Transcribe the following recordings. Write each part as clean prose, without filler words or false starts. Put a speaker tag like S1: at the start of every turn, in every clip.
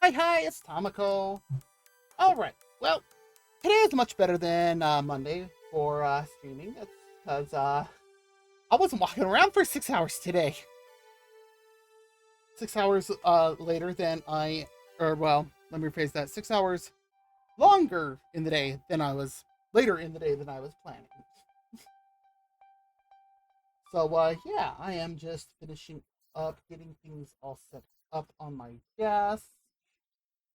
S1: Hi, it's Tamako. Alright, well, today is much better than Monday for streaming. It's because I wasn't walking around for 6 hours today. 6 hours later than let me rephrase that. 6 hours longer in the day than I was, later in the day than I was planning. So, yeah, I am just finishing up, getting things all set up on my desk.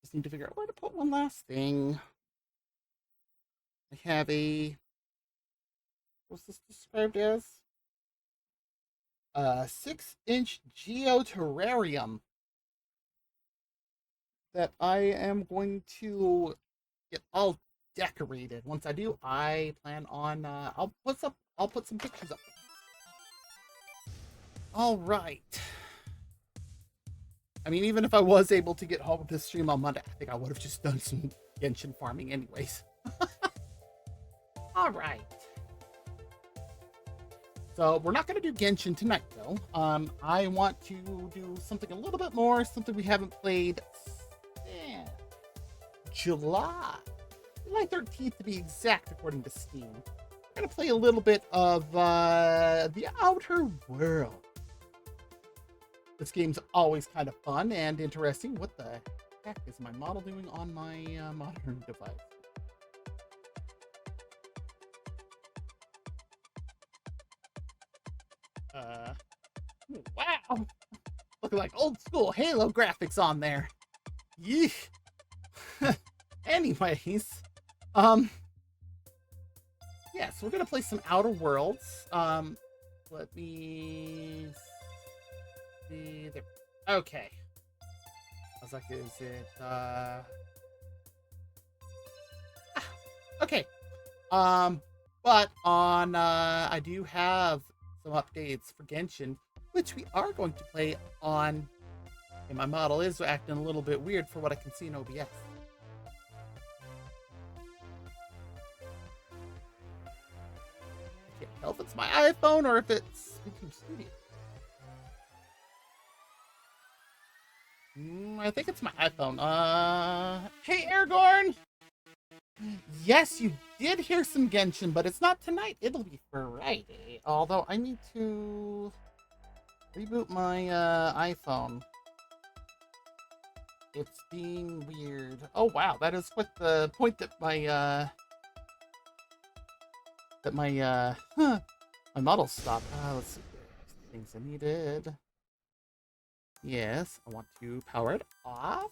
S1: Just need to figure out where to put one last thing. I have what's this described as? A 6-inch geoterrarium that I am going to get all decorated. Once I do, I plan on I'll put some pictures up. All right. I mean, even if I was able to get home with this stream on Monday, I think I would have just done some Genshin farming anyways. All right. So we're not going to do Genshin tonight, though. I want to do something a little bit more, something we haven't played. July 13th to be exact, according to Steam. We're going to play a little bit of the Outer World. This game's always kind of fun and interesting. What the heck is my model doing on my modern device? Wow! Looking like old school Halo graphics on there. Yeesh. Anyways, yeah, so we're gonna play some Outer Worlds. Let me see there. Okay. I was like, is it okay. But on I do have some updates for Genshin, which we are going to play on. And my model is acting a little bit weird for what I can see in OBS. I can't tell if it's my iPhone or if it's YouTube Studio. I think it's my iPhone. Hey, Aragorn! Yes, you did hear some Genshin, but it's not tonight. It'll be Friday. Although I need to reboot my iPhone. It's being weird. Oh wow, that is what the point that my my model stopped. Let's see. Things I needed. Yes, I want to power it off.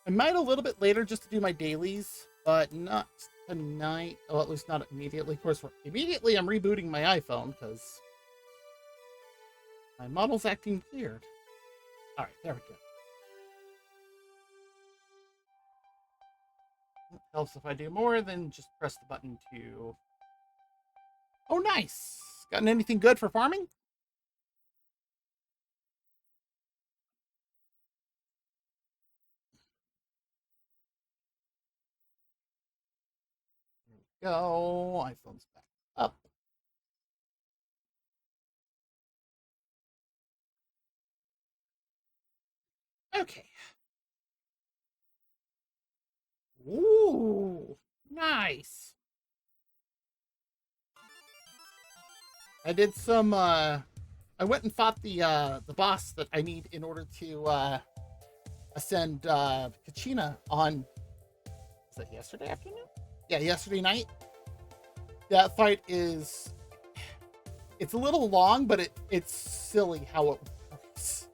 S1: I might a little bit later just to do my dailies, but not tonight. Oh, at least not immediately. Of course, immediately I'm rebooting my iPhone because my model's acting weird. All right, there we go. It helps if I do more than just press the button to... Oh, nice! Gotten anything good for farming? There we go. iPhone's back up. Okay. Ooh, nice. I did some I went and fought the boss that I need in order to ascend Kachina on, was that yesterday afternoon? Yeah, yesterday night. That fight is, it's a little long, but it's silly how it works.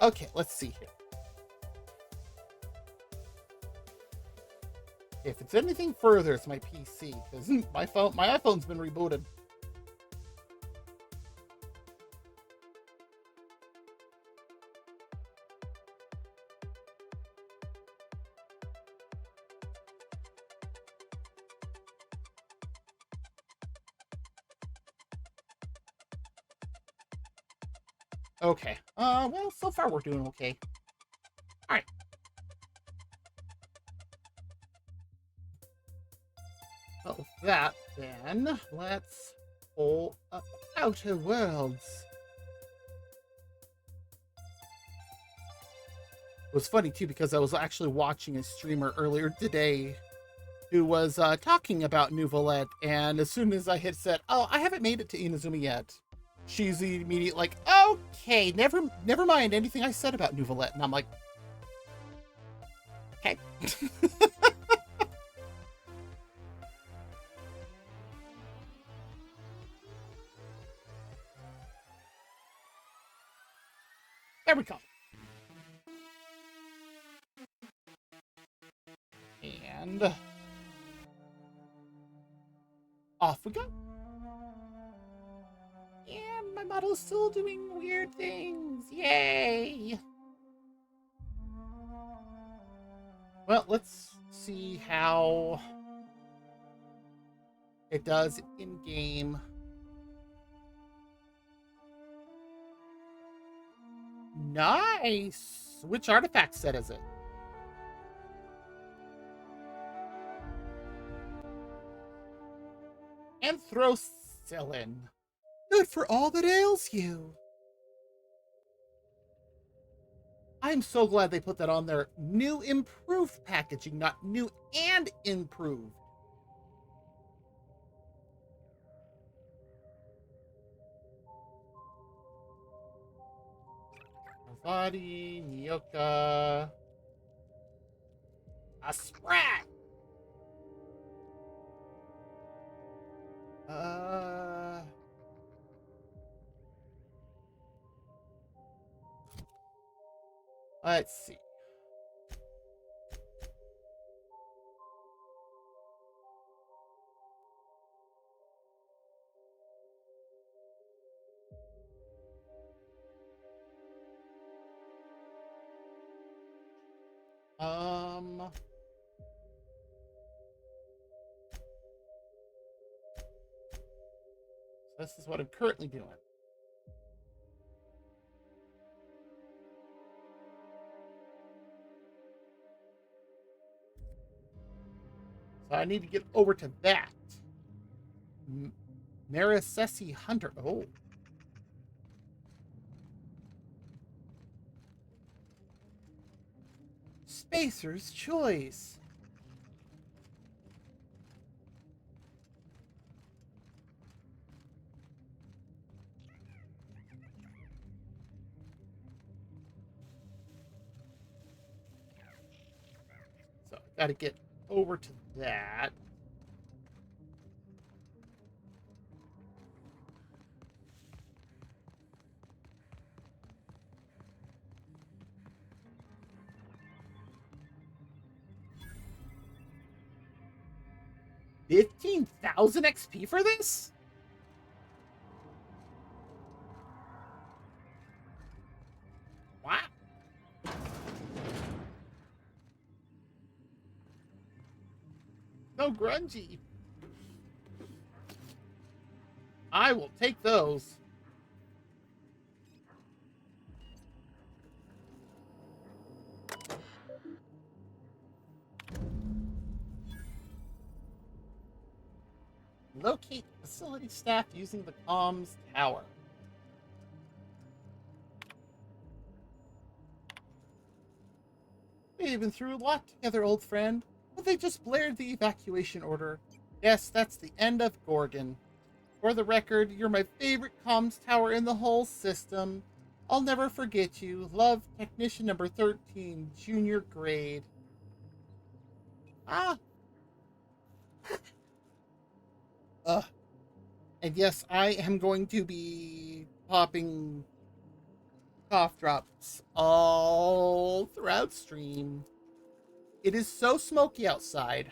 S1: Okay, let's see here. If it's anything further, it's my PC, because my iPhone's been rebooted. Okay. Well, so far we're doing okay. All right. Well, with that, then, let's pull up Outer Worlds. was funny too because I was actually watching a streamer earlier today who was talking about Nouvelette, and as soon as I had said, "Oh, I haven't made it to Inazuma yet," she's immediately like, "Okay, never mind anything I said about Nouvelette," and I'm like, "Okay." There we go. And off we go. And my model's still doing weird things. Yay! Well, let's see how it does in game. Nice! Which artifact set is it? Anthrocillin. Good for all that ails you. I'm so glad they put that on there. New improved packaging, not new and improved. Azadi, Nyoka, a Sprat. Let's see. This is what I'm currently doing. So I need to get over to that. Maricesi Hunter. Oh. Spacer's Choice. So I gotta get over to that. $15,000 XP for this? Wow. So grungy. I will take those. Locate facility staff using the comms tower. We've been through a lot together, old friend, but they just blared the evacuation order. Yes, that's the end of Gorgon. For the record, you're my favorite comms tower in the whole system. I'll never forget you. Love, Technician number 13, junior grade. Ah. And yes, I am going to be popping cough drops all throughout stream. It is so smoky outside.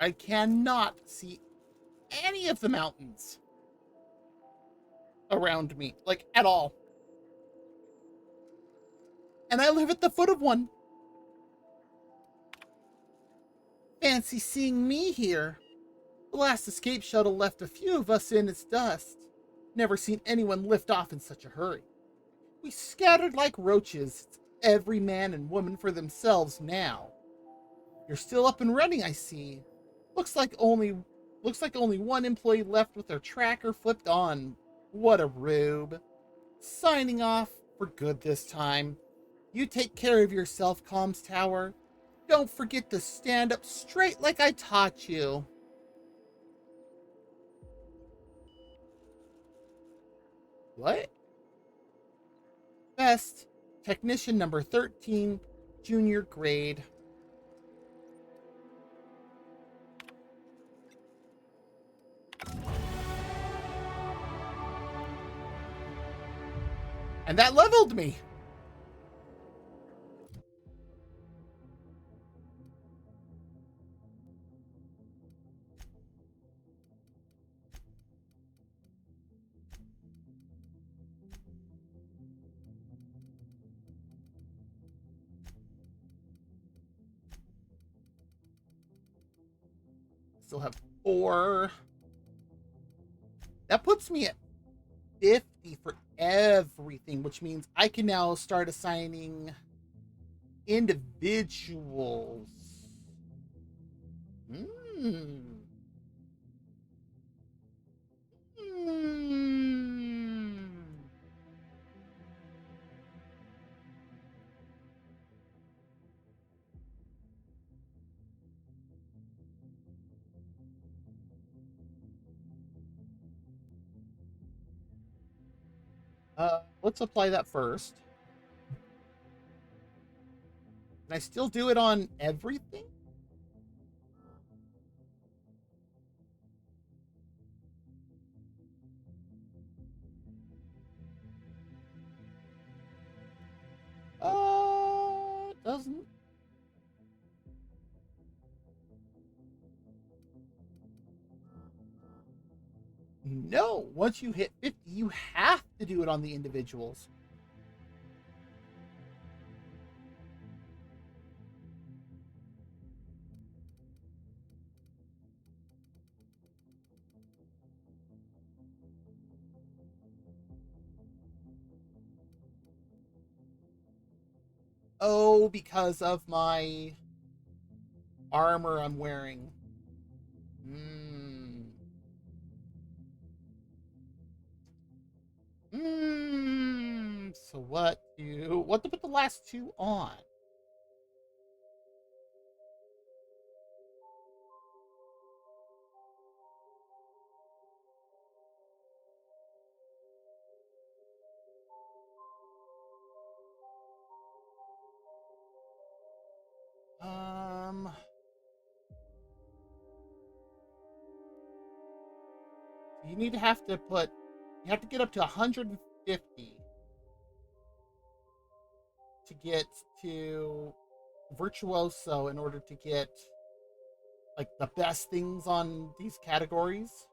S1: I cannot see any of the mountains around me, like at all. And I live at the foot of one. Fancy seeing me here. The last escape shuttle left a few of us in its dust. Never seen anyone lift off in such a hurry. We scattered like roaches. It's every man and woman for themselves now. You're still up and running, I see. Looks like only one employee left with their tracker flipped on. What a rube. Signing off for good this time. You take care of yourself, comms tower. Don't forget to stand up straight like I taught you. What? Best, technician number 13, junior grade. And that leveled me. Still have 4. That puts me at 50 for everything, which means I can now start assigning individuals. Hmm. Hmm. Let's apply that first. Can I still do it on everything? It doesn't. No, once you hit 50, you have to do it on the individuals. Oh, because of my armor I'm wearing. Hmm. Hmm. So what to put the last 2 on? Um, you have to get up to 150 to get to virtuoso in order to get like the best things on these categories.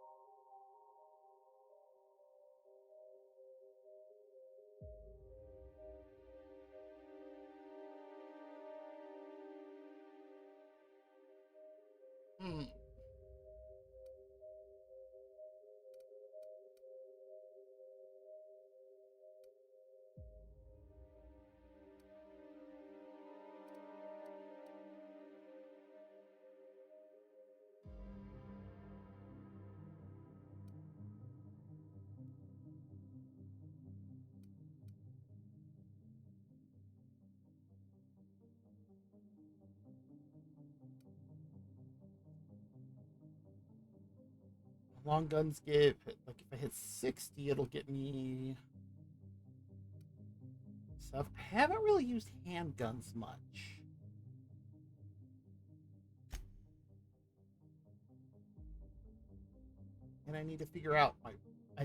S1: Hmm. Long guns give, like, if I hit 60, it'll get me stuff. I haven't really used handguns much. And I need to figure out I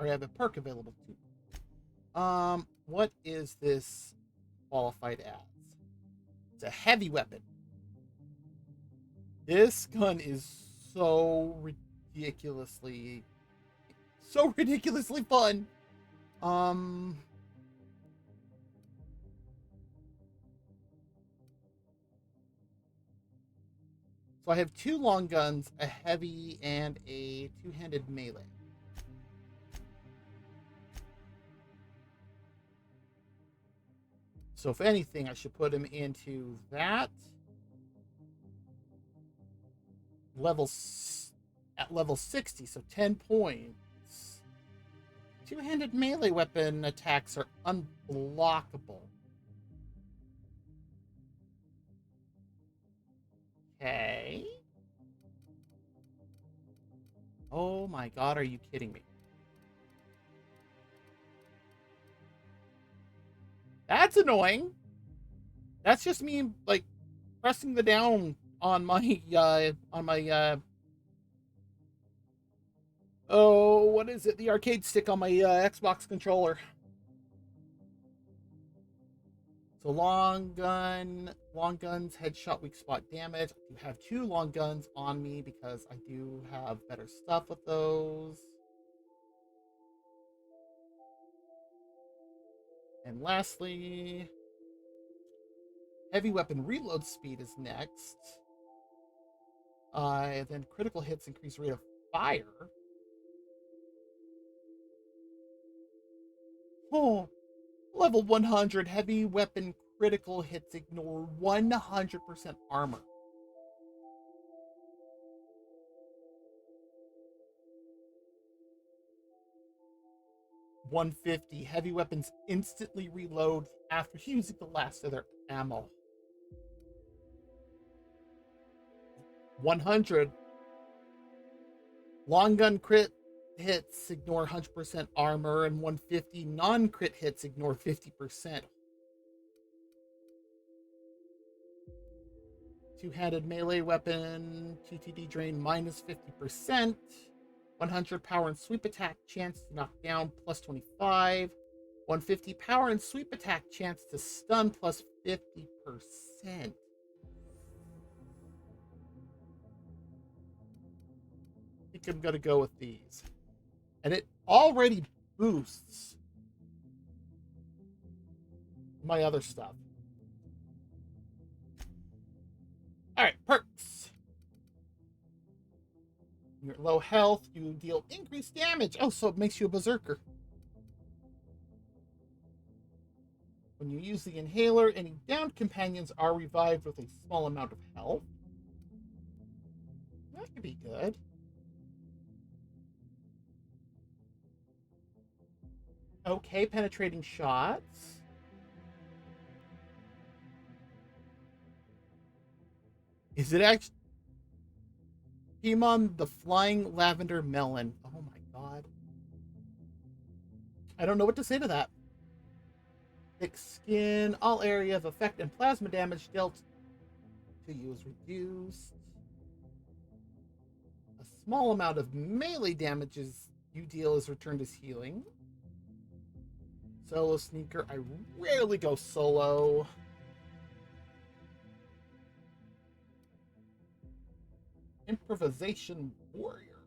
S1: have a perk available too. What is this qualified as? It's a heavy weapon. This gun is so ridiculously fun. Um so I have 2 long guns, a heavy, and a 2-handed melee. So if anything, I should put him into that at level 60, so 10 points. 2-handed melee weapon attacks are unblockable. Okay. Oh my god, are you kidding me? That's annoying. That's just me, like, pressing the down on my, oh, what is it? The arcade stick on my Xbox controller. So long guns, headshot, weak spot damage. I do have 2 long guns on me because I do have better stuff with those. And lastly, heavy weapon reload speed is next. Then critical hits increase rate of fire. Oh, level 100 heavy weapon critical hits ignore 100% armor. $150 heavy weapons instantly reload after using the last of their ammo. 100 long gun crit hits ignore 100% armor, and 150 non crit hits ignore 50%. Two-handed melee weapon, TTD drain minus 50%. 100 power and sweep attack chance to knock down plus 25. 150 power and sweep attack chance to stun plus 50%. I think I'm going to go with these. And it already boosts my other stuff. All right, perks. You're low health, you deal increased damage. Oh, so it makes you a berserker. When you use the inhaler, any downed companions are revived with a small amount of health. That could be good. Okay, penetrating shots. Is it actually Pimon the Flying Lavender Melon? Oh my god. I don't know what to say to that. Thick skin, all area of effect and plasma damage dealt to you is reduced. A small amount of melee damages you deal is returned as healing. Solo sneaker, I rarely go solo. Improvisation warrior.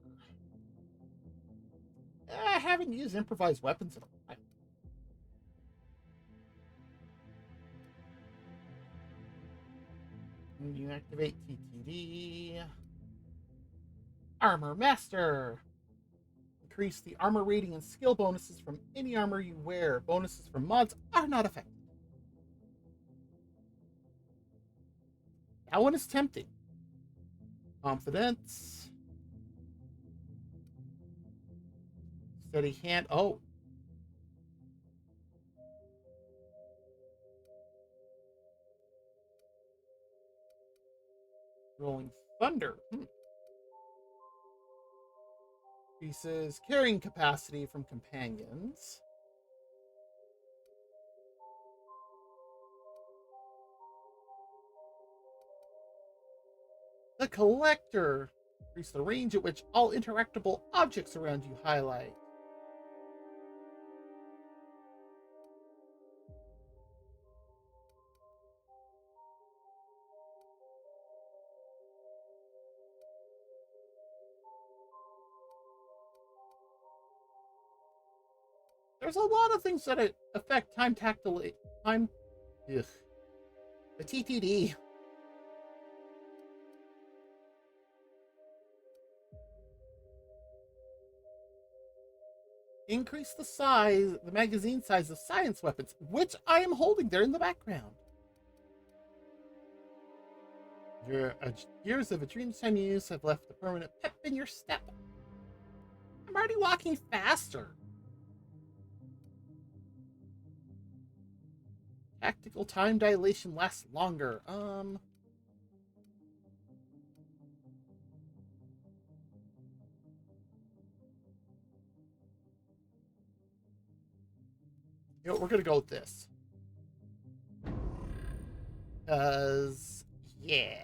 S1: I haven't used improvised weapons in a while. You activate TTD. Armor Master. Increase the armor rating and skill bonuses from any armor you wear. Bonuses from mods are not affected. That one is tempting. Confidence. Steady hand. Oh. Rolling Thunder. Increases carrying capacity from companions. The Collector. Increase the range at which all interactable objects around you highlight. There's a lot of things that affect time tactile. Time. Ugh. The TTD. Increase the magazine size of science weapons, which I am holding there in the background. Your years of a dream time use have left a permanent pep in your step. I'm already walking faster. Tactical time dilation lasts longer. You know what, we're gonna go with this. Cause yeah.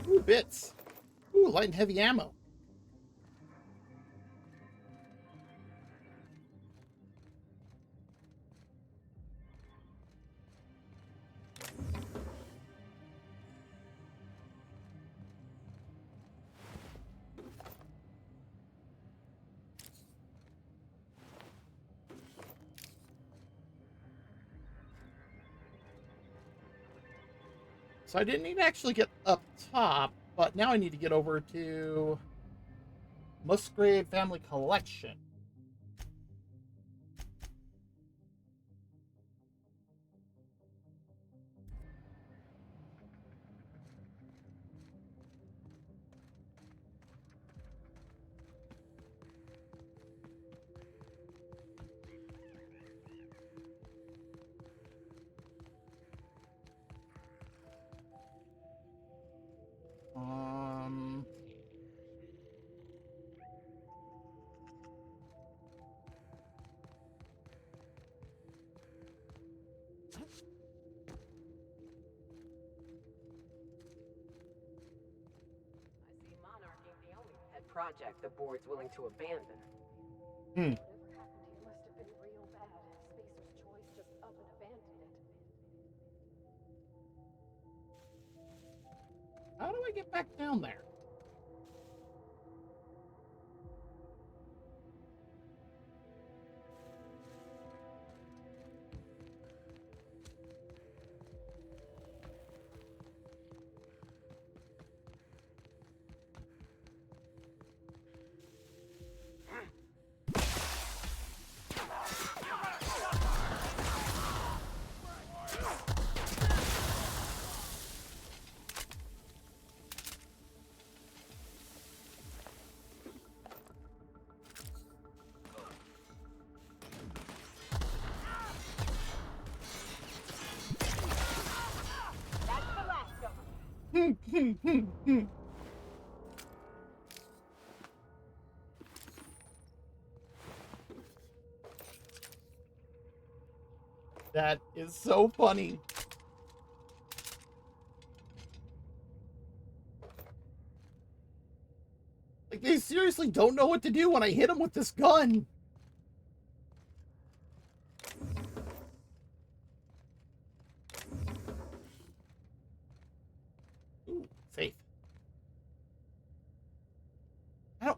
S1: Ooh, bits. Ooh, light and heavy ammo. So I didn't need to actually get up top, but now I need to get over to Musgrave Family Collection. Um,
S2: Project the board's willing to abandon.
S1: hmm.
S3: Whatever happened here must have been real bad. Spacer's choice just up and abandoned it.
S1: How do I get back down there?
S2: That's the last of them.
S1: That is so funny. Like, they seriously don't know what to do when I hit them with this gun. Ooh, safe. I don't...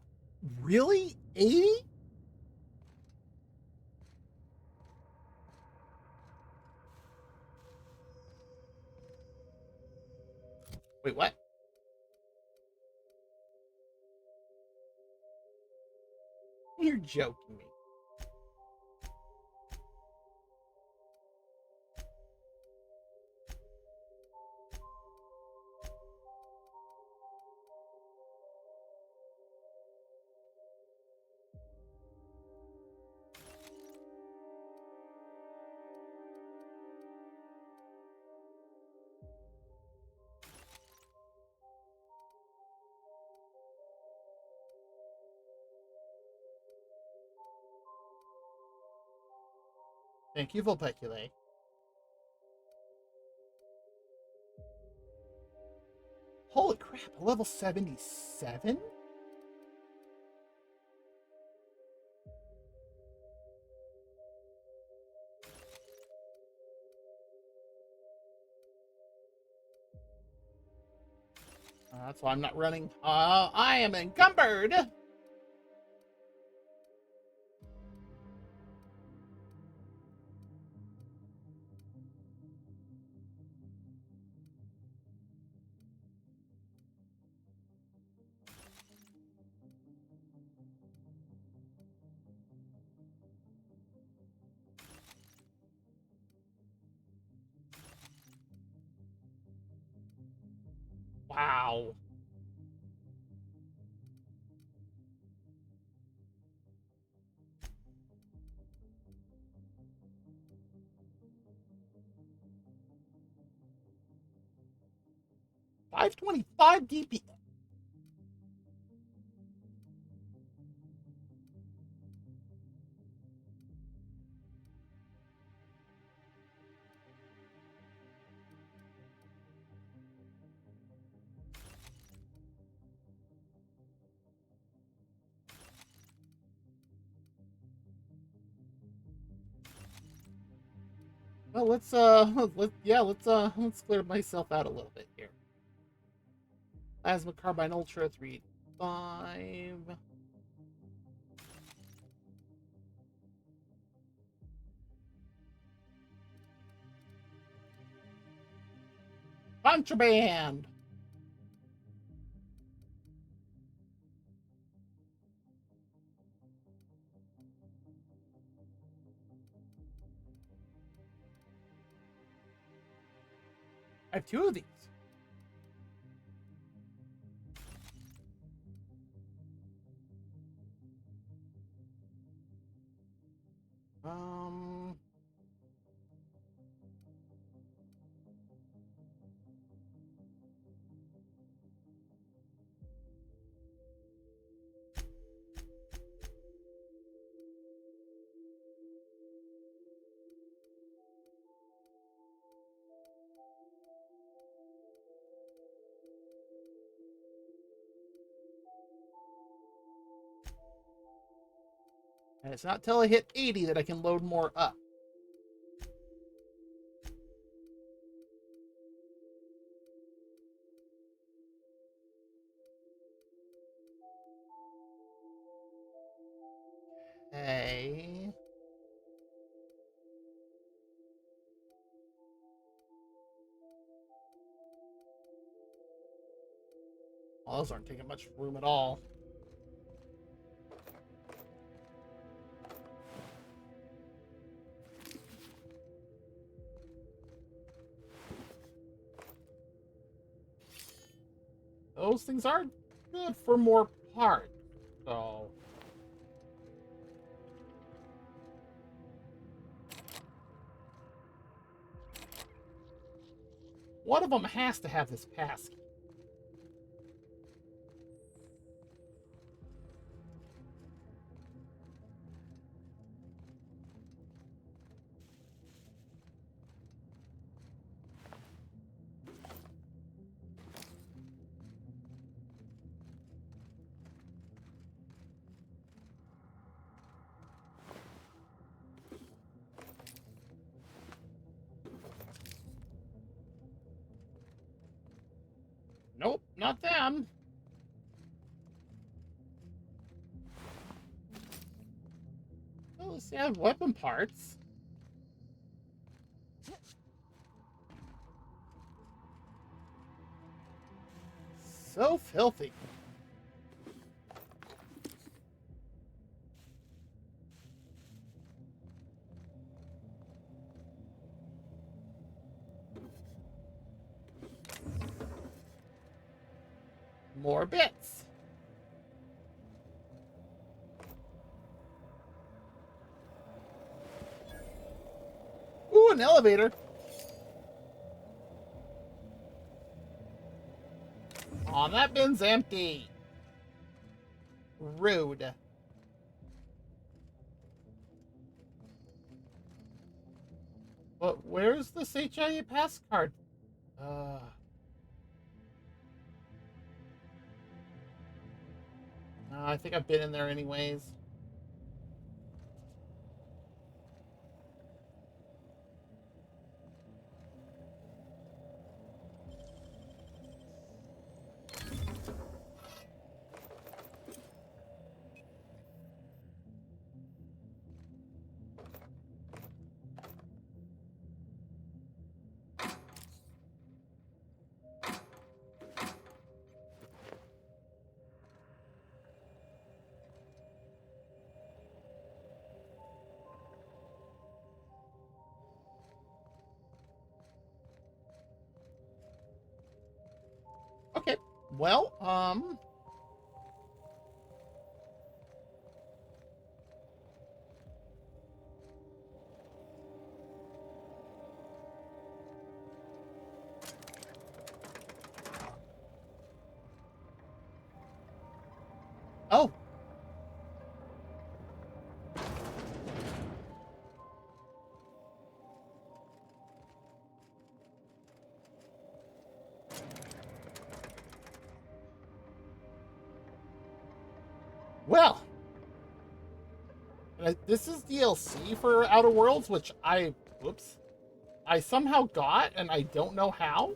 S1: Really? 80? Wait, what? You're joking me. Thank you, Vulpeculae. Holy crap, level 77? That's why I'm not running. I am encumbered! Wow. $525 DP. Well, let's clear myself out a little bit here. Plasma Carbine Ultra 3.5. Contraband. I have two of these. Um, and it's not till I hit 80 that I can load more up. Okay. Well, those aren't taking much room at all. Those things are good for more parts. So one of them has to have this pass key. Nope, not them. Oh, let's see, I have weapon parts. So filthy. More bits. Ooh, an elevator. Aw, that bin's empty. Rude. But where's this HIA pass card? I think I've been in there anyways. Well, oh. Well, this is DLC for Outer Worlds, which whoops, I somehow got, and I don't know how.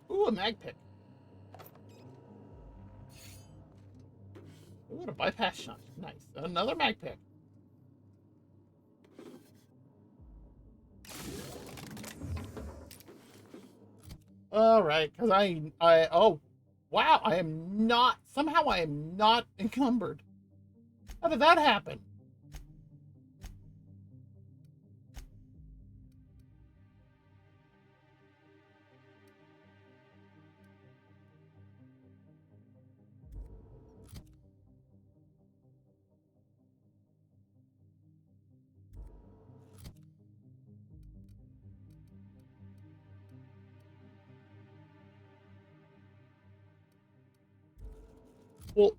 S1: Ooh, a mag pick. Ooh, and a bypass shot. Nice. Another mag pick. All right, because oh, wow, somehow I am not encumbered. How did that happen? Well,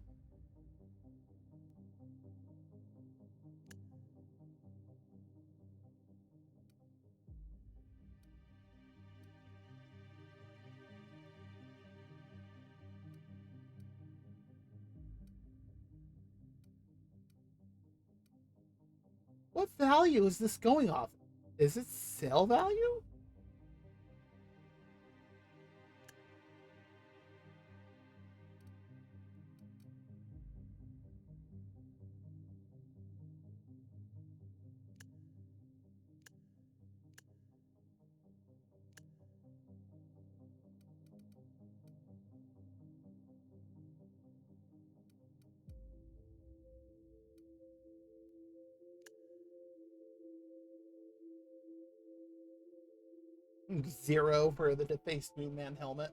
S1: what value is this going off? Is it sale value? Zero for the defaced Moon Man helmet.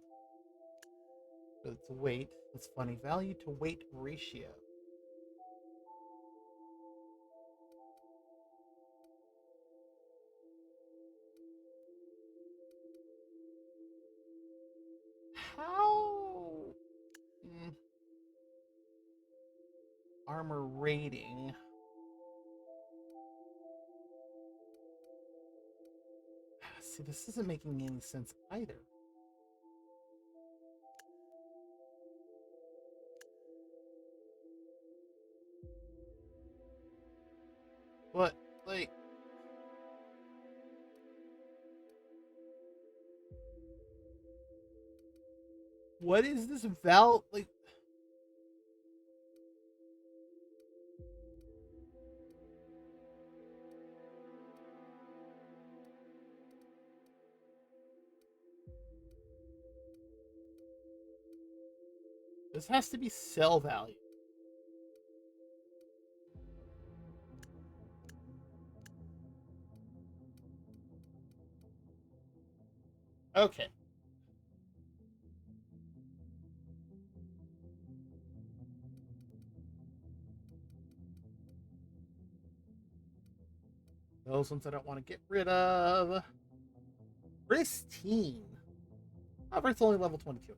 S1: But it's weight. That's funny. Value to weight ratio. How? Armor rating. See, this isn't making any sense either. But, like, what is this like, this has to be sell value. Okay. Those ones I don't want to get rid of. Pristine. However, it's only level 22.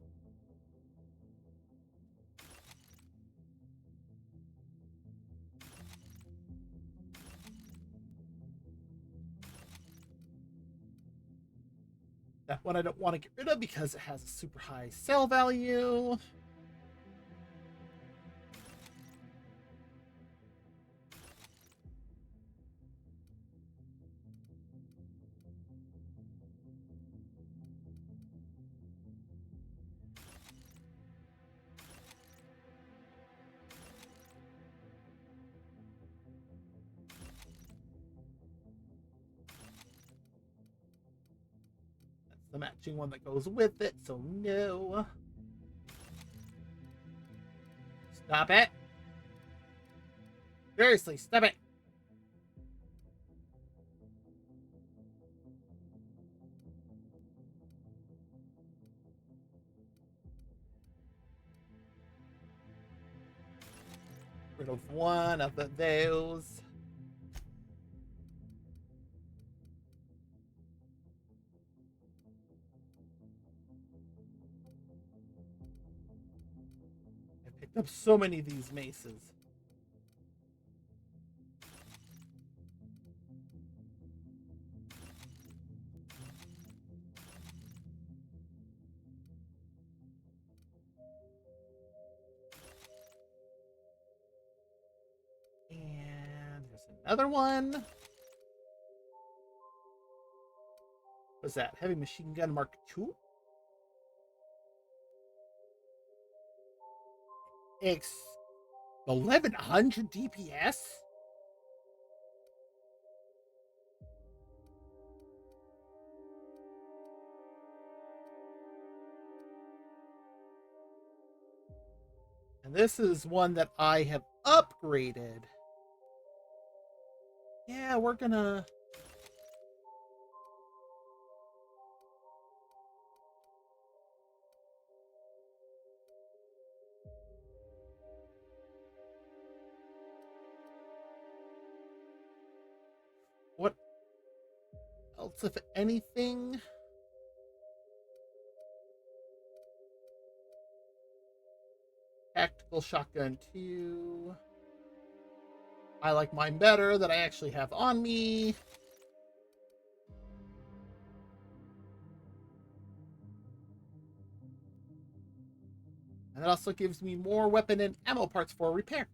S1: That one I don't want to get rid of because it has a super high sell value. the matching one that goes with it, so no. Stop it. Seriously, stop it. Rid of one of those. I picked up so many of these maces. And there's another one. What's that? Heavy machine gun Mark II? X 1100 DPS? And this is one that I have upgraded. Yeah, we're gonna... What else, if anything? Tactical shotgun 2. I like mine better that I actually have on me. And it also gives me more weapon and ammo parts for repair.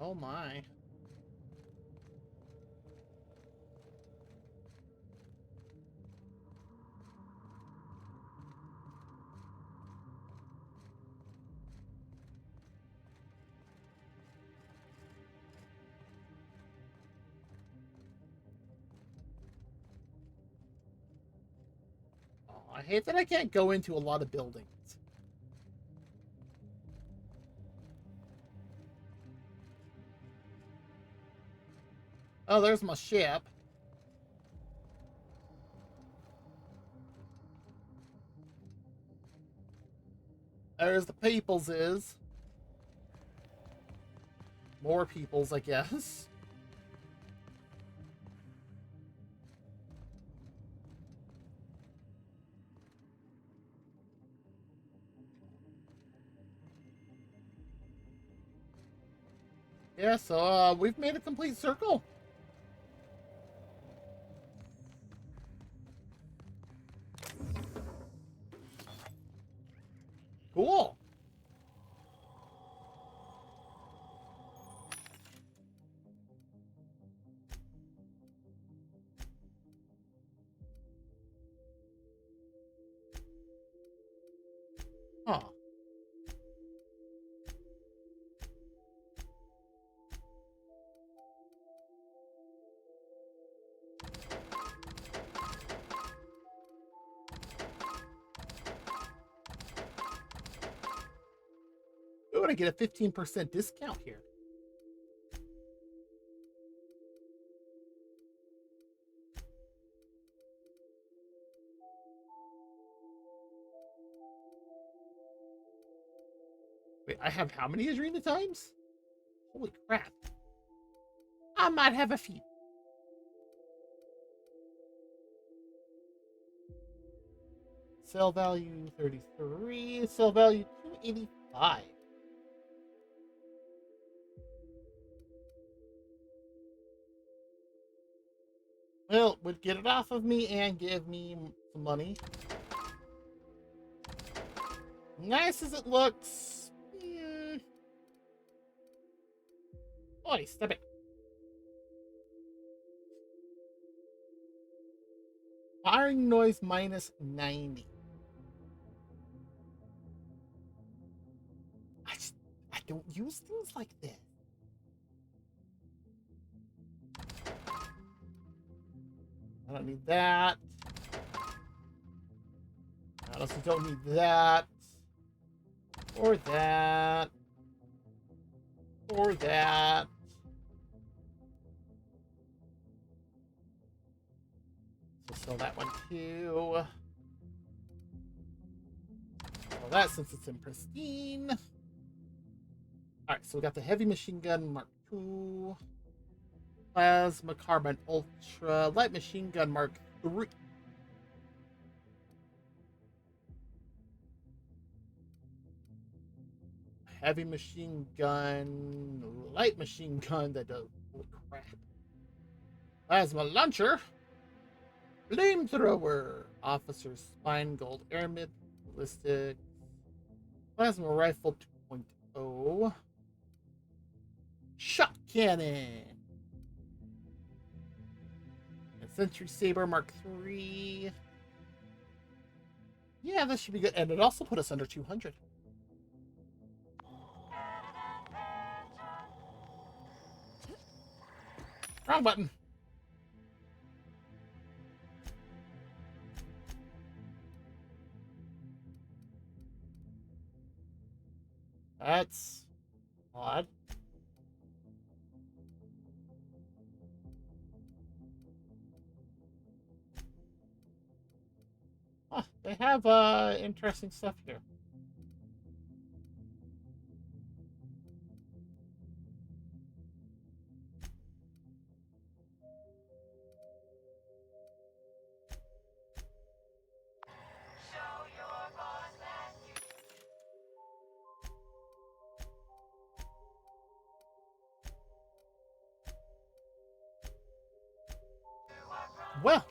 S1: Oh my. Oh, I hate that I can't go into a lot of buildings. Oh, there's my ship. There's the people's is. More people's, I guess. Yeah, so we've made a complete circle. Cool. Huh. We're gonna get a 15% discount here. Wait, I have how many arena times? Holy crap. I might have a few. Sell value 33. Sell value 285. Well, would get it off of me and give me some money. Nice as it looks. Oi, stop it. Firing noise minus 90. I don't use things like this. I don't need that. I also don't need that. Or that. Or that. So sell that one too. Sell that since it's in pristine. Alright, so we got the heavy machine gun Mark II. Plasma carbine ultra. Light machine gun Mark III. Heavy machine gun. Light machine gun that does. Holy crap. Plasma launcher. Flamethrower. Officer spine gold air mid. Ballistic. Plasma rifle 2.0. Shot cannon. And Sentry Saber Mark III. Yeah, this should be good. And it also put us under 200. Wrong button. That's odd. Huh, they have interesting stuff here. Well,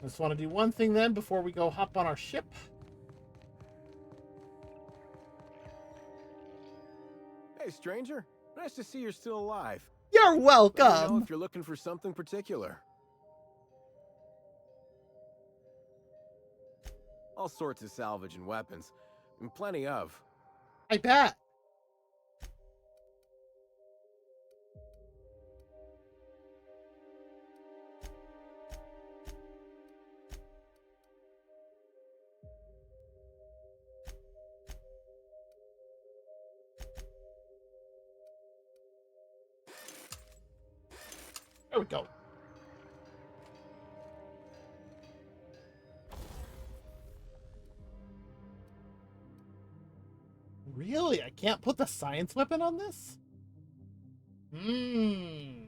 S1: just want to do one thing then before we go hop on our ship.
S4: Hey, stranger. Nice to see you're still alive.
S1: You're
S4: Let me know
S1: welcome.
S4: if you're looking for something particular. All sorts of salvage and weapons, and plenty of.
S1: I bet. There we go. Really? I can't put the science weapon on this? Hmm.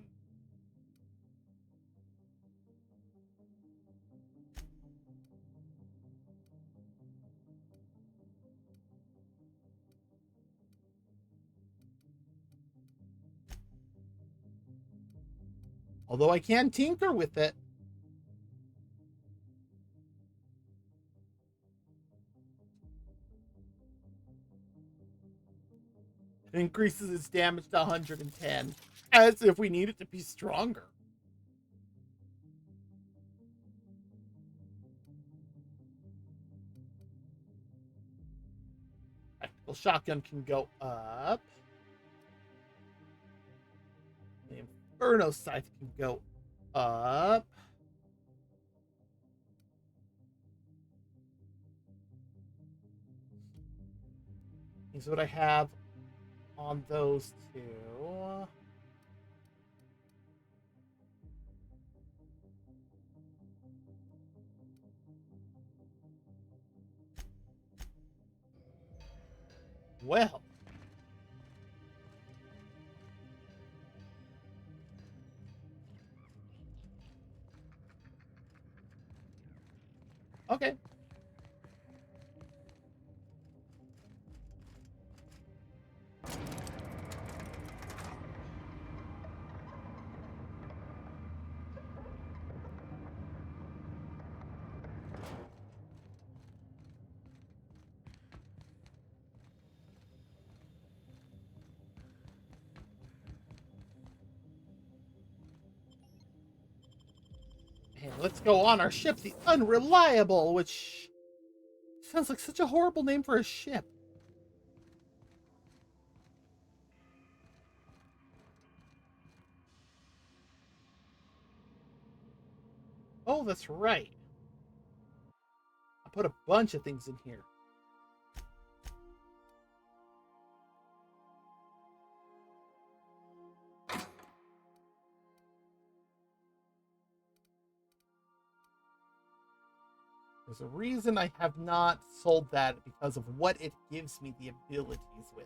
S1: Although I can tinker with it. It increases its damage to 110. As if we need it to be stronger. Tactical shotgun can go up. The Inferno Scythe can go up. Here's what I have on those two. Well. Okay. Okay, let's go on our ship, the Unreliable, which sounds like such a horrible name for a ship. Oh, that's right. I put a bunch of things in here. There's a reason I have not sold that because of what it gives me the abilities with.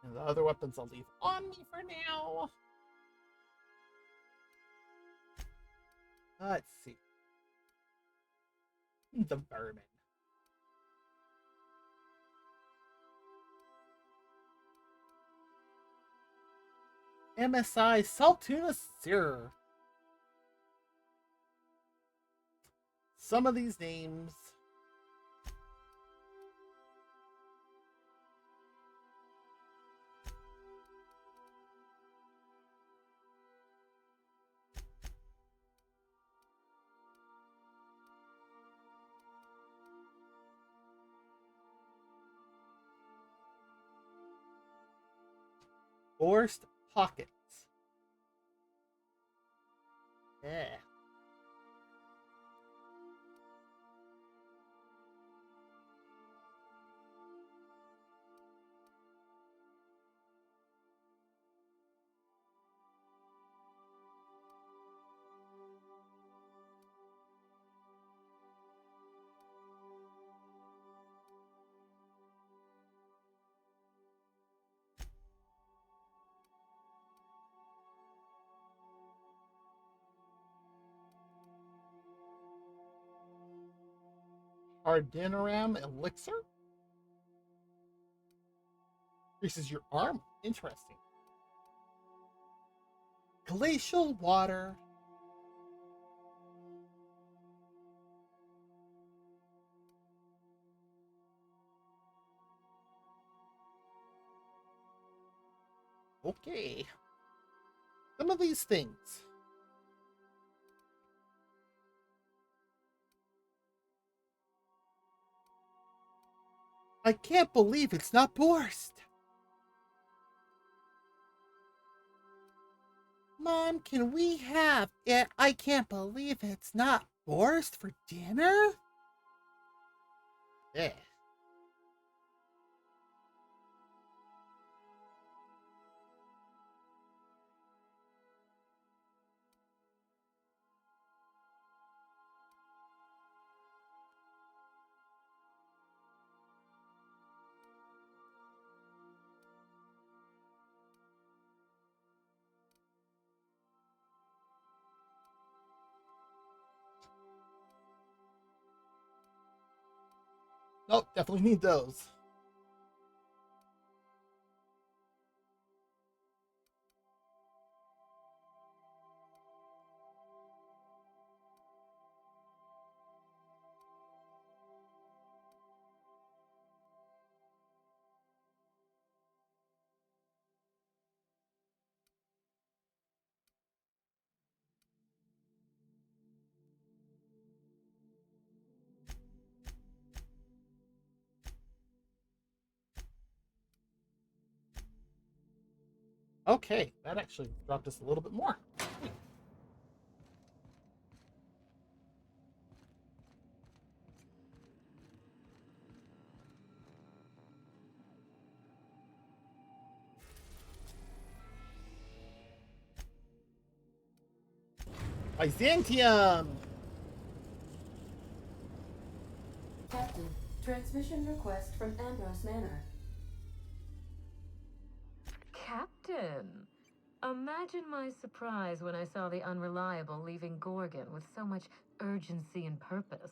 S1: And the other weapons I'll leave on me for now. Let's see. The vermin. MSI Saltuna Sear. Some of these names. Forced Pockets. Yeah. Ardinaram Elixir? Increases your arm. Interesting. Glacial Water. Okay. Some of these things. I can't believe it's not Borst. Mom, can we have it? I can't believe it's not Borst for dinner? Yeah. Nope, definitely need those. Okay, that actually dropped us a little bit more. Byzantium!
S5: Captain, transmission request from Ambrose Manor.
S6: Captain! Imagine my surprise when I saw the Unreliable leaving Gorgon with so much urgency and purpose.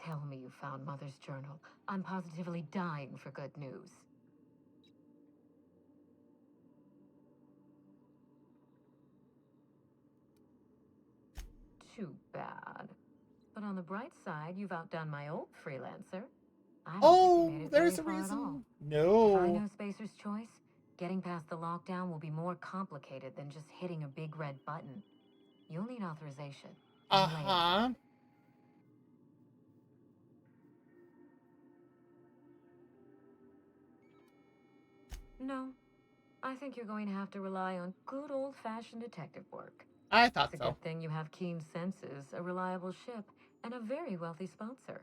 S6: Tell me you found Mother's journal. I'm positively dying for good news. Too bad. But on the bright side, you've outdone my old freelancer. I don't think we
S1: Oh,
S6: made it
S1: there's a
S6: very far at all.
S1: reason.
S6: If I
S1: No.
S6: know Spacer's Choice, getting past the lockdown will be more complicated than just hitting a big red button. You'll need authorization. and layover.
S1: Uh-huh.
S6: No, I think you're going to have to rely on good old-fashioned detective work.
S1: I thought
S6: It's a
S1: so.
S6: good thing you have keen senses, a reliable ship, and a very wealthy sponsor.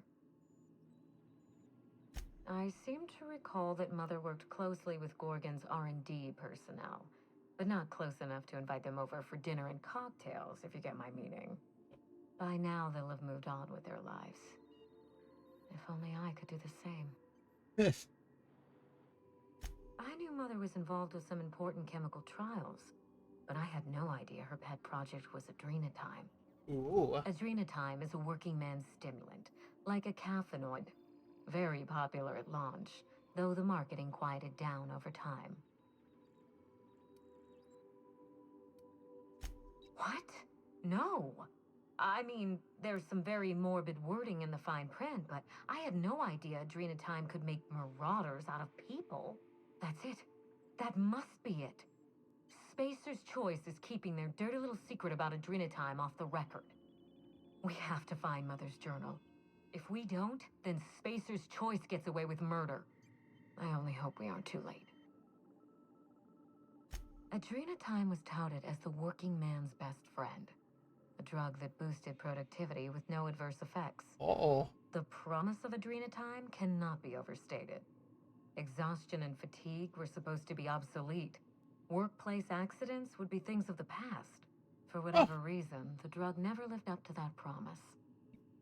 S6: I seem to recall that Mother worked closely with Gorgon's R&D personnel, but not close enough to invite them over for dinner and cocktails, if you get my meaning. By now, they'll have moved on with their lives. If only I could do the same. I knew Mother was involved with some important chemical trials, but I had no idea her pet project was adrenatime.
S1: Ooh.
S6: Adrenatime is a working man's stimulant, like a caffeinoid. Very popular at launch, though the marketing quieted down over time. What? No. I mean, there's some very morbid wording in the fine print, but I had no idea adrenatime could make marauders out of people. That's it. That must be it. Spacer's Choice is keeping their dirty little secret about adrenatime off the record. We have to find Mother's journal. If we don't, then Spacer's Choice gets away with murder. I only hope we aren't too late. Adrenatime was touted as the working man's best friend. A drug that boosted productivity with no adverse effects.
S1: Uh-oh.
S6: The promise of adrenatime cannot be overstated. Exhaustion and fatigue were supposed to be obsolete. Workplace accidents would be things of the past. For whatever reason, the drug never lived up to that promise.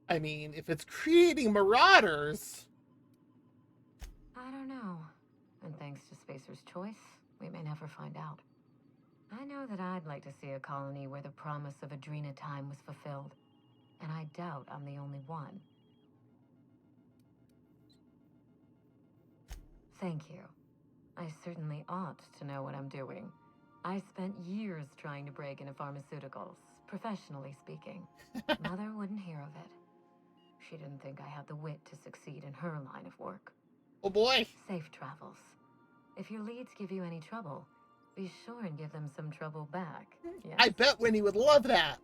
S1: I mean, if it's creating marauders...
S6: I don't know. And thanks to Spacer's Choice, we may never find out. I know that I'd like to see a colony where the promise of adrenatime was fulfilled. And I doubt I'm the only one. Thank you. I certainly ought to know what I'm doing. I spent years trying to break into pharmaceuticals, professionally speaking. Mother wouldn't hear of it. She didn't think I had the wit to succeed in her line of work.
S1: Oh boy.
S6: Safe travels. If your leads give you any trouble, be sure and give them some trouble back. Yes?
S1: I bet Winnie would love that.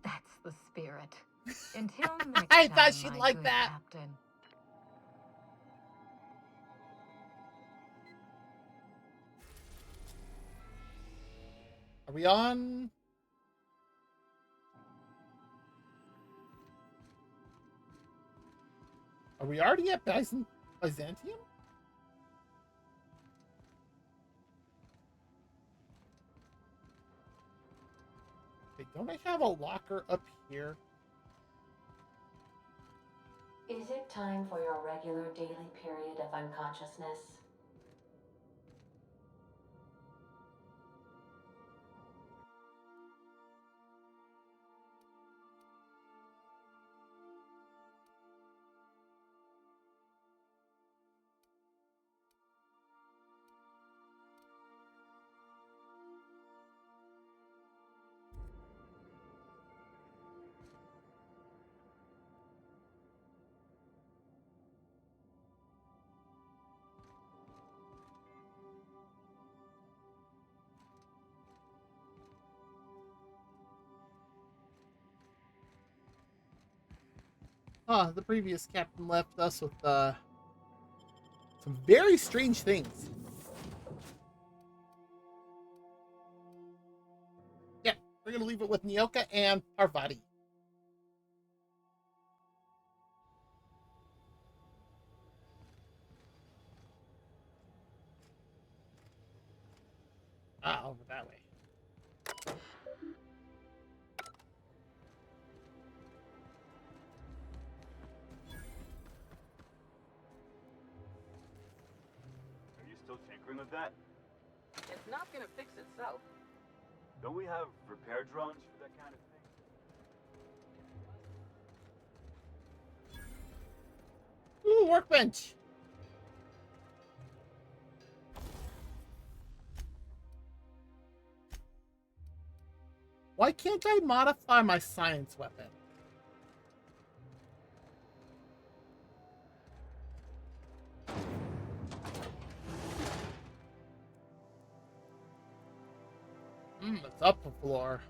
S6: That's the spirit. Until next
S1: I
S6: time,
S1: thought she'd
S6: my
S1: like
S6: good
S1: that.
S6: Captain.
S1: Are we on? Are we already at Byzantium? Wait, don't I have a locker up here?
S5: Is it time for your regular daily period of unconsciousness?
S1: The previous captain left us with some very strange things. Yeah, we're gonna leave it with Nyoka and Parvati. Over that way.
S7: Are you still tinkering with that?
S2: It's not gonna fix itself.
S7: Don't we have repair drones for that kind of thing?
S1: Ooh, workbench. Why can't I modify my science weapon? It's up the floor.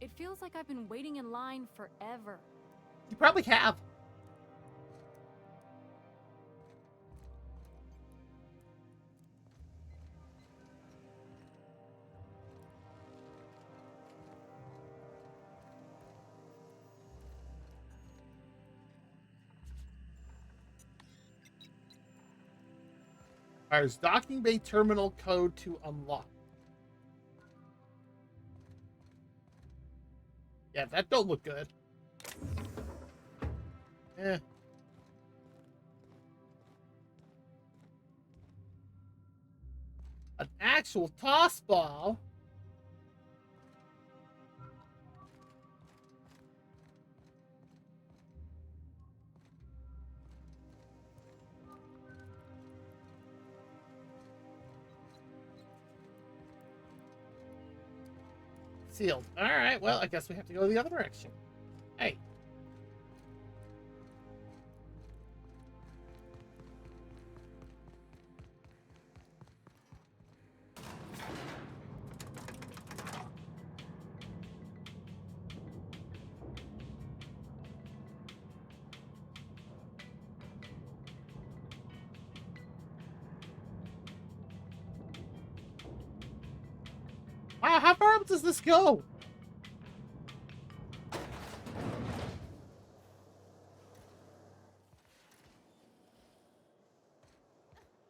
S8: It feels like I've been waiting in line forever.
S1: You probably have. Requires docking bay terminal code to unlock. Yeah, that don't look good. Eh. An actual toss ball. Sealed. All right, well, I guess we have to go the other direction. Hey. Wow, how far up does this go?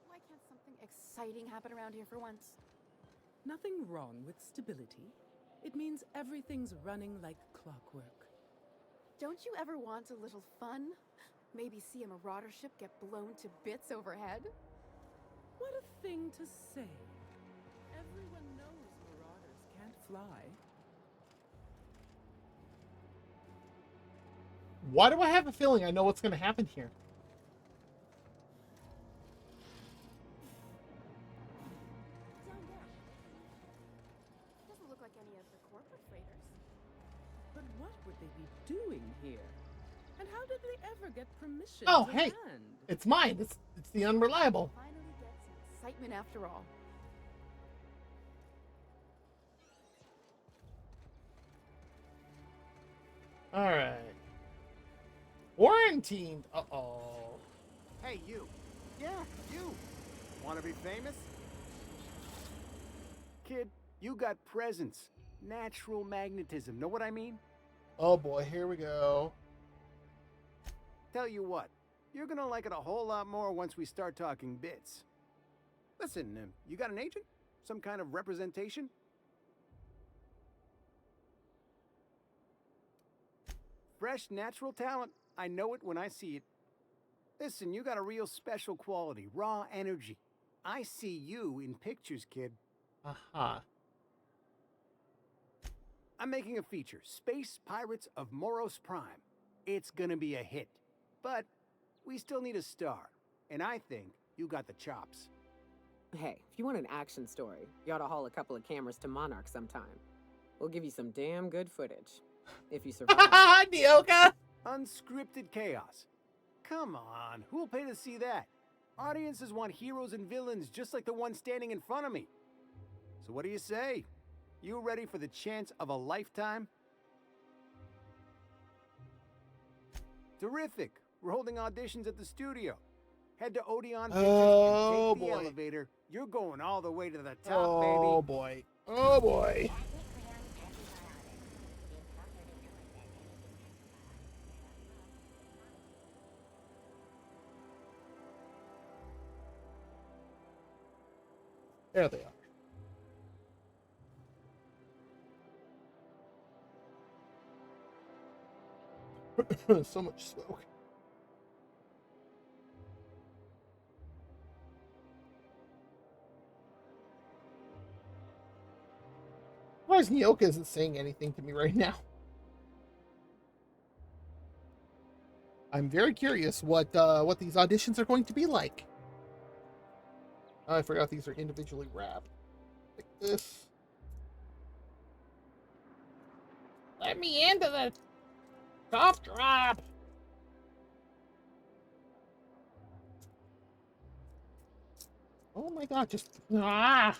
S8: Why can't something exciting happen around here for once?
S9: Nothing wrong with stability. It means everything's running like clockwork.
S8: Don't you ever want a little fun? Maybe see a marauder ship get blown to bits overhead?
S9: What a thing to say. Everyone knows marauders can't fly.
S1: Why do I have a feeling I know what's going to happen here?
S8: Down there. Doesn't look like any of the corporate freighters.
S9: But what would they be doing here? And how did they ever get permission
S1: Oh,
S9: to
S1: hey.
S9: land?
S1: It's mine. It's the unreliable.
S8: Finally get some excitement after all.
S1: All right. Quarantined. Uh-oh.
S4: Hey, you. Yeah, you. Want to be famous? Kid, you got presence. Natural magnetism. Know what I mean?
S1: Oh boy, here we go.
S4: Tell you what, you're gonna like it a whole lot more once we start talking bits. Listen, you got an agent? Some kind of representation? Fresh, natural talent. I know it when I see it. Listen, you got a real special quality, raw energy. I see you in pictures, kid.
S1: Aha.
S4: I'm making a feature, Space Pirates of Moros Prime. It's gonna be a hit. But we still need a star. And I think you got the chops.
S10: Hey, if you want an action story, you ought to haul a couple of cameras to Monarch sometime. We'll give you some damn good footage. If you survive.
S1: Nyoka!
S4: Unscripted chaos. Come on, who'll pay to see that? Audiences want heroes and villains just like the one standing in front of me. So what do you say? You ready for the chance of a lifetime? Terrific. We're holding auditions at the studio. Head to Odeon Pictures
S1: Oh,
S4: and take the
S1: boy.
S4: elevator. You're going all the way to the top,
S1: Oh
S4: baby.
S1: boy. Oh boy. There they are. So much smoke. Why is Nyoka isn't saying anything to me right now? I'm very curious what these auditions are going to be like. Oh, I forgot these are individually wrapped. Like this. Let me into the top drop. Oh my god, just ah.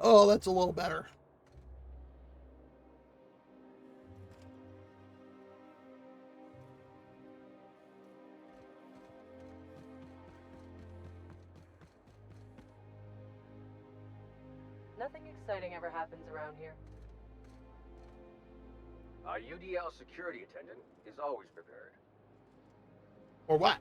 S1: Oh, that's a little better.
S2: Nothing exciting ever happens around here.
S11: Our UDL security attendant is always prepared.
S1: Or what?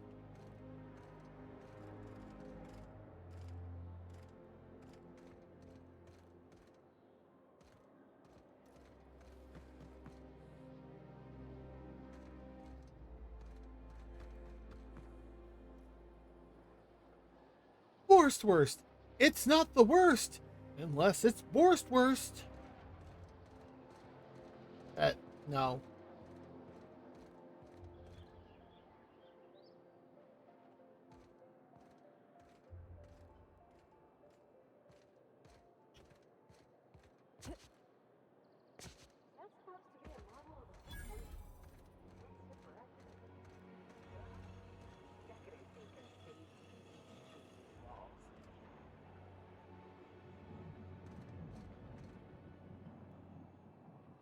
S1: Worst. It's not the worst. Unless it's worst. No.
S3: That's supposed to be a model of a person? What's the bracket? Decadent inconsistency. Walls.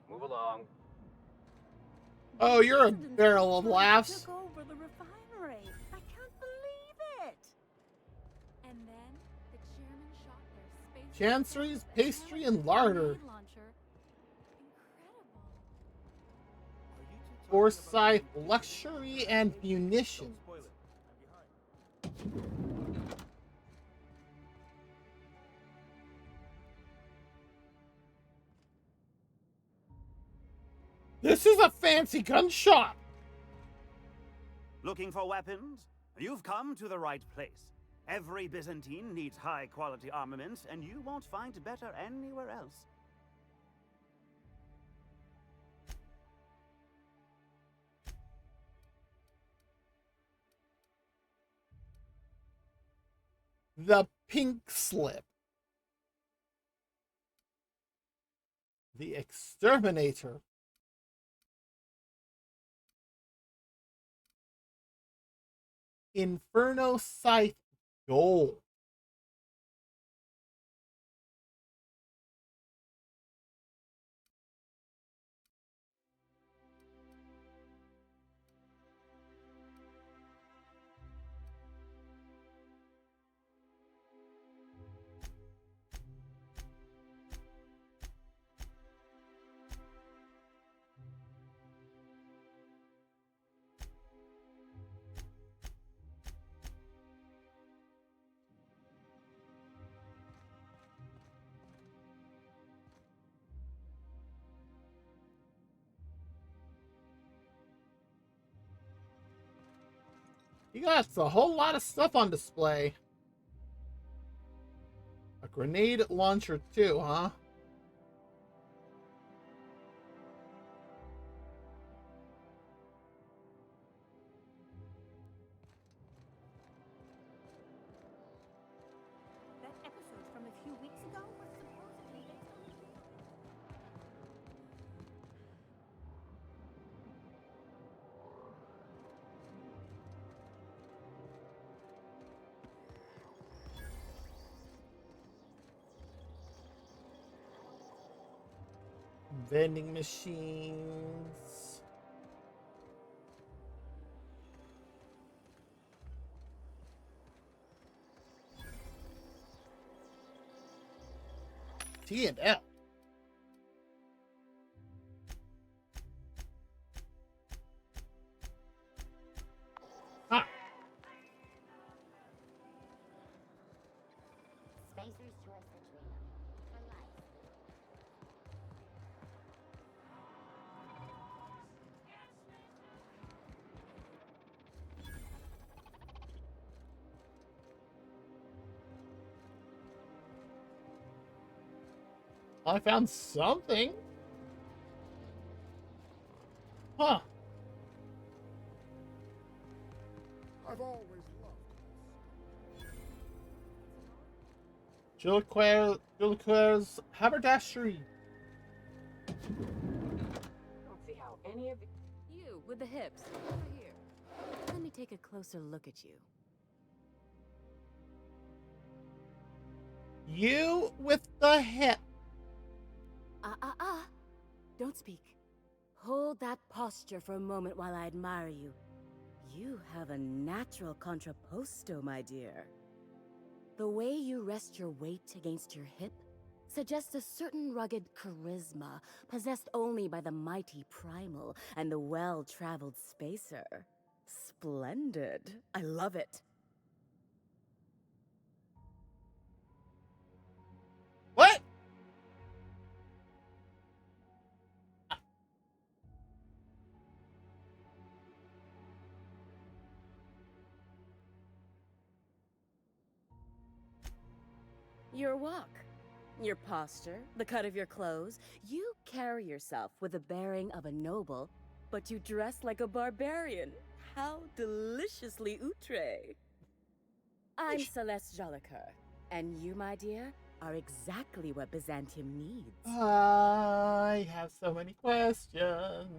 S11: Move along.
S1: Oh, you're a barrel of laughs.
S9: Took over the refinery. I can't believe it.
S8: And then the chairman shot their space
S1: Chanceries, pastry, and larder.
S8: launcher. Incredible.
S1: Forsyth, luxury, and munitions. This is a fancy gun shop.
S12: Looking for weapons? You've come to the right place. Every Byzantine needs high-quality armaments, and you won't find better anywhere else.
S1: The pink slip. The exterminator. Inferno Scythe Gold. You got a whole lot of stuff on display. A grenade launcher too, huh?
S9: That episode from a few weeks ago was supposedly based on the real.
S1: Vending machines. T&L. Huh.
S3: Spacer's choice to dream for life.
S1: I found something. Huh.
S13: I've always loved
S1: Jolicoeur's haberdashery.
S2: Don't see how any of
S3: You, with the hips. Over here. Let me take a closer look at you.
S1: You with the hip.
S3: Don't speak. Hold that posture for a moment while I admire you. You have a natural contrapposto, my dear. The way you rest your weight against your hip suggests a certain rugged charisma possessed only by the mighty primal and the well-traveled spacer. Splendid. I love it.
S1: What?
S3: Your walk, your posture, the cut of your clothes. You carry yourself with the bearing of a noble, but you dress like a barbarian. How deliciously outre. I'm Celeste Jolicoeur, and you, my dear, are exactly what Byzantium needs.
S1: I have so many questions.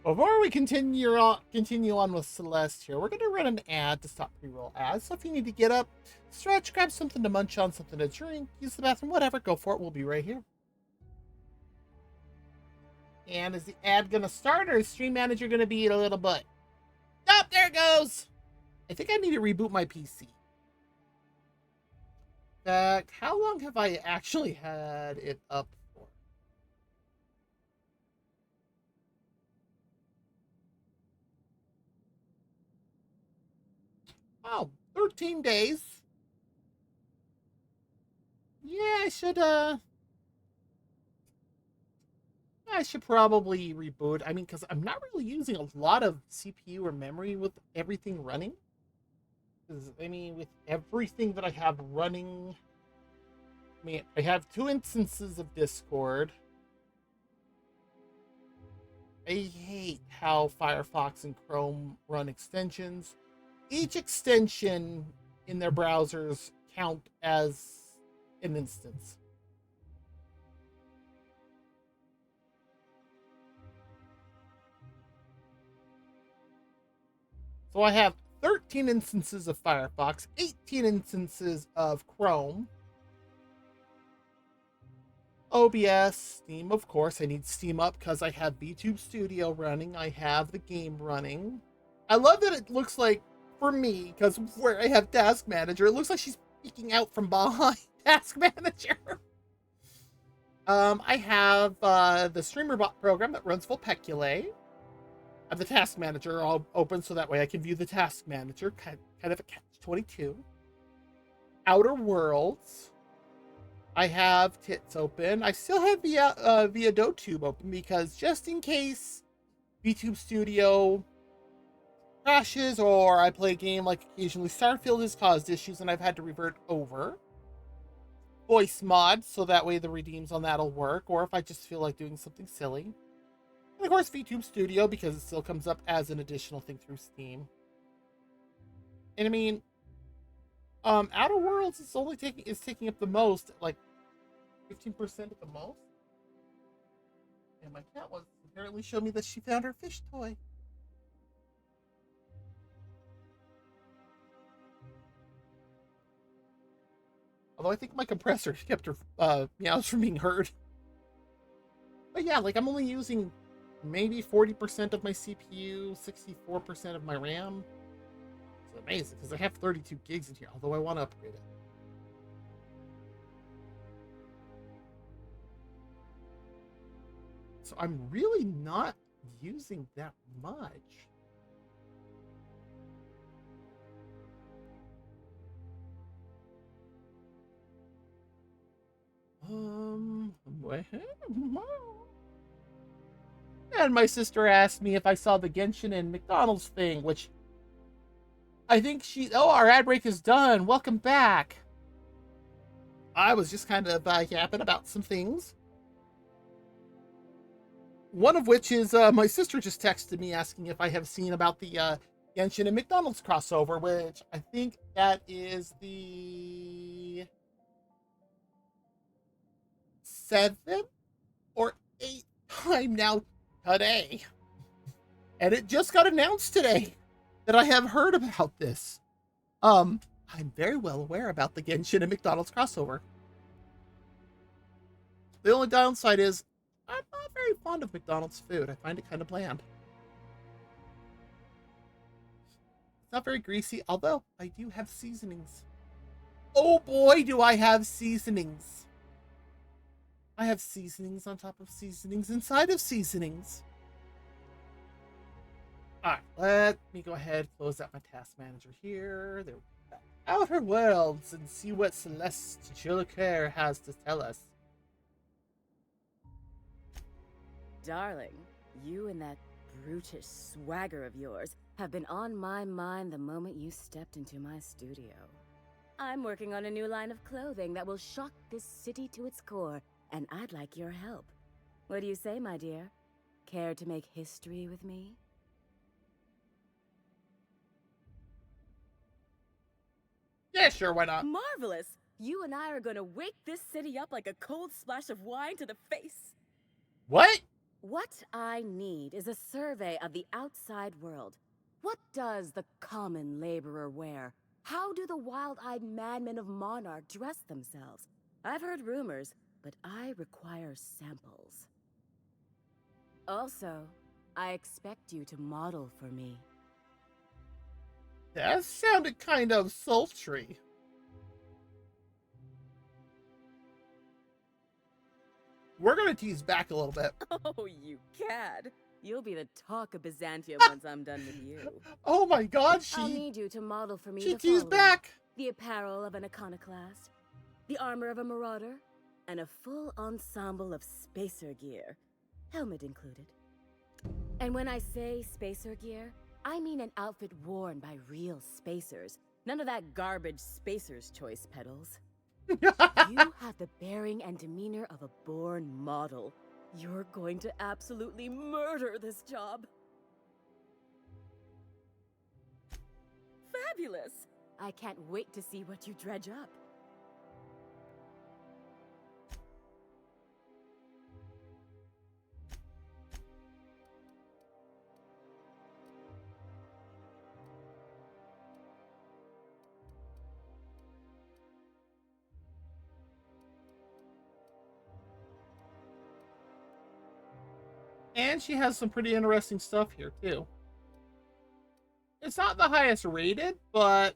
S1: Before we continue on with Celeste here, we're going to run an ad to stop pre-roll ads. So if you need to get up, stretch, grab something to munch on, something to drink, use the bathroom, whatever, go for it. We'll be right here. And is the ad going to start, or is Stream Manager going to be a little butt? Oh, there it goes! I think I need to reboot my PC. In fact, how long have I actually had it up for? Oh, 13 days. Yeah, I should probably reboot. I mean, because I'm not really using a lot of CPU or memory with everything running. Because, I mean, with everything that I have running, I mean, I have 2 instances of Discord. I hate how Firefox and Chrome run extensions. Each extension in their browsers count as an instance. So I have 13 instances of Firefox, 18 instances of Chrome, OBS, Steam, of course. I need Steam up because I have VTube Studio running. I have the game running. I love that it looks like, for me, because where I have Task Manager, it looks like she's peeking out from behind Task Manager. I have the StreamerBot program that runs Vulpeculae. I have the Task Manager all open so that way I can view the Task Manager, kind of a catch-22. Outer Worlds. I have Tits open. I still have via DoTube open because just in case VTube Studio crashes or I play a game like occasionally Starfield has caused issues and I've had to revert over. Voice mod, so that way the redeems on that'll work, or if I just feel like doing something silly. And of course VTube Studio because it still comes up as an additional thing through Steam. And I mean, Outer Worlds is only taking up the most, like 15% at the most. And my cat was apparently showed me that she found her fish toy. Although I think my compressor kept her meows from being heard. But yeah, like I'm only using maybe 40% of my CPU, 64% of my RAM. It's amazing because I have 32 gigs in here, although I want to upgrade it. So I'm really not using that much. And my sister asked me if I saw the Genshin and McDonald's thing, which I think our ad break is done. Welcome back. I was just kind of yapping about some things. One of which is my sister just texted me asking if I have seen about the Genshin and McDonald's crossover, which I think that is the 7th or 8th time now today. And it just got announced today that I have heard about this. I'm very well aware about the Genshin and McDonald's crossover. The only downside is I'm not very fond of McDonald's food. I find it kind of bland. It's not very greasy, although I do have seasonings. Oh boy, do I have seasonings. I have seasonings on top of seasonings inside of seasonings. Alright, let me go ahead, close out my task manager here. There we go. Outer Worlds and see what Celestial Care has to tell us.
S3: Darling, you and that brutish swagger of yours have been on my mind the moment you stepped into my studio. I'm working on a new line of clothing that will shock this city to its core, and I'd like your help. What do you say, my dear? Care to make history with me?
S1: Yeah, sure, why not?
S3: Marvelous! You and I are gonna wake this city up like a cold splash of wine to the face.
S1: What?
S3: What I need is a survey of the outside world. What does the common laborer wear? How do the wild-eyed madmen of Monarch dress themselves? I've heard rumors, but I require samples. Also, I expect you to model for me.
S1: That sounded kind of sultry. We're gonna tease back a little bit.
S3: Oh, you cad. You'll be the talk of Byzantium once I'm done with you.
S1: Oh my god,
S3: I'll need you to model for me
S1: she
S3: the
S1: teased
S3: following.
S1: back.
S3: The apparel of an iconoclast, the armor of a marauder, and a full ensemble of spacer gear, helmet included. And when I say spacer gear, I mean an outfit worn by real spacers. None of that garbage spacer's choice pedals. You have the bearing and demeanor of a born model. You're going to absolutely murder this job. Fabulous! I can't wait to see what you dredge up.
S1: And she has some pretty interesting stuff here, too. It's not the highest rated, but...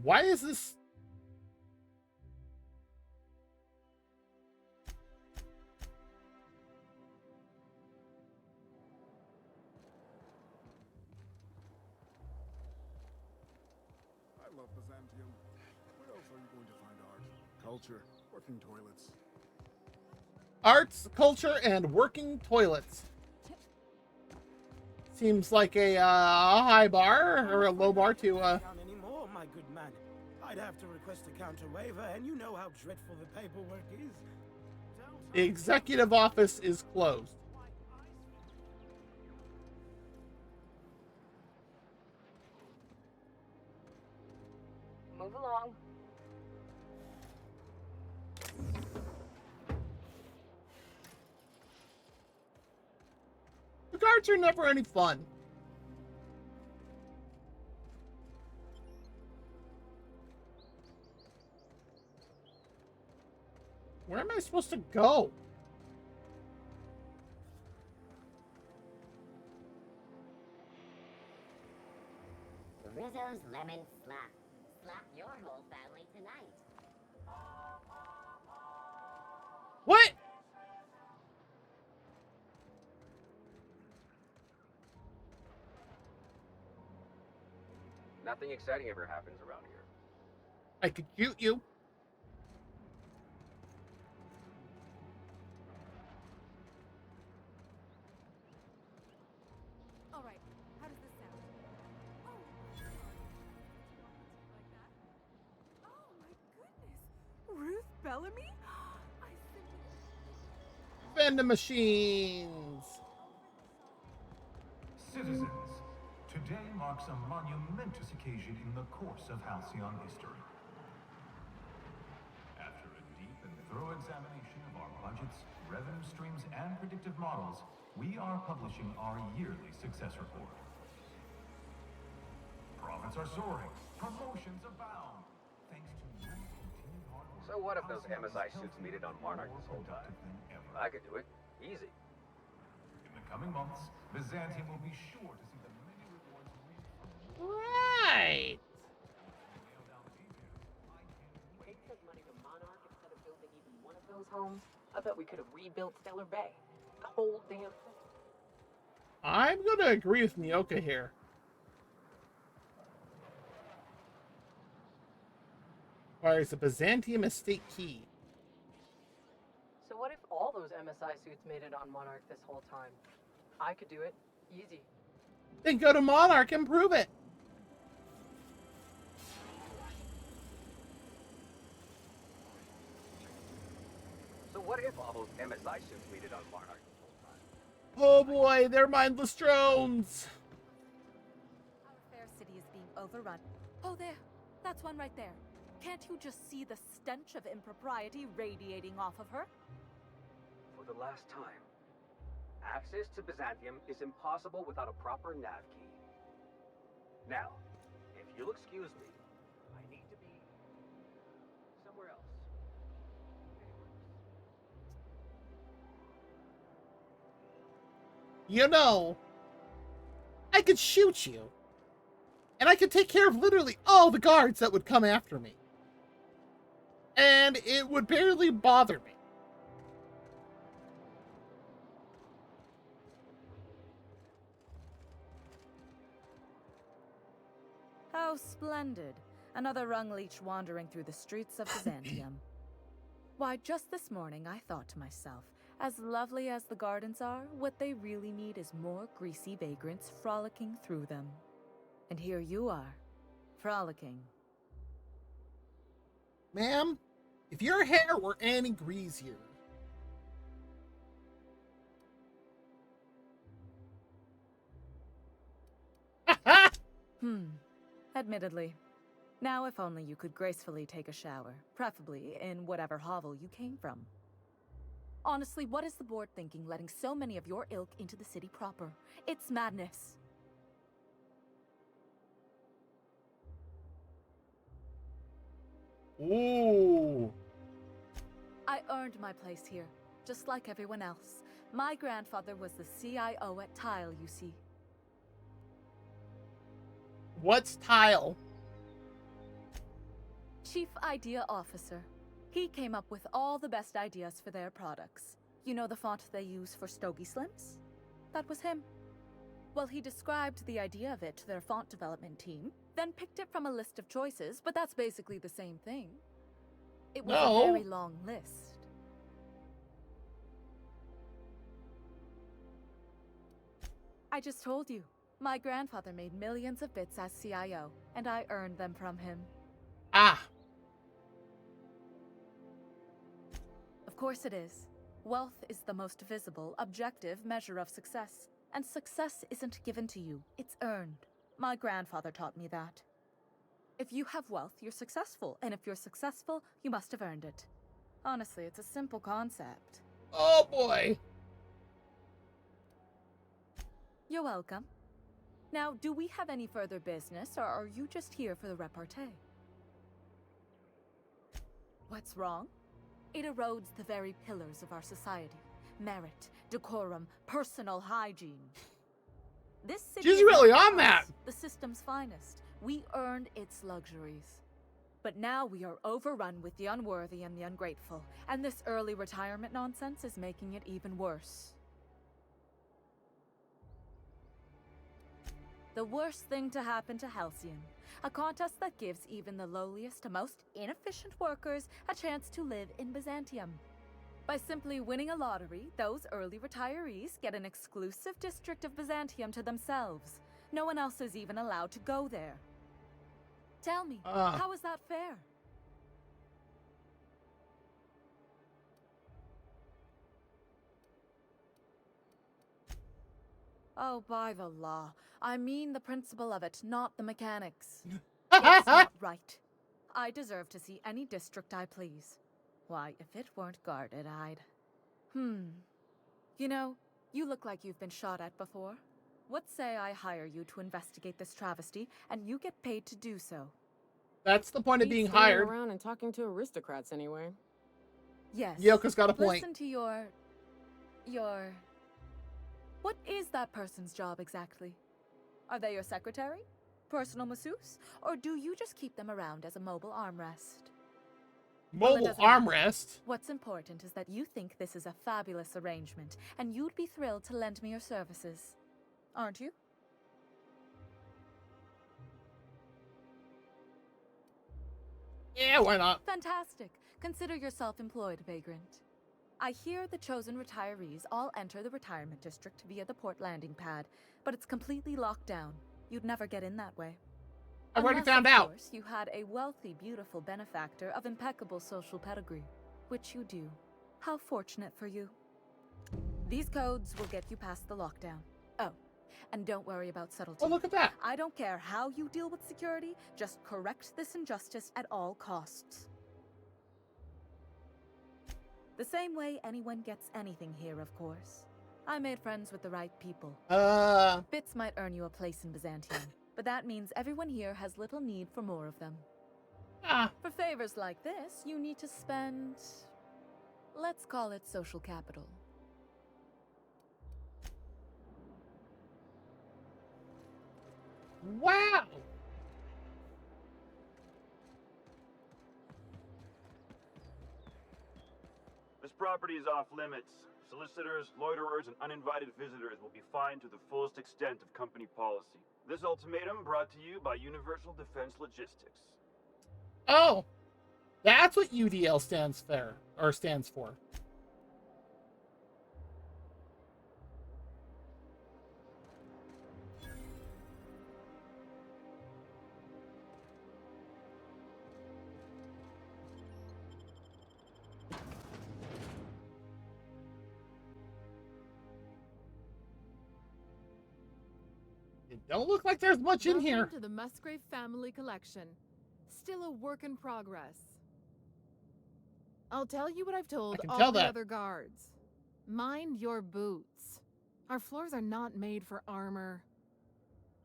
S1: Why is this...
S13: I love Byzantium. Where else are you going to find art, culture, working toilets?
S1: Arts, culture, and working toilets. Seems like a high bar, or a low bar to...
S14: Anymore, my good man. I'd have to request a counter waiver, and you know how dreadful the paperwork is.
S1: The executive office is closed.
S2: Move along.
S1: The guards are never any fun. Where am I supposed to go?
S15: Rizzo's Lemon Slap. Slap your whole family tonight.
S1: What?
S11: Nothing exciting ever happens around here.
S1: I could shoot you.
S8: All right, how does this sound? Oh. telling me? I simply...
S1: Vending machines.
S16: Citizens, today marks a monumentous occasion in the course of Halcyon history. After a deep and thorough examination of our budgets, revenue streams, and predictive models, we are publishing our yearly success report. Profits are soaring, promotions abound, thanks to your continued hard work.
S11: So what if those MSI suits made it on Monarch this whole time? I could do it. Easy.
S16: In the coming months, Byzantium will be sure to see the many rewards reaped from
S1: Right.
S10: Take that money to Monarch instead of building even one of those homes. I bet we could have rebuilt Stellar Bay. The whole damn thing.
S1: I'm gonna agree with Mioka here. Requires a Byzantium estate key.
S17: So what if all those MSI suits made it on Monarch this whole time? I could do it. Easy.
S1: Then go to Monarch and prove it.
S11: So what if all those MSI suits made it on Monarch this whole time?
S1: Oh boy, they're mindless drones.
S8: Our fair city is being overrun. Oh, there. That's one right there. Can't you just see the stench of impropriety radiating off of her?
S11: For the last time, access to Byzantium is impossible without a proper nav key. Now, if you'll excuse me, I need to be somewhere else.
S1: You know, I could shoot you. And I could take care of literally all the guards that would come after me. And it would barely bother me.
S18: How splendid. Another rung leech wandering through the streets of Byzantium. Why, just this morning I thought to myself, as lovely as the gardens are, what they really need is more greasy vagrants frolicking through them. And here you are, frolicking.
S1: Ma'am, if your hair were any greasier.
S18: Admittedly. Now if only you could gracefully take a shower, preferably in whatever hovel you came from. Honestly, what is the board thinking letting so many of your ilk into the city proper? It's madness.
S1: Ooh.
S18: I earned my place here, just like everyone else. My grandfather was the CIO at Tile, you see.
S1: What's Tile?
S18: Chief Idea Officer. He came up with all the best ideas for their products. You know the font they use for Stogie Slims? That was him. Well, he described the idea of it to their font development team, then picked it from a list of choices, but that's basically the same thing. It was a very long list. I just told you. My grandfather made millions of bits as CIO, and I earned them from him.
S1: Ah.
S18: Of course it is. Wealth is the most visible, objective measure of success. And success isn't given to you, it's earned. My grandfather taught me that. If you have wealth, you're successful. And if you're successful, you must have earned it. Honestly, it's a simple concept.
S1: Oh boy.
S18: You're welcome. Now, do we have any further business, or are you just here for the repartee? What's wrong? It erodes the very pillars of our society. Merit, decorum, personal hygiene. This city
S1: She's
S18: is
S1: really
S18: not
S1: on that.
S18: us, the system's finest. We earned its luxuries. But now we are overrun with the unworthy and the ungrateful, and this early retirement nonsense is making it even worse. The worst thing to happen to Halcyon. A contest that gives even the lowliest, most inefficient workers a chance to live in Byzantium. By simply winning a lottery, those early retirees get an exclusive district of Byzantium to themselves. No one else is even allowed to go there. Tell me, how is that fair? Oh, by the law. I mean the principle of it, not the mechanics. It's not right. I deserve to see any district I please. Why, if it weren't guarded, I'd... You know, you look like you've been shot at before. What say I hire you to investigate this travesty, and you get paid to do so?
S1: That's the point of
S10: He's
S1: being
S10: standing
S1: hired.
S10: around and talking to aristocrats anyway.
S18: Yes.
S1: Yoko's got a point.
S18: Listen to your... What is that person's job exactly? Are they your secretary? Personal masseuse? Or do you just keep them around as a mobile armrest? Well,
S1: Mobile armrest?
S18: What's important is that you think this is a fabulous arrangement, and you'd be thrilled to lend me your services. Aren't you?
S1: Yeah, why not?
S18: Fantastic. Consider yourself employed, vagrant. I hear the chosen retirees all enter the retirement district via the port landing pad, but it's completely locked down. You'd never get in that way.
S1: I've already found
S18: of
S1: out.
S18: Course, you had a wealthy, beautiful benefactor of impeccable social pedigree, which you do. How fortunate for you. These codes will get you past the lockdown. Oh, and don't worry about subtlety.
S1: Oh, look at that.
S18: I don't care how you deal with security, just correct this injustice at all costs. The same way anyone gets anything here, of course. I made friends with the right people. Bits might earn you a place in Byzantium, but that means everyone here has little need for more of them. For favors like this, you need to spend... let's call it social capital.
S1: Wow!
S7: This property is off limits. Solicitors, loiterers, and uninvited visitors will be fined to the fullest extent of company policy. This ultimatum brought to you by Universal Defense Logistics.
S1: Oh! That's what UDL stands for. It don't look like there's much in here.
S19: Welcome to the Musgrave family collection. Still a work in progress. I'll tell you what I've told all the other guards. Mind your boots. Our floors are not made for armor.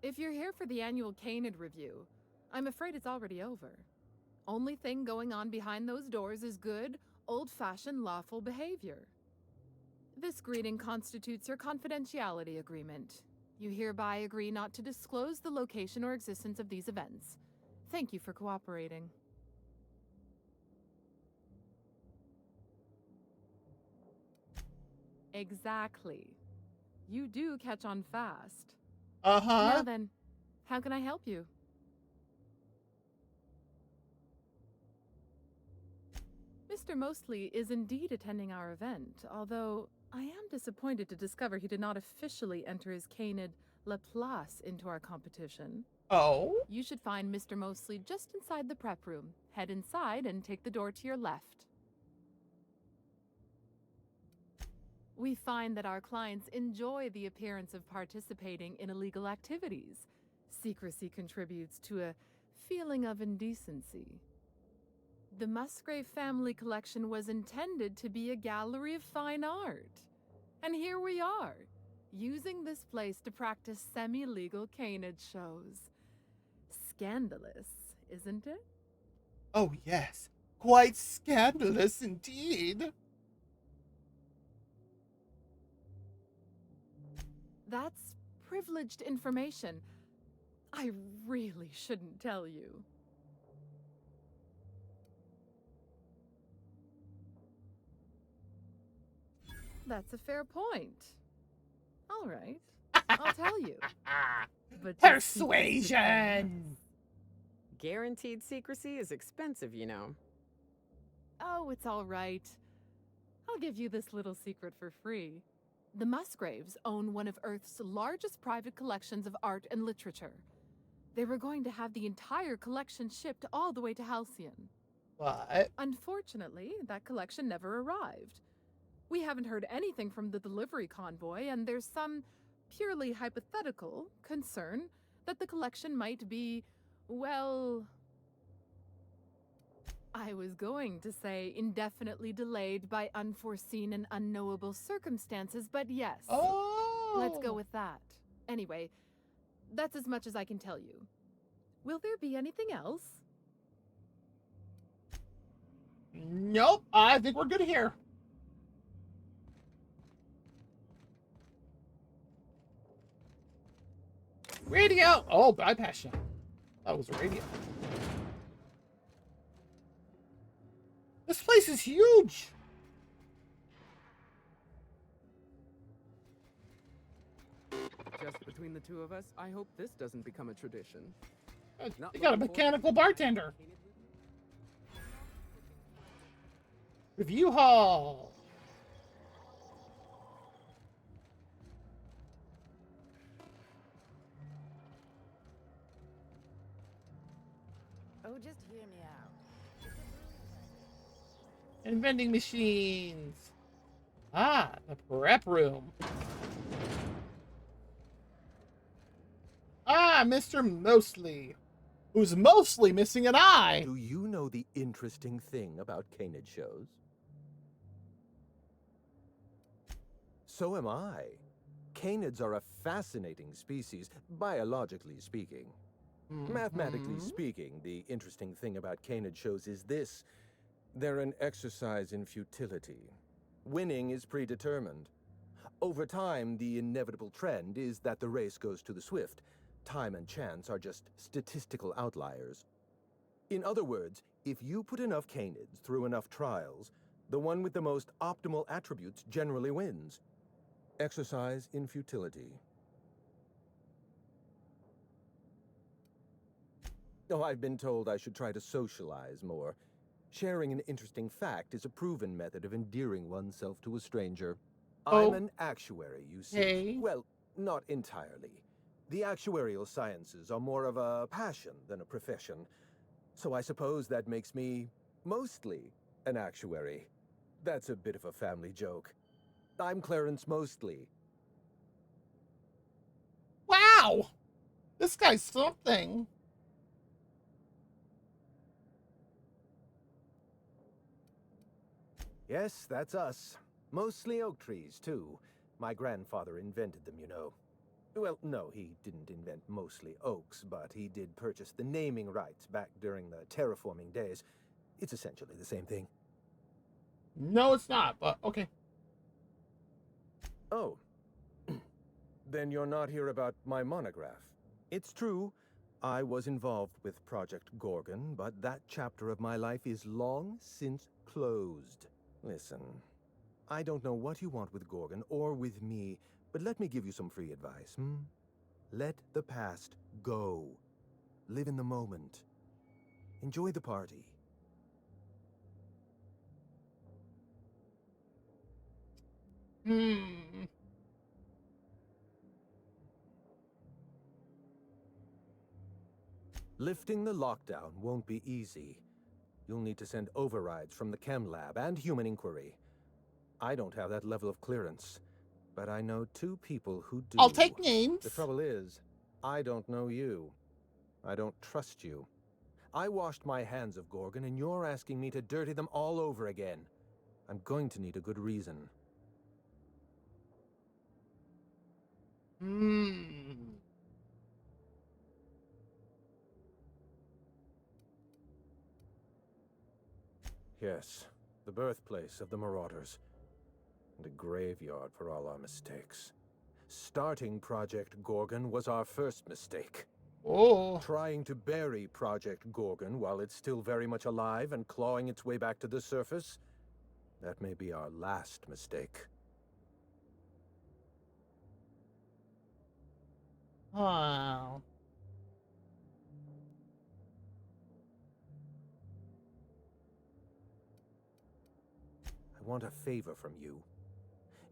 S19: If you're here for the annual Canid review, I'm afraid it's already over. Only thing going on behind those doors is good, old-fashioned lawful behavior. This greeting constitutes your confidentiality agreement. You hereby agree not to disclose the location or existence of these events. Thank you for cooperating. Exactly. You do catch on fast.
S1: Uh-huh.
S19: Now then, how can I help you? Mr. Mostly is indeed attending our event, although I am disappointed to discover he did not officially enter his Canid La Place into our competition.
S1: Oh?
S19: You should find Mr. Mostly just inside the prep room. Head inside and take the door to your left. We find that our clients enjoy the appearance of participating in illegal activities. Secrecy contributes to a feeling of indecency. The Musgrave family collection was intended to be a gallery of fine art. And here we are, using this place to practice semi-legal Canid shows. Scandalous, isn't it?
S1: Oh, yes. Quite scandalous indeed.
S19: That's privileged information. I really shouldn't tell you. That's a fair point. All right, I'll tell you. But
S1: persuasion!
S10: Guaranteed secrecy is expensive, you know.
S19: Oh, it's all right. I'll give you this little secret for free. The Musgraves own one of Earth's largest private collections of art and literature. They were going to have the entire collection shipped all the way to Halcyon.
S1: What?
S19: Unfortunately, that collection never arrived. We haven't heard anything from the delivery convoy, and there's some purely hypothetical concern that the collection might be, well, I was going to say indefinitely delayed by unforeseen and unknowable circumstances, but yes.
S1: Oh!
S19: Let's go with that. Anyway, that's as much as I can tell you. Will there be anything else?
S1: Nope, I think we're good here. Radio! Oh, bypass you. That was a radio. This place is huge!
S10: Just between the two of us, I hope this doesn't become a tradition.
S1: They got a mechanical bartender. Review hall.
S3: Oh, just hear me out.
S1: And vending machines. Ah, the prep room. Ah, Mr. Mostly, who's mostly missing an eye.
S20: Do you know the interesting thing about canid shows? So am I. Canids are a fascinating species, biologically speaking. Mathematically speaking, the interesting thing about canid shows is this. They're an exercise in futility. Winning is predetermined. Over time, the inevitable trend is that the race goes to the swift. Time and chance are just statistical outliers. In other words, if you put enough canids through enough trials, the one with the most optimal attributes generally wins. Exercise in futility. Oh, I've been told I should try to socialize more. Sharing an interesting fact is a proven method of endearing oneself to a stranger. I'm an actuary, you see.
S1: Hey.
S20: Well, not entirely. The actuarial sciences are more of a passion than a profession. So I suppose that makes me mostly an actuary. That's a bit of a family joke. I'm Clarence Mostly.
S1: Wow! This guy's something.
S20: Yes, that's us. Mostly oak trees, too. My grandfather invented them, you know. Well, no, he didn't invent mostly oaks, but he did purchase the naming rights back during the terraforming days. It's essentially the same thing.
S1: No, it's not, but okay.
S20: Oh. Then you're not here about my monograph. It's true, I was involved with Project Gorgon, but that chapter of my life is long since closed. Listen, I don't know what you want with Gorgon or with me, but let me give you some free advice, Let the past go. Live in the moment. Enjoy the party. Lifting the lockdown won't be easy. You'll need to send overrides from the chem lab and human inquiry. I don't have that level of clearance, but I know two people who do.
S1: I'll take names.
S20: The trouble is, I don't know you. I don't trust you. I washed my hands of Gorgon, and you're asking me to dirty them all over again. I'm going to need a good reason. Yes, the birthplace of the Marauders. And a graveyard for all our mistakes. Starting Project Gorgon was our first mistake. Trying to bury Project Gorgon while it's still very much alive and clawing its way back to the surface, that may be our last mistake.
S1: Wow.
S20: I want a favor from you.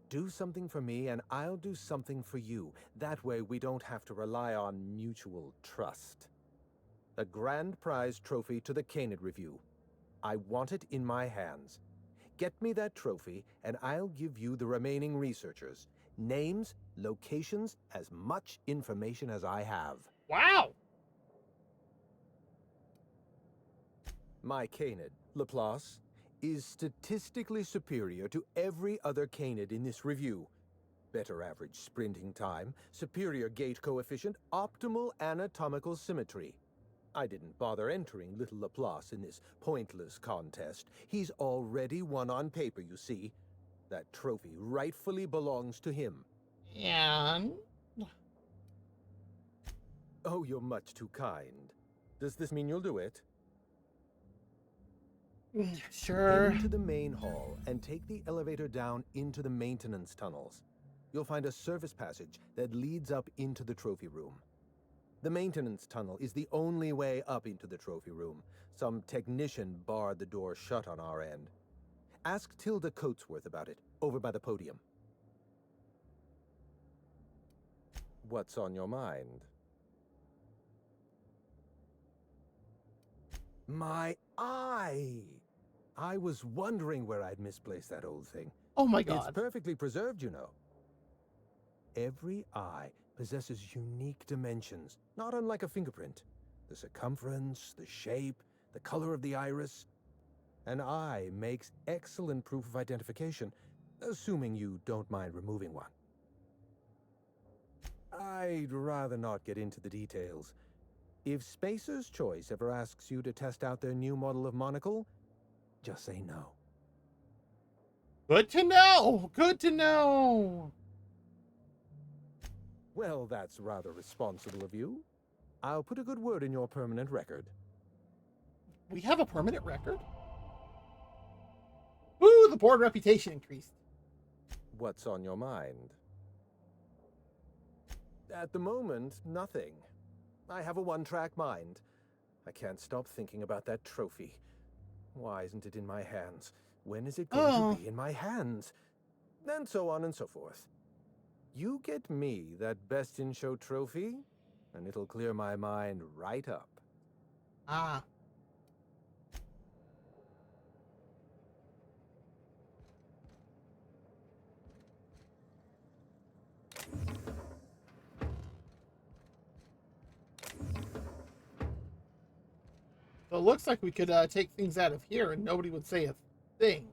S20: Do something for me, and I'll do something for you. That way, we don't have to rely on mutual trust. The grand prize trophy to the Canid Review. I want it in my hands. Get me that trophy, and I'll give you the remaining researchers. Names, locations, as much information as I have.
S1: Wow!
S20: My canid, Laplace, is statistically superior to every other canid in this review. Better average sprinting time, superior gait coefficient, optimal anatomical symmetry. I didn't bother entering little Laplace in this pointless contest. He's already won on paper, you see. That trophy rightfully belongs to him.
S1: And?
S20: Oh, you're much too kind. Does this mean you'll do it?
S1: Sure.
S20: Get into the main hall and take the elevator down into the maintenance tunnels. You'll find a service passage that leads up into the trophy room. The maintenance tunnel is the only way up into the trophy room. Some technician barred the door shut on our end. Ask Tilda Coatsworth about it, over by the podium. What's on your mind? My eye! I was wondering where I'd misplaced that old thing.
S1: Oh my God.
S20: It's perfectly preserved, you know. Every eye possesses unique dimensions, not unlike a fingerprint. The circumference, the shape, the color of the iris. An eye makes excellent proof of identification, assuming you don't mind removing one. I'd rather not get into the details. If Spacer's Choice ever asks you to test out their new model of monocle, just say no.
S1: Good to know! Good to know!
S20: Well, that's rather responsible of you. I'll put a good word in your permanent record.
S1: We have a permanent record? Woo! The board reputation increased.
S20: What's on your mind? At the moment, nothing. I have a one-track mind. I can't stop thinking about that trophy. Why isn't it in my hands? When is it going to be in my hands? And so on and so forth. You get me that Best in Show trophy, and it'll clear my mind right up.
S1: Ah. So it looks like we could take things out of here and nobody would say a thing.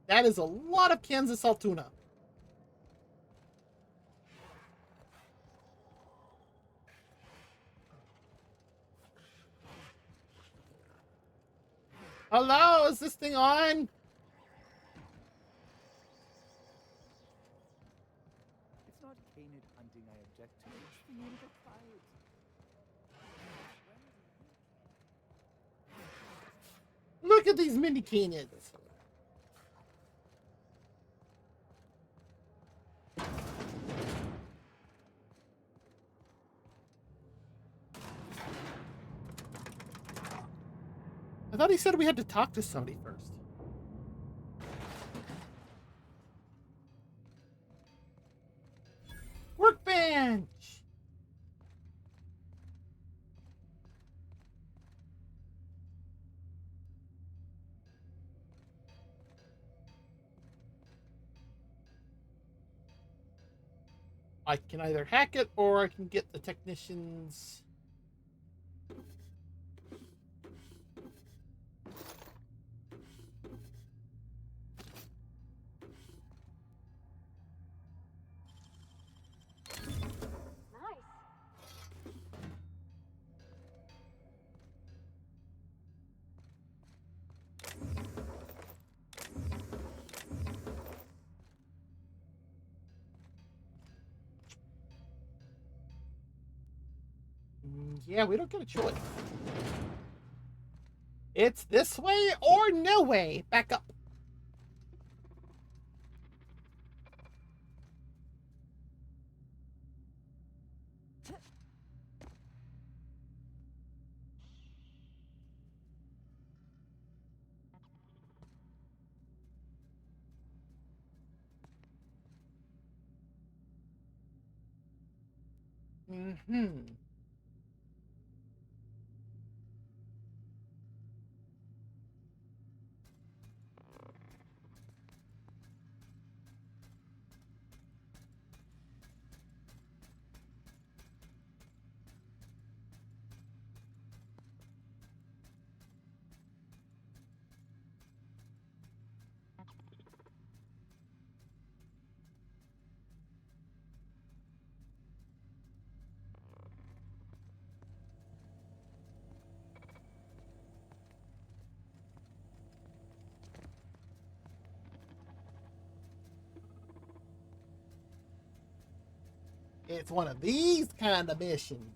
S1: That is a lot of Kansas Altoona. Hello, is this thing on?
S21: It's not canid hunting I object to, it's for you to try it.
S1: Look at these mini canids. I thought he said we had to talk to somebody first. Workbench! I can either hack it or I can get the technicians. Yeah, we don't get a choice. It's this way or no way. Back up. Mm-hmm. It's one of these kind of missions.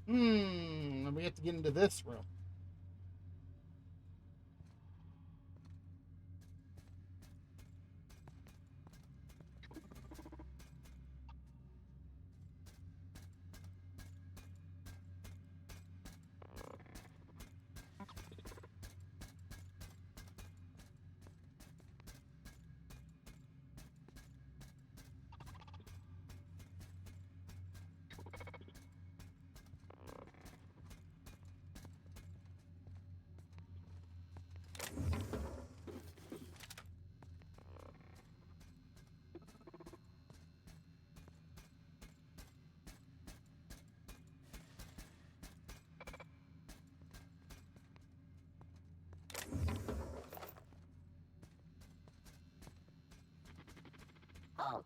S1: And we have to get into this room.
S15: Halt.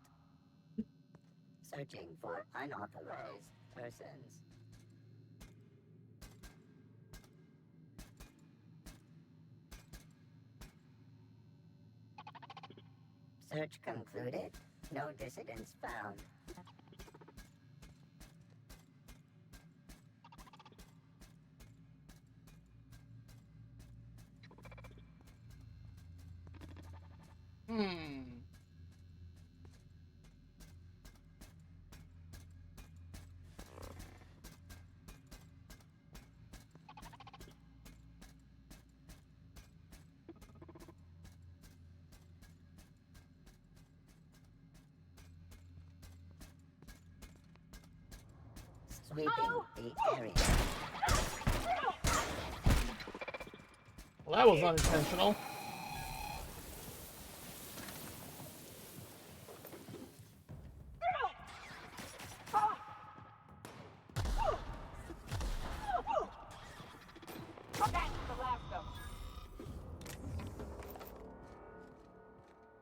S15: Searching for unauthorized persons. Search concluded. No dissidents found. Sweeping the area.
S1: Well, that was unintentional.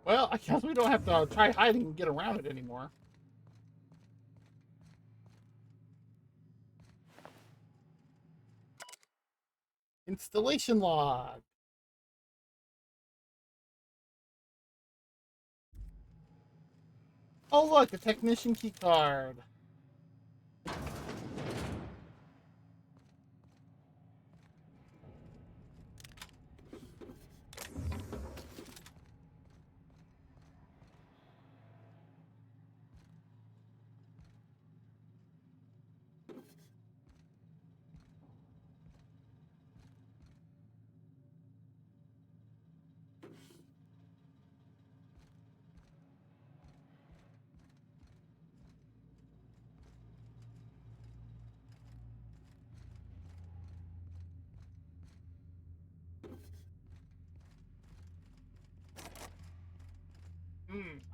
S1: Well, I guess we don't have to try hiding and get around it anymore. Installation log. Oh look, a technician key card.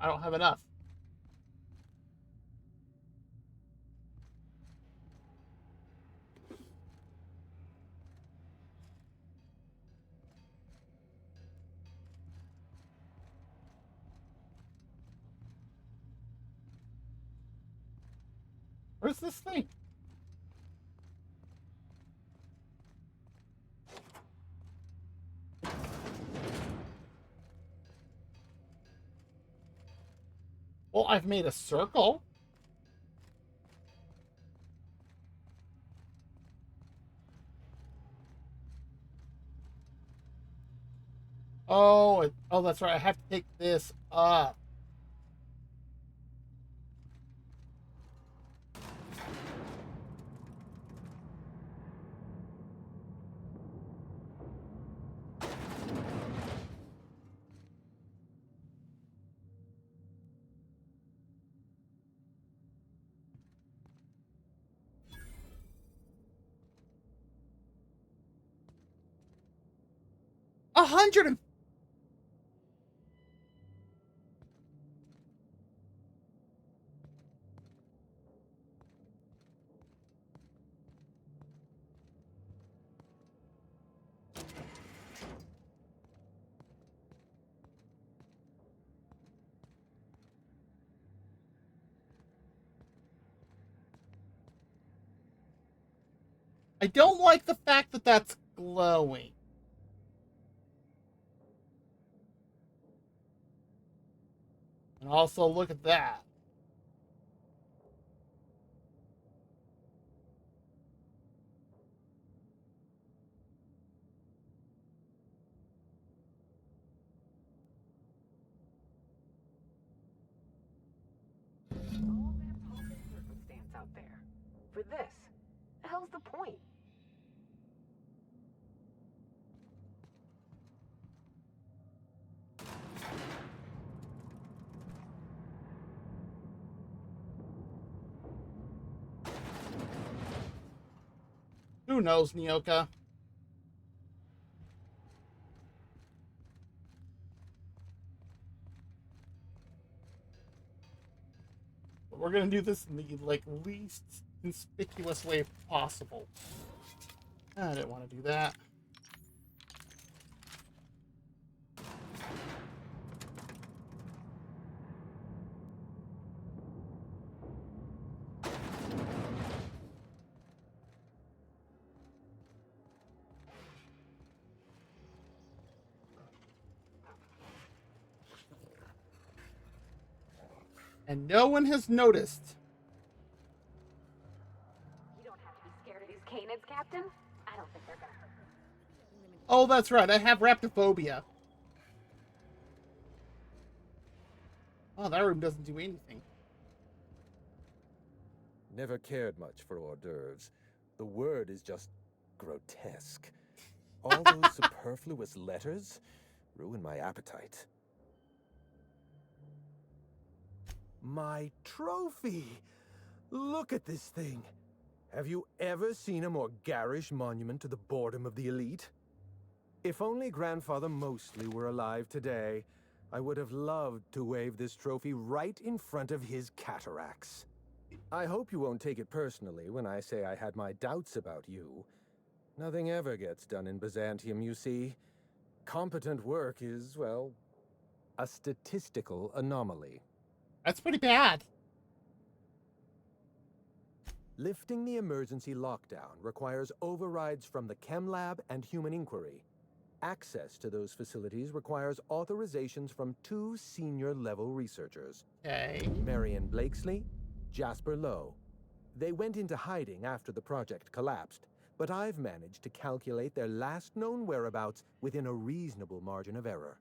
S1: I don't have enough. Where's this thing? Well, I've made a circle. Oh, oh, that's right. I have to take this up. 100 and... I don't like the fact that that's glowing. And also, look at that.
S17: All that pomp and circumstance out there. For this. The hell's the point?
S1: Who knows, Nyoka? But we're gonna do this in the least conspicuous way possible. I didn't want to do that. And no one has noticed.
S15: You don't have to be scared of these canids, Captain. I don't think they're gonna hurt you.
S1: Oh, that's right. I have raptophobia. Oh, that room doesn't do anything.
S20: Never cared much for hors d'oeuvres. The word is just grotesque. All those superfluous letters ruin my appetite. My trophy! Look at this thing. Have you ever seen a more garish monument to the boredom of the elite? If only Grandfather Mostly were alive today, I would have loved to wave this trophy right in front of his cataracts. I hope you won't take it personally when I say I had my doubts about you. Nothing ever gets done in Byzantium, you see. Competent work is, well, a statistical anomaly.
S1: That's pretty bad.
S20: Lifting the emergency lockdown requires overrides from the Chem Lab and Human Inquiry. Access to those facilities requires authorizations from 2 senior-level researchers.
S1: Okay.
S20: Marion Blakesley, Jasper Lowe. They went into hiding after the project collapsed, but I've managed to calculate their last known whereabouts within a reasonable margin of error.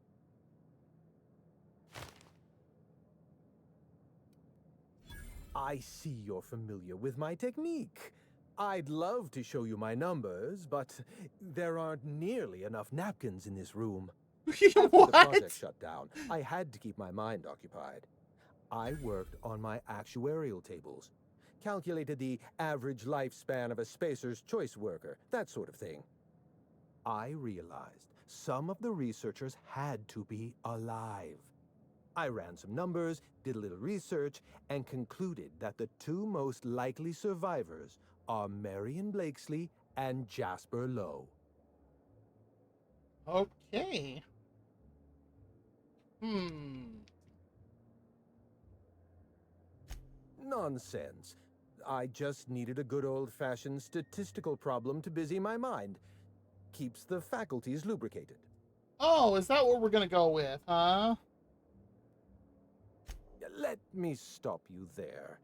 S20: I see you're familiar with my technique. I'd love to show you my numbers, but there aren't nearly enough napkins in this room. After the project shut down, I had to keep my mind occupied. I worked on my actuarial tables, calculated the average lifespan of a spacer's choice worker, that sort of thing. I realized some of the researchers had to be alive. I ran some numbers, did a little research, and concluded that the 2 most likely survivors are Marion Blakesley and Jasper Lowe.
S1: Okay.
S20: Nonsense. I just needed a good old-fashioned statistical problem to busy my mind. Keeps the faculties lubricated.
S1: Oh, is that what we're gonna go with, huh?
S20: Let me stop you there.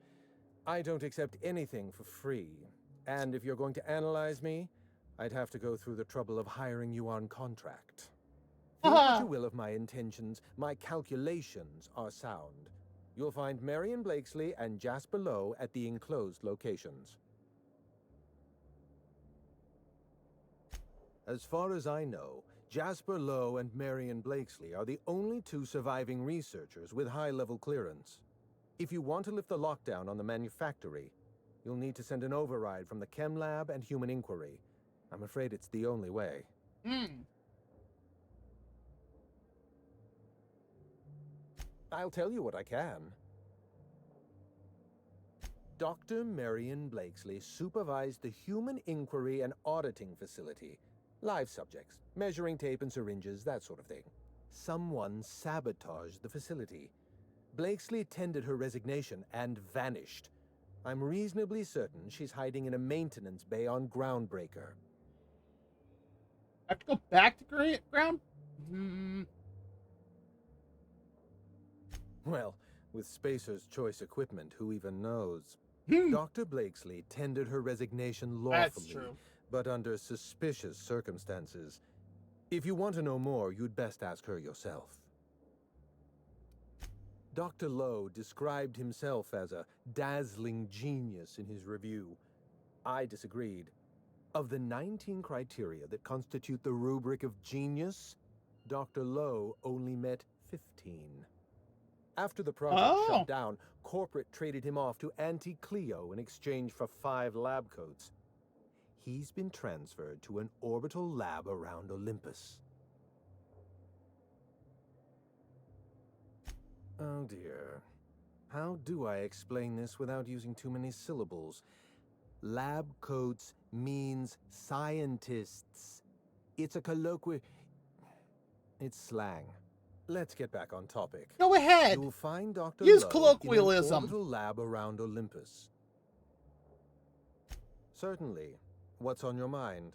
S20: I don't accept anything for free. And if you're going to analyze me, I'd have to go through the trouble of hiring you on contract. Think what you will of my intentions, my calculations are sound. You'll find Marion Blakesley and Jasper Lowe at the enclosed locations. As far as I know, Jasper Lowe and Marion Blakesley are the only 2 surviving researchers with high-level clearance. If you want to lift the lockdown on the manufactory, you'll need to send an override from the Chem Lab and Human Inquiry. I'm afraid it's the only way. I'll tell you what I can. Dr. Marion Blakesley supervised the Human Inquiry and Auditing Facility. Live subjects, measuring tape and syringes, that sort of thing. Someone sabotaged the facility. Blakesley tendered her resignation and vanished. I'm reasonably certain she's hiding in a maintenance bay on Groundbreaker.
S1: I have to go back to ground?
S20: Well, with Spacer's Choice equipment, who even knows? Dr. Blakesley tendered her resignation lawfully, but under suspicious circumstances. If you want to know more, you'd best ask her yourself. Dr. Lowe described himself as a dazzling genius in his review. I disagreed. Of the 19 criteria that constitute the rubric of genius, Dr. Lowe only met 15. After the project shut down, corporate traded him off to Auntie Cleo in exchange for 5 lab coats. He's been transferred to an orbital lab around Olympus. Oh dear. How do I explain this without using too many syllables? Lab coats means scientists. It's a colloquial... It's slang. Let's get back on topic.
S1: Go ahead.
S20: You'll find Dr.
S1: Use
S20: Lowe
S1: colloquialism.
S20: in an orbital lab around Olympus. Certainly. What's on your mind?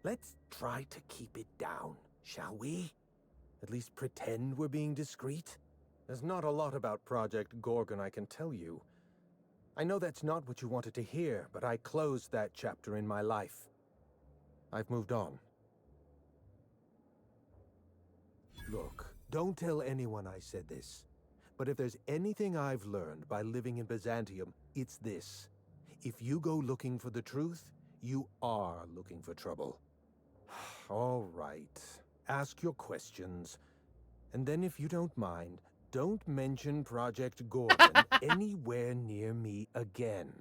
S20: Let's try to keep it down, shall we? At least pretend we're being discreet. There's not a lot about Project Gorgon I can tell you. I know that's not what you wanted to hear, but I closed that chapter in my life. I've moved on. Look, don't tell anyone I said this. But if there's anything I've learned by living in Byzantium, it's this. If you go looking for the truth, you are looking for trouble. All right. Ask your questions. And then if you don't mind, don't mention Project Gorgon anywhere near me again.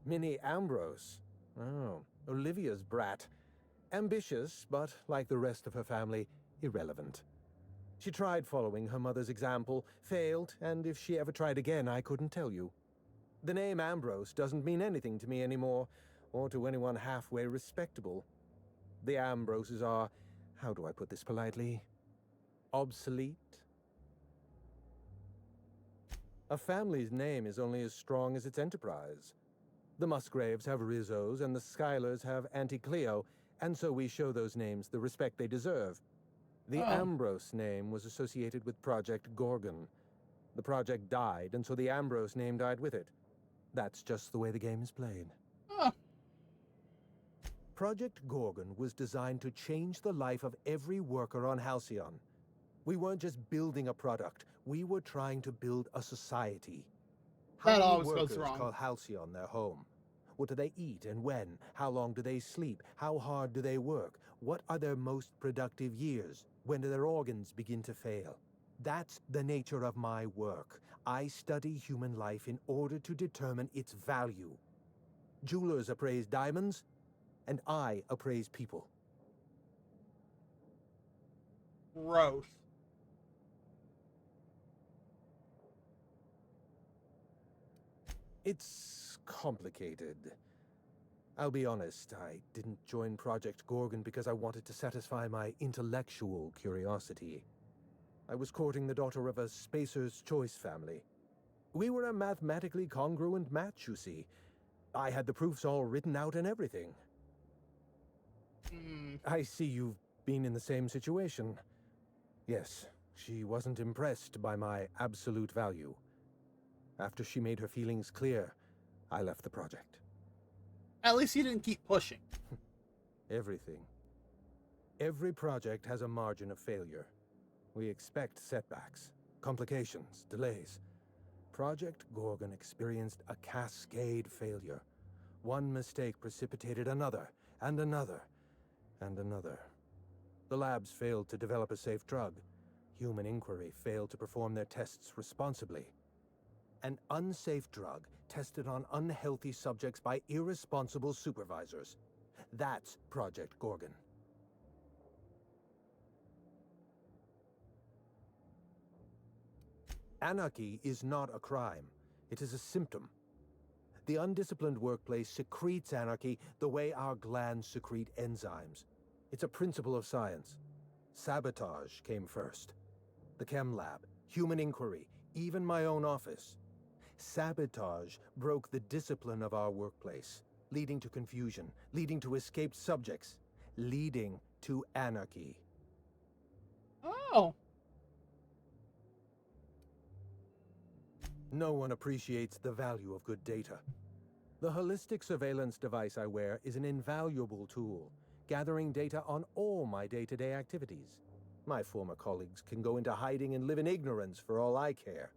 S20: Minnie Ambrose. Oh, Olivia's brat. Ambitious, but like the rest of her family, irrelevant. She tried following her mother's example, failed, and if she ever tried again, I couldn't tell you. The name Ambrose doesn't mean anything to me anymore, or to anyone halfway respectable. The Ambroses are, how do I put this politely, obsolete? A family's name is only as strong as its enterprise. The Musgraves have Rizzos, and the Schuyler's have Auntie Cleo, and so we show those names the respect they deserve. The Ambrose name was associated with Project Gorgon. The project died, and so the Ambrose name died with it. That's just the way the game is played. Project Gorgon was designed to change the life of every worker on Halcyon. We weren't just building a product, we were trying to build a society. How
S1: That
S20: many
S1: always
S20: workers
S1: goes wrong.
S20: call Halcyon their home? What do they eat and when? How long do they sleep? How hard do they work? What are their most productive years? When do their organs begin to fail? That's the nature of my work. I study human life in order to determine its value. Jewelers appraise diamonds, and I appraise people.
S1: Gross.
S20: It's complicated. I'll be honest, I didn't join Project Gorgon because I wanted to satisfy my intellectual curiosity. I was courting the daughter of a Spacer's Choice family. We were a mathematically congruent match, you see. I had the proofs all written out and everything. I see you've been in the same situation. Yes, she wasn't impressed by my absolute value. After she made her feelings clear, I left the project.
S1: At least you didn't keep pushing.
S20: Everything. Every project has a margin of failure. We expect setbacks, complications, delays. Project Gorgon experienced a cascade failure. One mistake precipitated another, and another, and another. The labs failed to develop a safe drug. Human Inquiry failed to perform their tests responsibly. An unsafe drug tested on unhealthy subjects by irresponsible supervisors. That's Project Gorgon. Anarchy is not a crime. It is a symptom. The undisciplined workplace secretes anarchy the way our glands secrete enzymes. It's a principle of science. Sabotage came first. The chem lab, human inquiry, even my own office. Sabotage broke the discipline of our workplace, leading to confusion, leading to escaped subjects, leading to anarchy.
S1: Oh.
S20: No one appreciates the value of good data. The holistic surveillance device I wear is an invaluable tool, gathering data on all my day-to-day activities. My former colleagues can go into hiding and live in ignorance for all I care.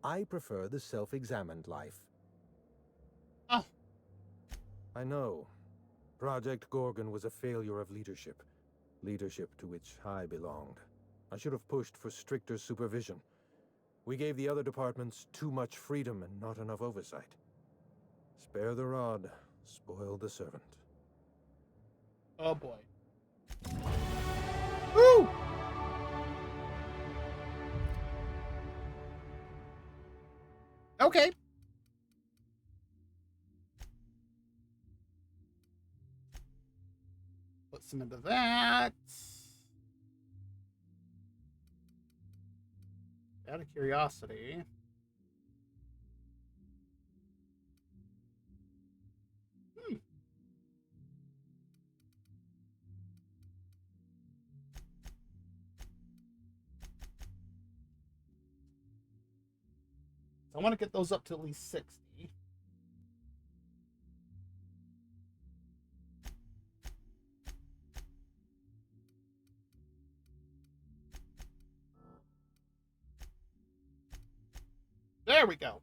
S20: I prefer the self-examined life.
S1: Oh.
S20: I know. Project Gorgon was a failure of leadership. Leadership to which I belonged. I should have pushed for stricter supervision. We gave the other departments too much freedom and not enough oversight. Spare the rod, spoil the servant.
S1: Oh boy. Woo! Okay. Put some into that. Out of curiosity. I want to get those up to at least 60. There we go.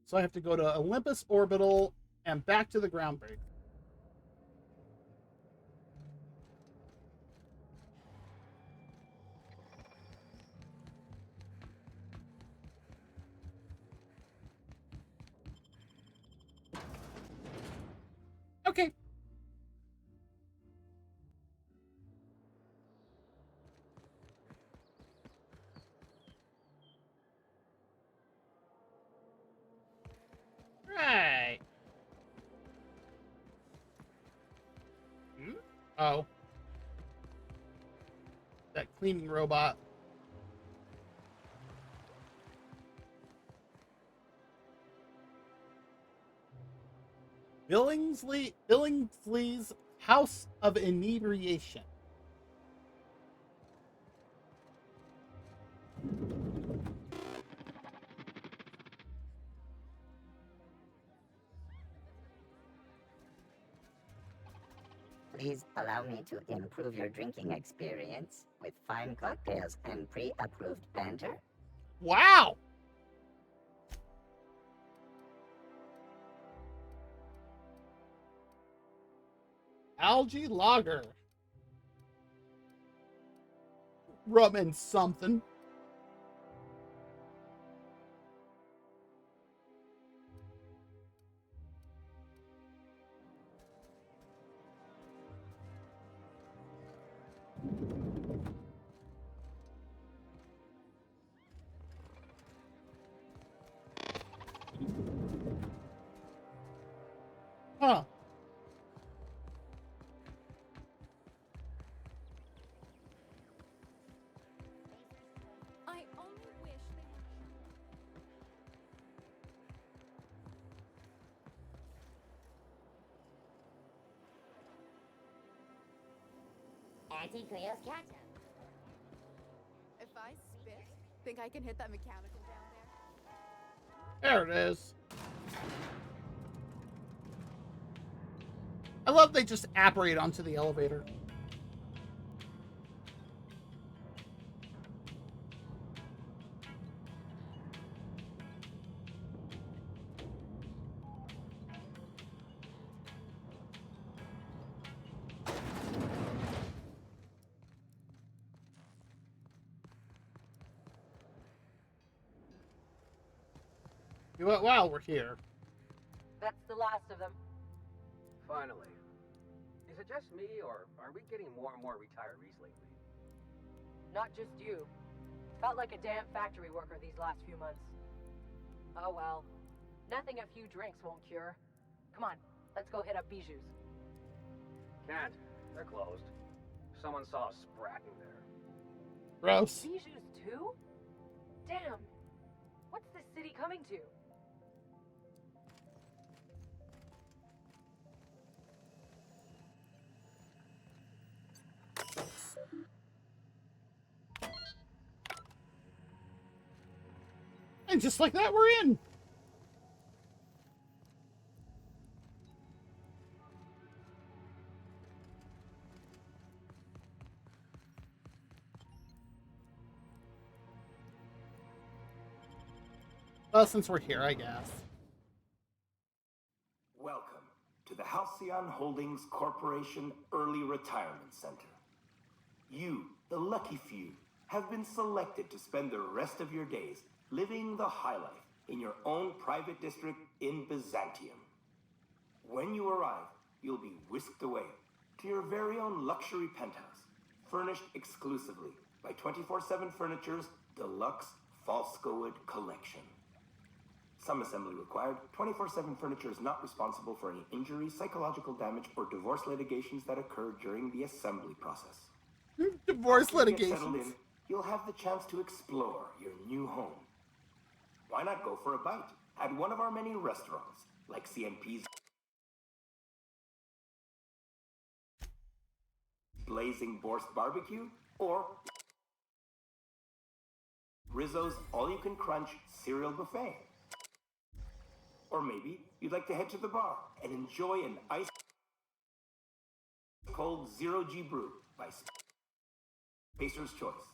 S1: So I have to go to Olympus Orbital and back to the ground break. Okay. Right. Oh. That cleaning robot. Billingsley's House of Inebriation.
S6: Please allow me to improve your drinking experience with fine cocktails and pre-approved banter.
S1: Wow! Algae lager. Rum and something. Huh.
S8: I only wish they would.
S6: Auntie Cleo's ketchup.
S22: If I spit, think I can hit that mechanical down there?
S1: There it is. I love they just apparate onto the elevator. While we're here.
S17: That's the last of them.
S11: Finally. Is it just me, or are we getting more and more retirees lately?
S17: Not just you. Felt like a damn factory worker these last few months. Oh well. Nothing a few drinks won't cure. Come on, let's go hit up Bijou's.
S11: Can't. They're closed. Someone saw a sprat in there.
S1: Gross.
S17: Bijou's too? Damn. What's this city coming to?
S1: And just like that, we're in. Well, since we're here, I guess.
S4: Welcome to the Halcyon Holdings Corporation Early Retirement Center. You, the lucky few, have been selected to spend the rest of your days living the high life in your own private district in Byzantium. When you arrive, you'll be whisked away to your very own luxury penthouse, furnished exclusively by 24/7 Furniture's deluxe Falscowood collection. Some assembly required. 24/7 Furniture is not responsible for any injury, psychological damage, or divorce litigations that occur during the assembly process.
S1: Divorce
S4: After you get
S1: litigations.
S4: settled in, you'll have the chance to explore your new home. Why not go for a bite at one of our many restaurants, like CNP's Blazing Borscht Barbecue or Rizzo's All-You-Can-Crunch Cereal Buffet. Or maybe you'd like to head to the bar and enjoy an ice-cold Zero-G brew by Spacer's Choice.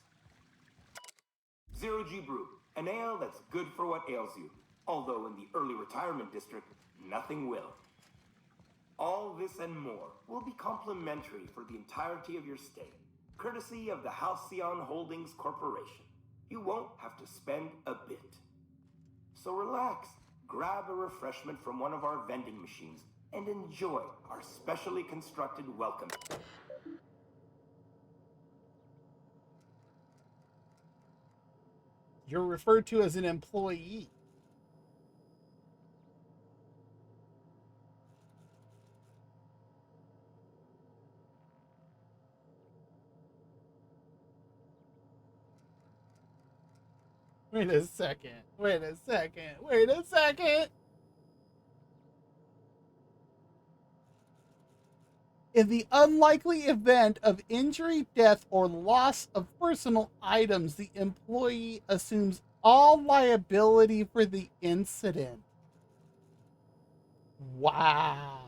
S4: Zero-G brew, an ale that's good for what ails you, although in the early retirement district, nothing will. All this and more will be complimentary for the entirety of your stay, courtesy of the Halcyon Holdings Corporation. You won't have to spend a bit. So relax, grab a refreshment from one of our vending machines, and enjoy our specially constructed welcome.
S1: You're referred to as an employee. Wait a second. Wait a second. Wait a second. In the unlikely event of injury, death, or loss of personal items, the employee assumes all liability for the incident. Wow.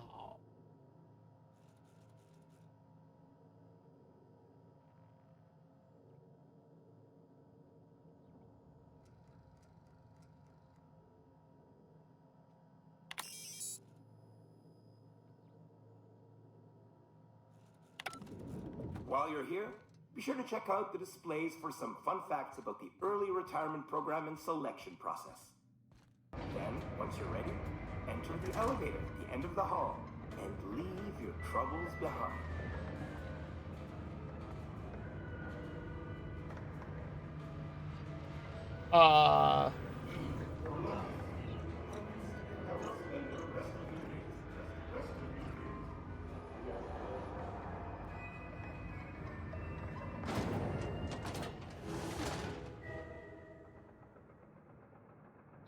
S4: While you're here, be sure to check out the displays for some fun facts about the early retirement program and selection process. Then, once you're ready, enter the elevator at the end of the hall and leave your troubles behind.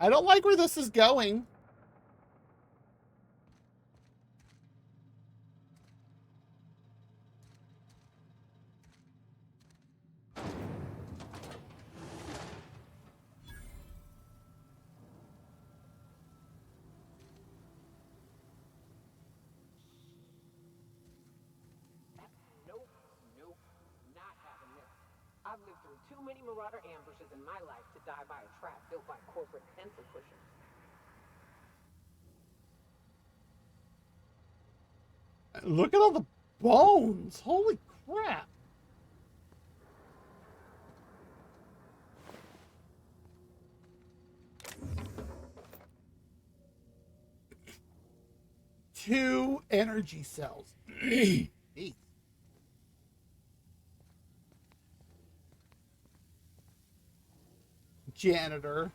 S1: I don't like where this is going.
S10: Nope, not having this. I've lived through too many marauder ambushes in my life to die by a trap built by corporate pencil pushers.
S1: Look at all the bones. Holy crap. 2 energy cells. Jeez. Janitor.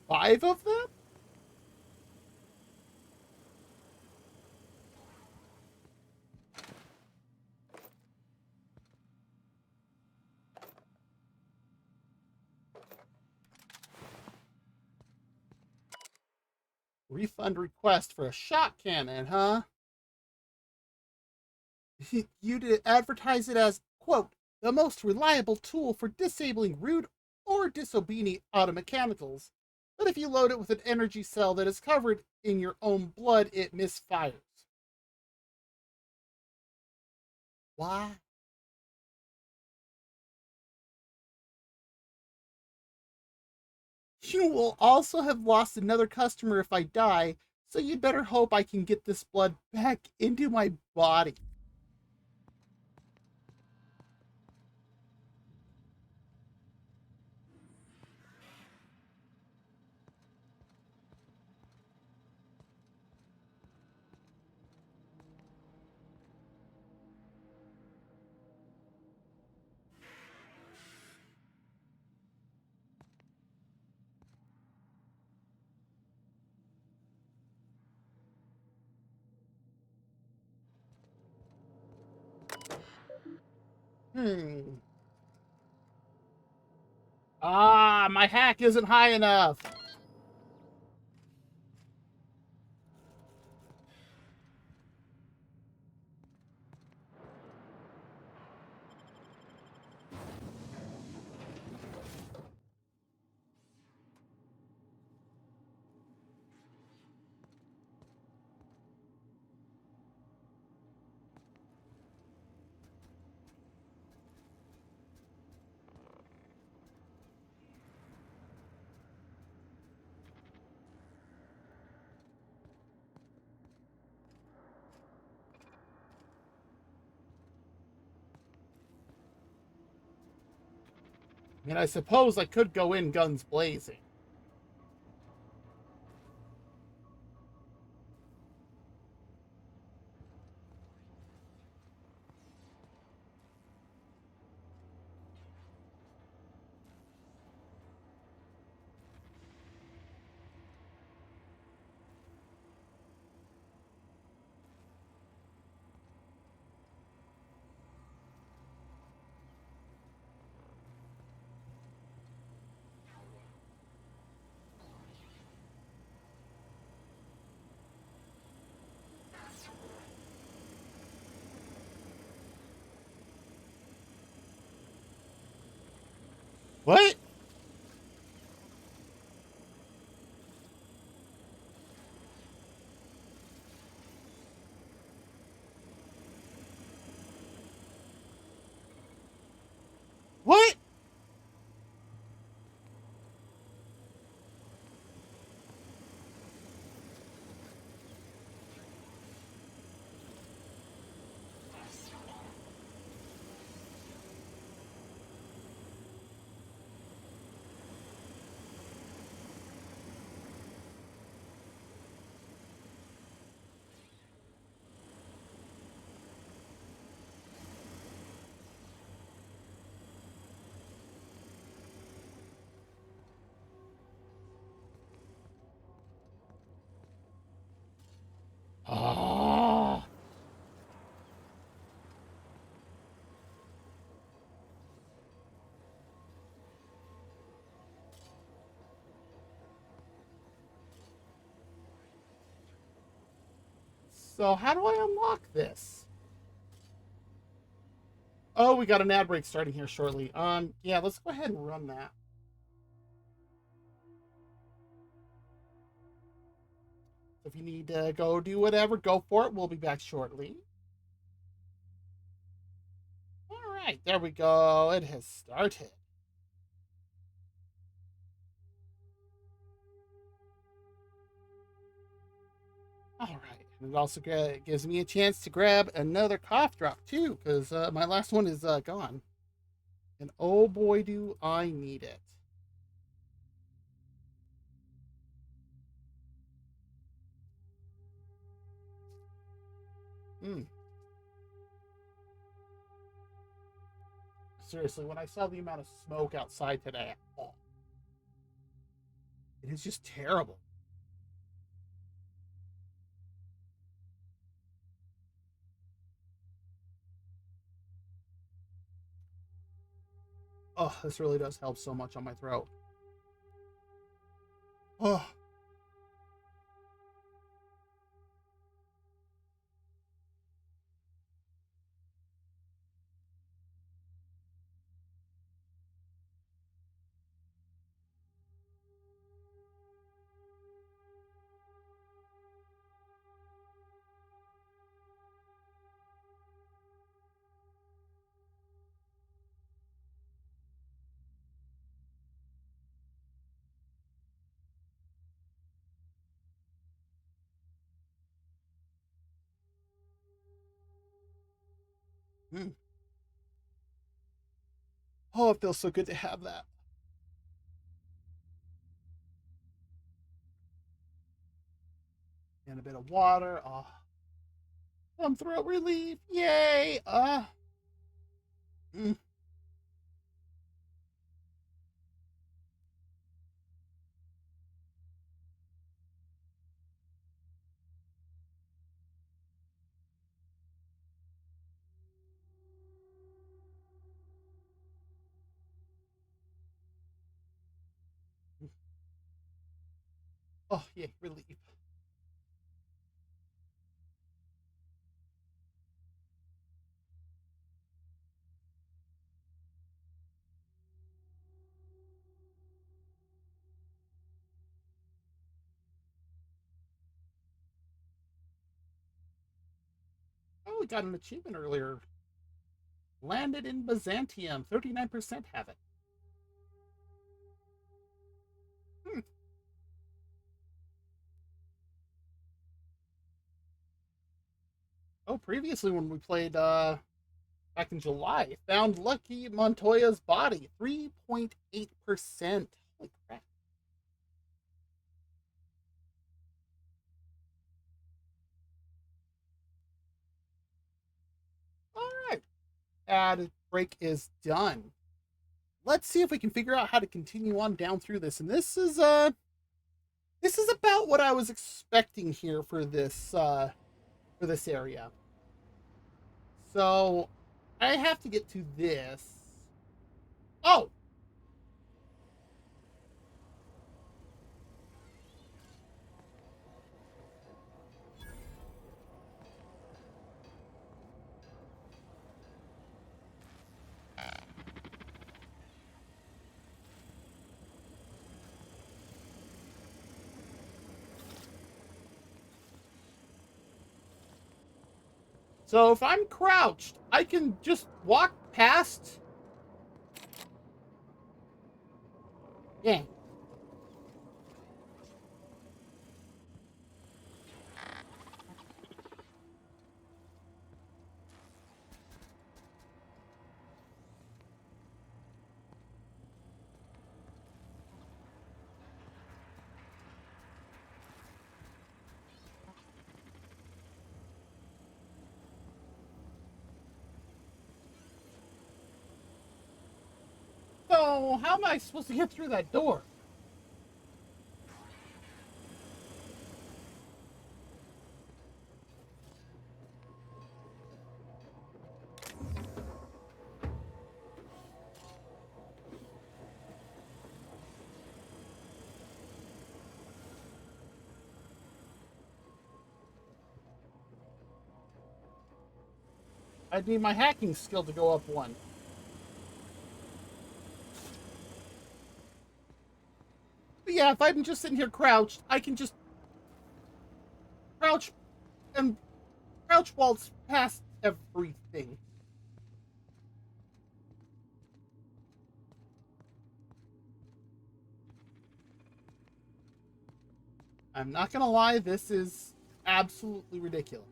S1: Five of them? Refund request for a shot cannon, huh? You did advertise it as, quote, the most reliable tool for disabling rude or disobedient automechanicals. But if you load it with an energy cell that is covered in your own blood, it misfires. Why? You will also have lost another customer if I die, so you'd better hope I can get this blood back into my body. Ah, my hack isn't high enough. I mean, I suppose I could go in guns blazing. What? What? Ah. So how do I unlock this? Oh, we got an ad break starting here shortly. Yeah, let's go ahead and run that. If you need to go do whatever, go for it. We'll be back shortly. All right, there we go. It has started. All right. And it also gives me a chance to grab another cough drop, too, because my last one is gone. And oh boy, do I need it. Seriously, when I saw the amount of smoke outside today, it is just terrible. Oh, this really does help so much on my throat. Oh. Oh, it feels so good to have that. And a bit of water. Oh. Some throat relief. Yay. Mm. Oh, yeah, relief. Oh, we got an achievement earlier. Landed in Byzantium. 39% have it. Oh, previously when we played back in July, found Lucky Montoya's body. 3.8%. Holy crap. All right. Ad break is done. Let's see if we can figure out how to continue on down through this. And this is about what I was expecting here for this area. So I have to get to this. Oh! So if I'm crouched, I can just walk past. Yeah. So how am I supposed to get through that door? I'd need my hacking skill to go up one. But yeah, if I'm just sitting here crouched, I can just... crouch and crouch waltz past everything. I'm not gonna lie, this is absolutely ridiculous.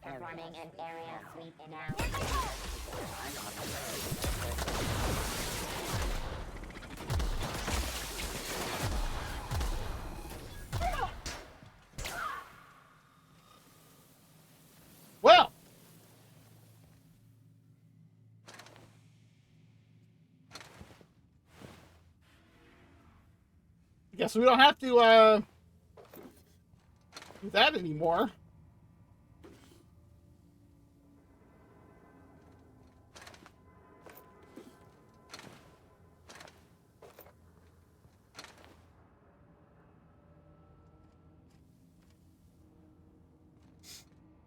S6: Performing an area sweep now.
S1: Well, I guess we don't have to do that anymore.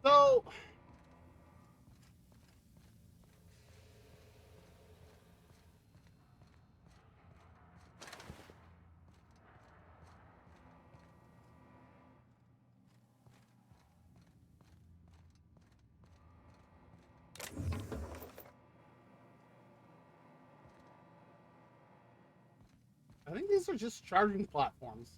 S1: So, I think these are just charging platforms.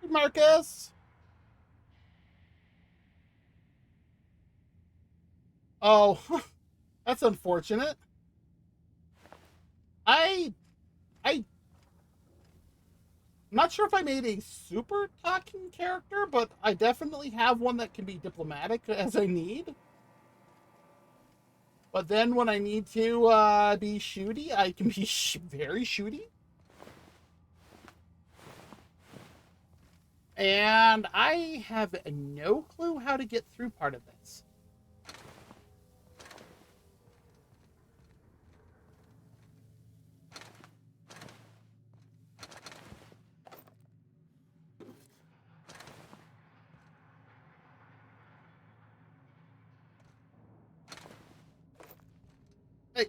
S1: Hey, Marcus. Oh, that's unfortunate. I'm not sure if I made a super talking character, but I definitely have one that can be diplomatic as I need. But then when I need to be shooty, I can be very shooty. And I have no clue how to get through part of this. Hey.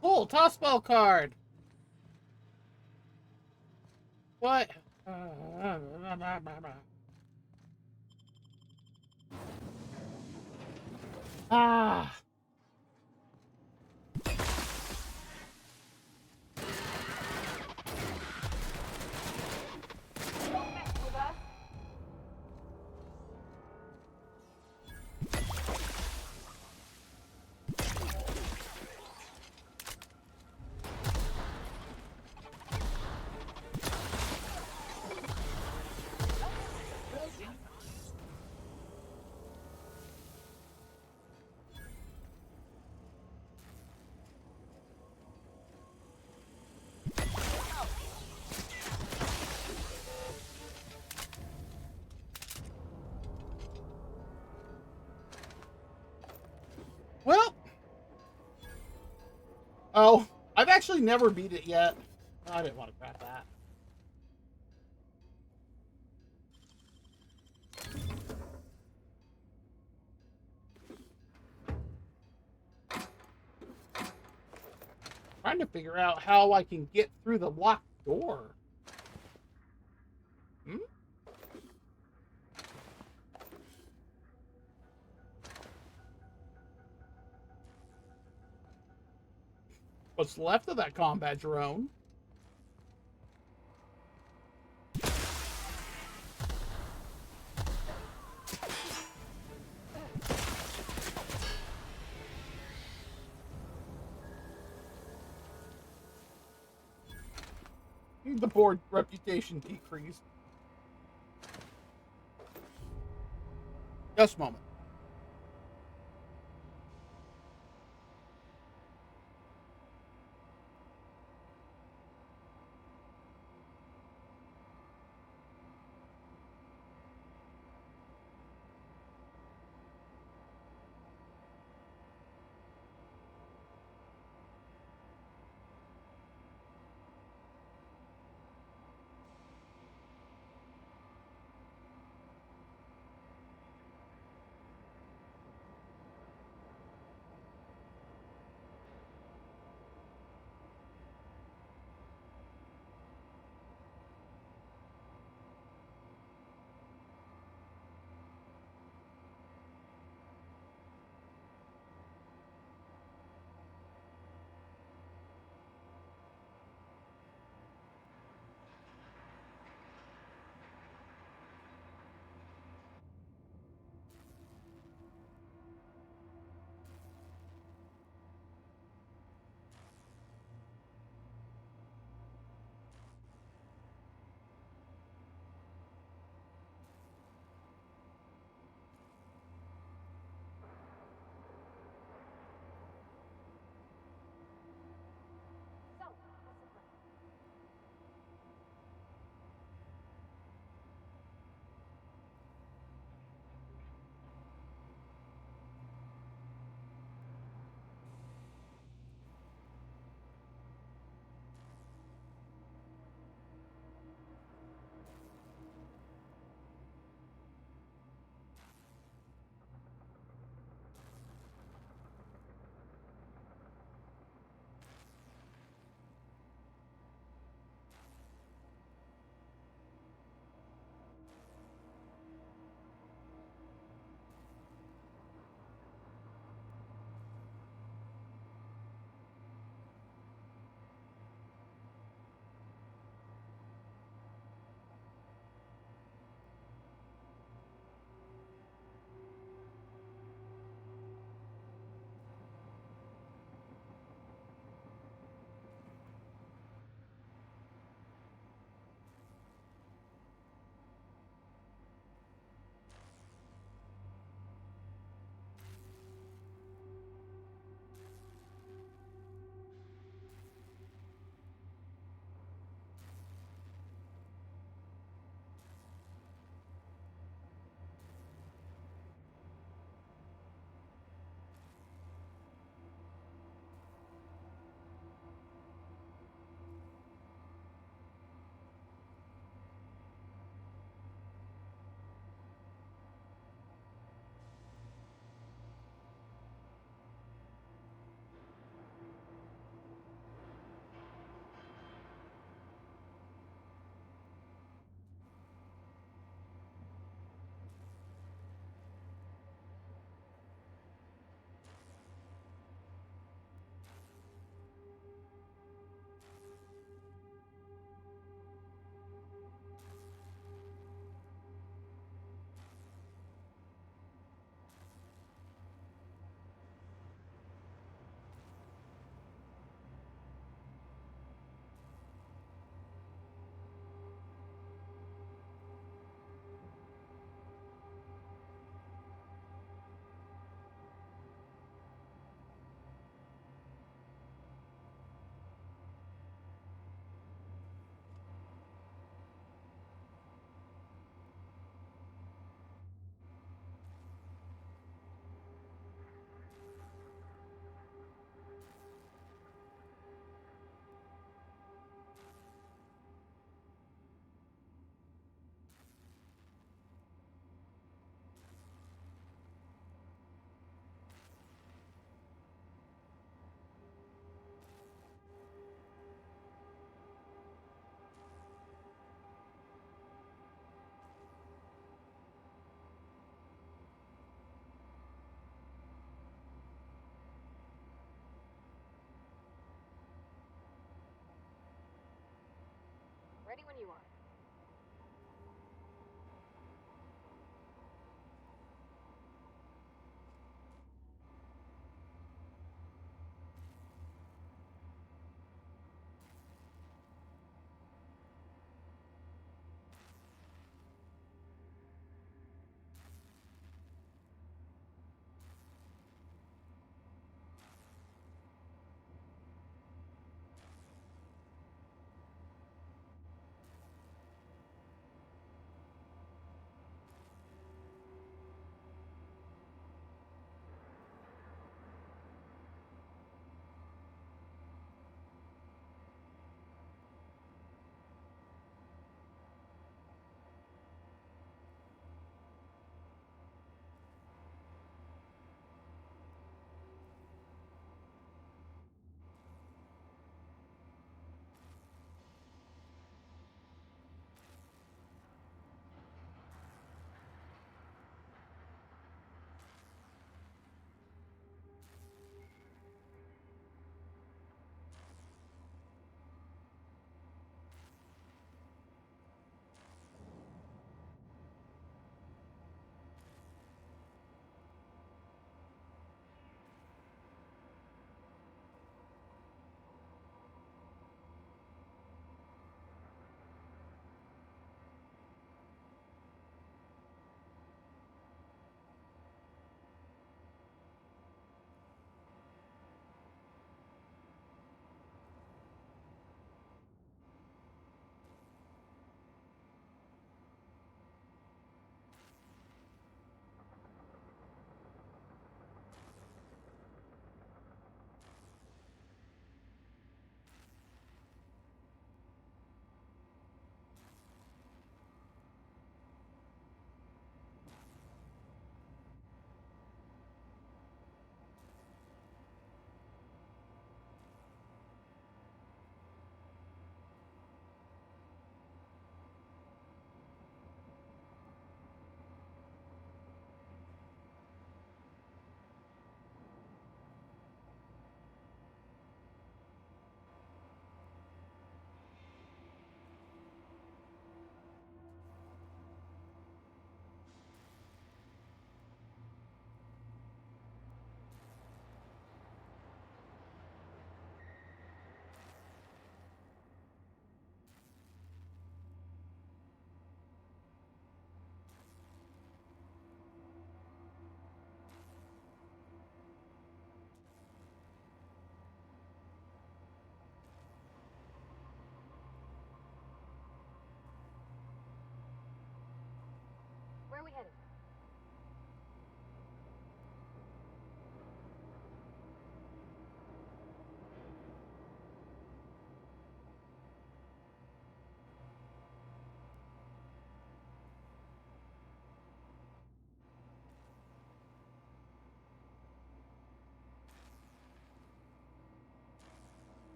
S1: Cool, toss ball card. What? Ah. Well. Oh, I've actually never beat it yet. Oh, I didn't want to grab that. trying to figure out how I can get through the locked door. Hmm? What's left of that combat drone? The board reputation decreased. Just a moment.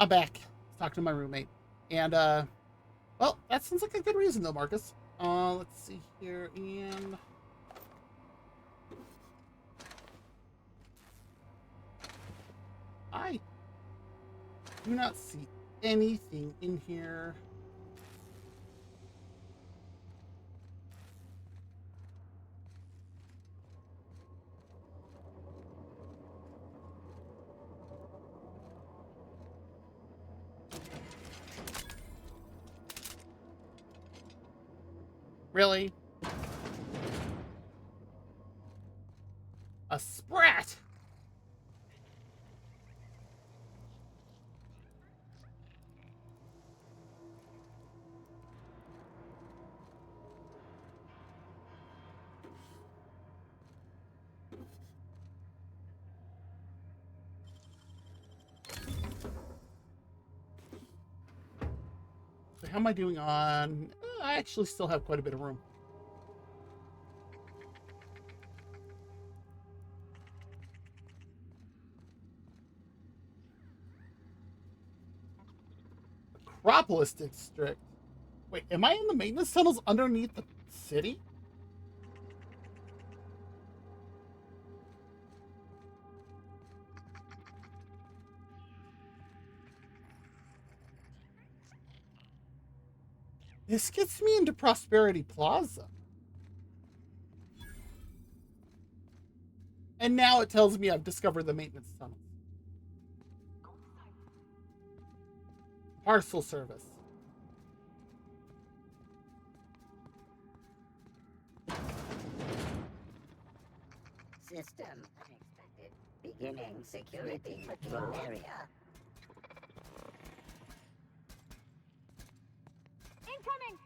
S1: I'm back. Talking to my roommate. And, well, that sounds like a good reason, though, Marcus. Let's see here, and... I do not see anything in here. Really? A sprat! So how am I doing on... I actually still have quite a bit of room. Acropolis District. Wait, am I in the maintenance tunnels underneath the city? This gets me into Prosperity Plaza. And now it tells me I've discovered the maintenance tunnels. Parcel service.
S6: System unexpected. Beginning security patrol area.
S15: Incoming!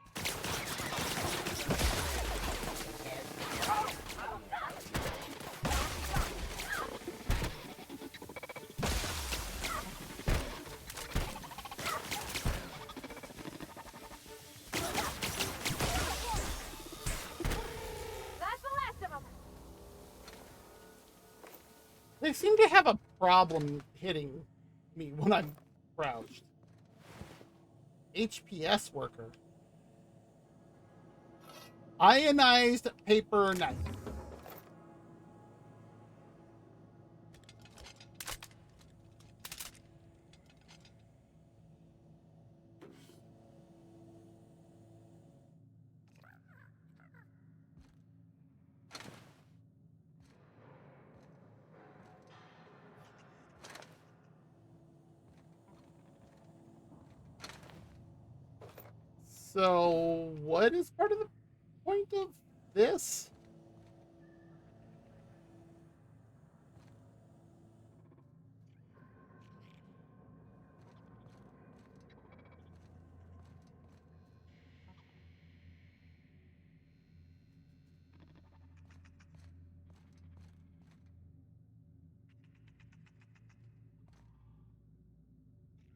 S1: They seem to have a problem hitting me when I'm crouched. HPS worker. Ionized paper knife. So, what is part of the point of this?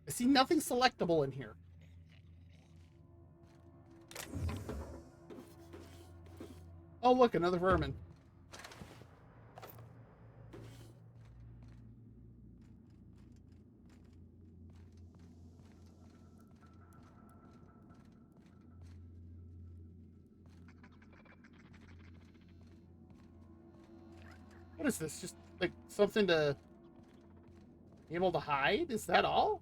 S1: I see nothing selectable in here. Oh, look, another vermin. What is this? Just like something to be able to hide? Is that all?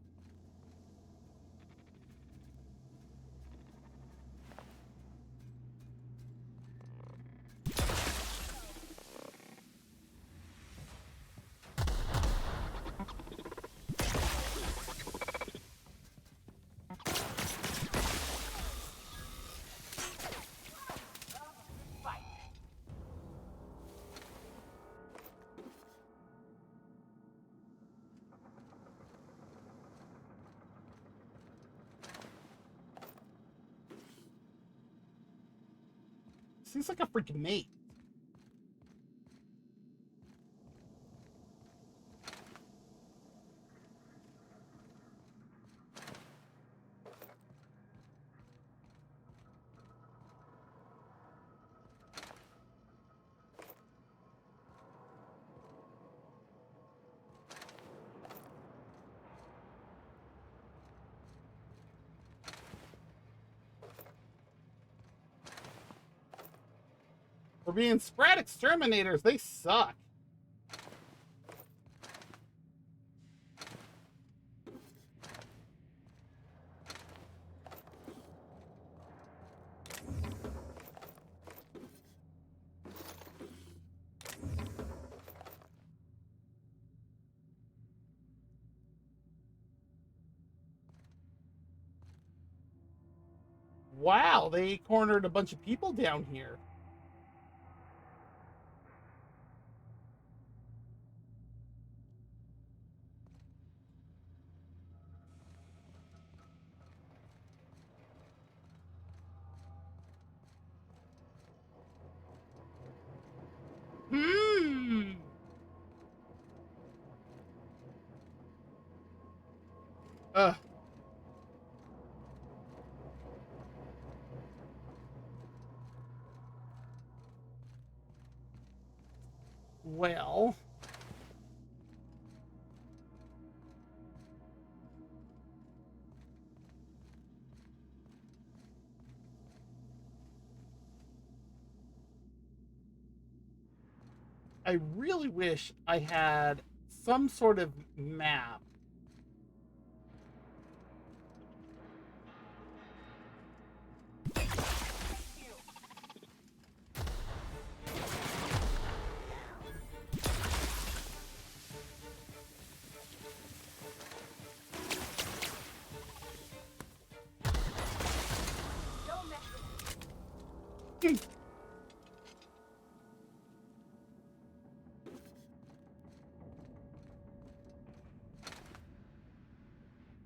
S1: Seems like a freaking mate. For being spread exterminators, they suck. Wow, they cornered a bunch of people down here. Ugh. Well. I really wish I had some sort of map.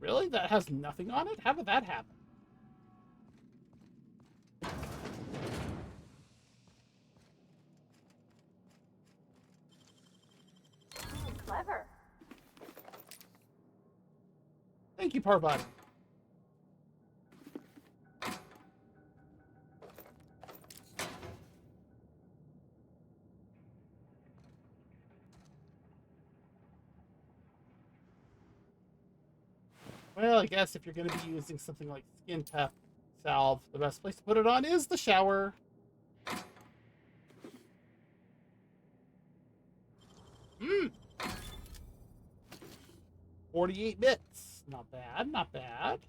S1: Really? That has nothing on it? How did that happen?
S15: Clever.
S1: Thank you, Parvati. Well, I guess if you're going to be using something like skin pep salve, the best place to put it on is the shower. 48 bits. Not bad, not bad.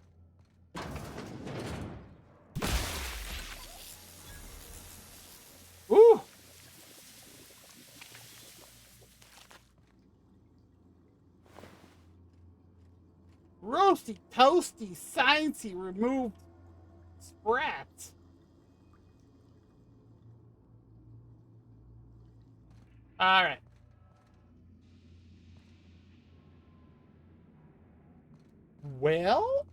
S1: Ooh! Roasty, toasty, sciencey, removed sprats. All right. Well,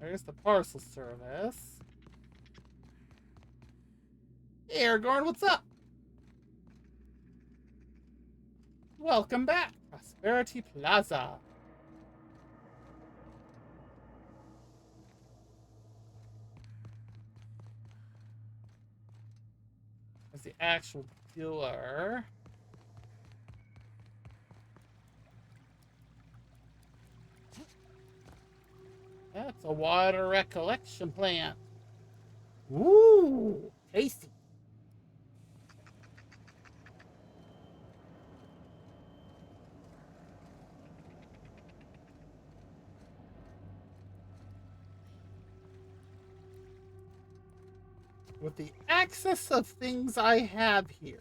S1: there's the parcel service. Hey, Aragorn, what's up? Welcome back, Prosperity Plaza. That's the actual dealer. That's a water recollection plant. Ooh, tasty. With the access of things I have here.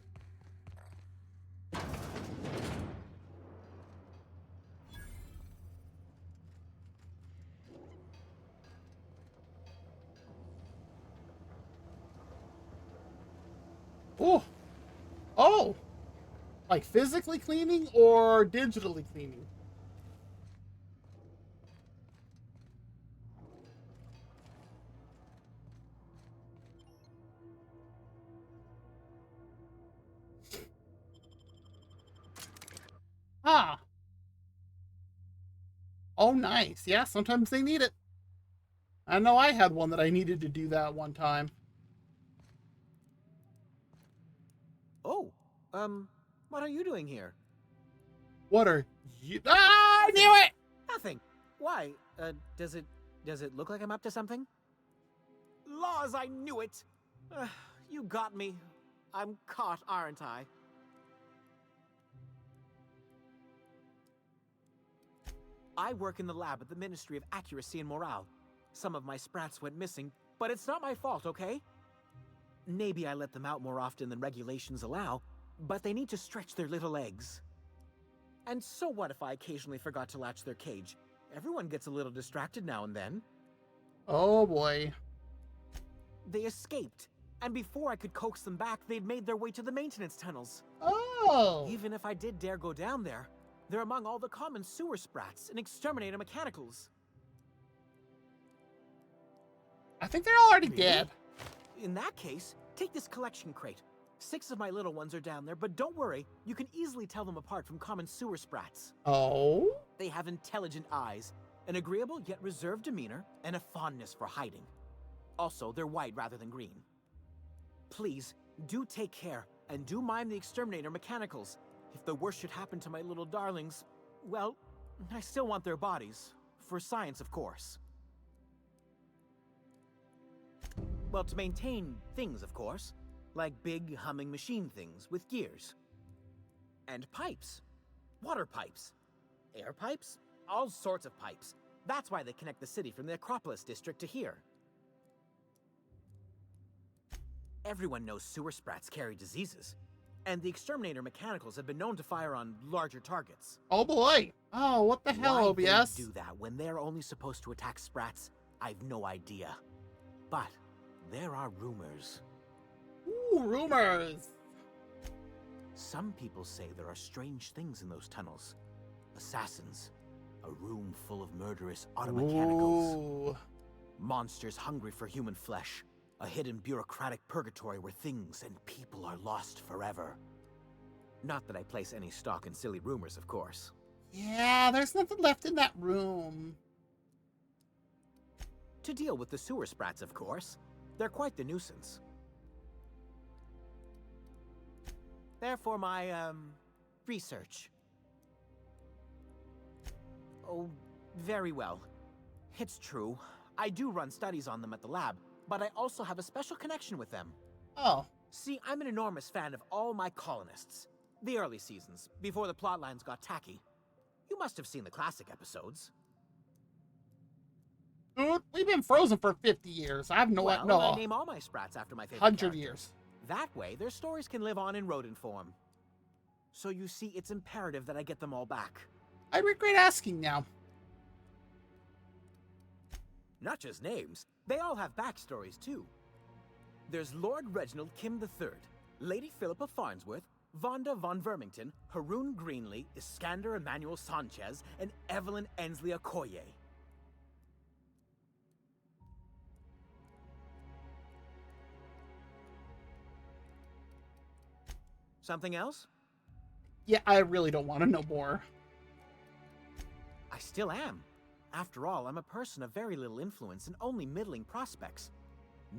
S1: Oh, oh, like physically cleaning or digitally cleaning? Huh. Oh, nice. Yeah, sometimes they need it. I know I had one that I needed to do that one time.
S5: Oh, what are you doing here?
S1: What are you? Ah, I knew it!
S5: Nothing. Why? Does it look like I'm up to something? Laws, I knew it! You got me. I'm caught, aren't I? I work in the lab at the Ministry of Accuracy and Morale. Some of my sprats went missing, but it's not my fault, okay? Maybe I let them out more often than regulations allow, but they need to stretch their little legs. And so what if I occasionally forgot to latch their cage? Everyone gets a little distracted now and then.
S1: Oh boy.
S5: They escaped, and before I could coax them back, they'd made their way to the maintenance tunnels.
S1: Oh!
S5: Even if I did dare go down there, they're among all the common sewer sprats and exterminator mechanicals.
S1: I think they're already dead.
S5: In that case, take this collection crate. 6 of my little ones are down there, but don't worry, you can easily tell them apart from common sewer sprats.
S1: Oh?
S5: They have intelligent eyes, an agreeable yet reserved demeanor, and a fondness for hiding. Also, they're white rather than green. Please, do take care, and do mind the exterminator mechanicals. If the worst should happen to my little darlings, well, I still want their bodies. For science, of course. Well, to maintain things, of course. Like big, humming machine things with gears. And pipes. Water pipes. Air pipes. All sorts of pipes. That's why they connect the city from the Acropolis district to here. Everyone knows sewer sprats carry diseases. And the exterminator mechanicals have been known to fire on larger targets.
S1: Oh boy! Oh, what the hell,
S5: Why
S1: OBS?
S5: they do that when they're only supposed to attack sprats, I've no idea. But there are rumors.
S1: Ooh, rumors!
S5: Some people say there are strange things in those tunnels. Assassins. A room full of murderous automechanicals.
S1: Ooh.
S5: Monsters hungry for human flesh. A hidden bureaucratic purgatory where things and people are lost forever. Not that I place any stock in silly rumors, of course.
S1: Yeah, there's nothing left in that room.
S5: To deal with the sewer sprats, of course. They're quite the nuisance. Therefore, my, research. Oh, very well. It's true. I do run studies on them at the lab, but I also have a special connection with them.
S1: Oh.
S5: See, I'm an enormous fan of all my colonists. The early seasons, before the plotlines got tacky. You must have seen the classic episodes.
S1: Dude, we've been frozen for 50 years. I have no idea.
S5: Well, I name all my sprats after my favorite
S1: 100
S5: character.
S1: years.
S5: That way, their stories can live on in rodent form. So you see, it's imperative that I get them all back.
S1: I regret asking now.
S5: Not just names, they all have backstories too. There's Lord Reginald Kim III, Lady Philippa Farnsworth, Vonda von Vermington, Haroon Greenlee, Iskander Emmanuel Sanchez, and Evelyn Ensley Okoye. Something else?
S1: Yeah, I really don't want to know more.
S5: I still am. After all, I'm a person of very little influence and only middling prospects.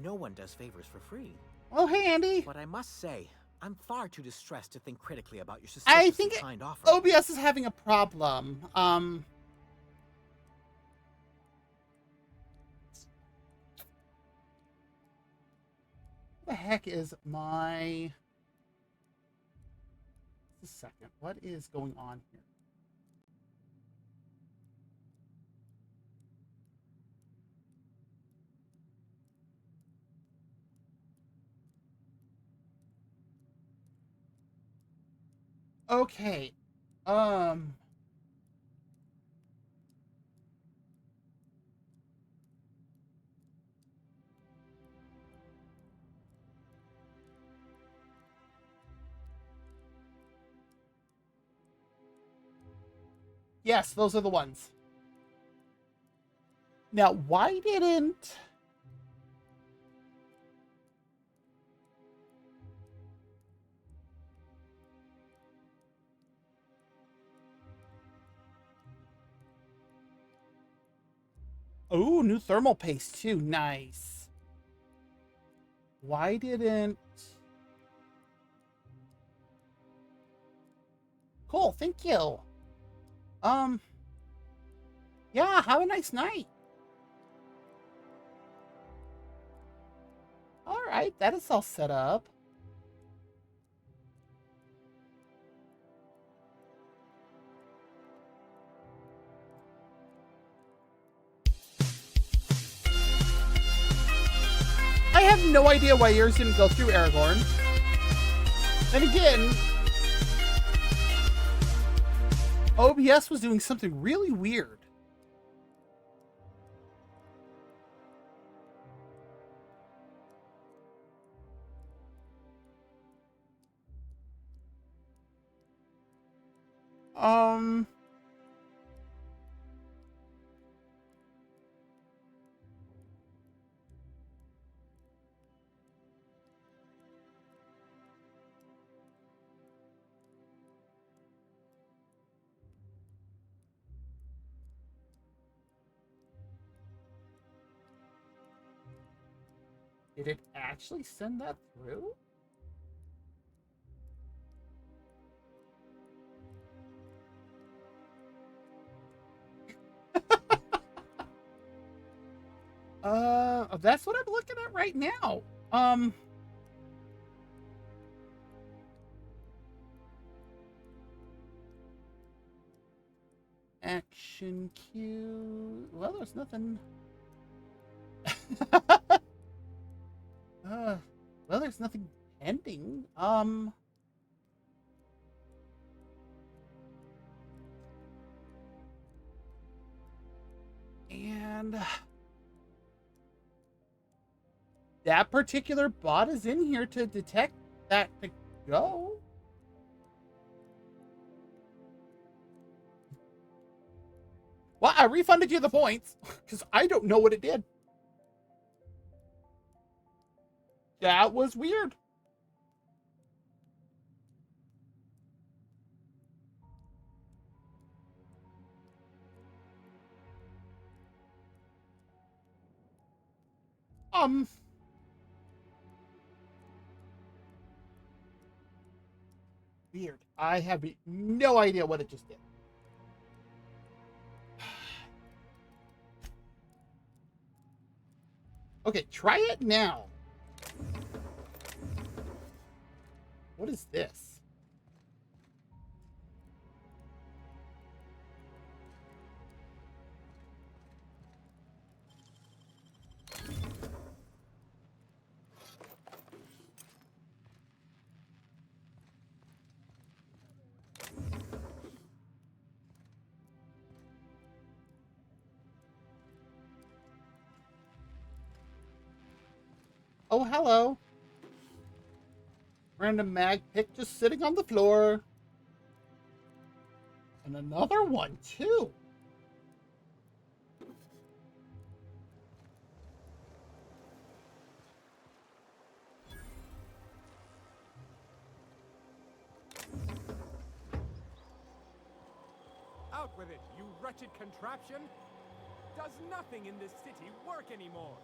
S5: No one does favors for free.
S1: Oh, hey, Andy.
S5: But I must say, I'm far too distressed to think critically about your
S1: I
S5: suspiciously
S1: think
S5: kind offer.
S1: OBS is having a problem. What the heck is my... Just a second. What is going on here? Okay. Yes, those are the ones. Now, why didn't... Oh, new thermal paste too. Nice. Why didn't... Cool, thank you. Yeah, have a nice night. All right, that is all set up. I have no idea why yours didn't go through, Aragorn. And again, OBS was doing something really weird. Did it actually send that through? That's what I'm looking at right now. Action queue. Well, there's nothing. Well, there's nothing pending. And that particular bot is in here to detect that to go. Well, I refunded you the points because I don't know what it did. That was weird. Weird. I have no idea what it just did. Okay, try it now. What is this? Oh, hello. Random mag pick just sitting on the floor. And another one, too.
S9: Out with it, you wretched contraption! Does nothing in this city work anymore?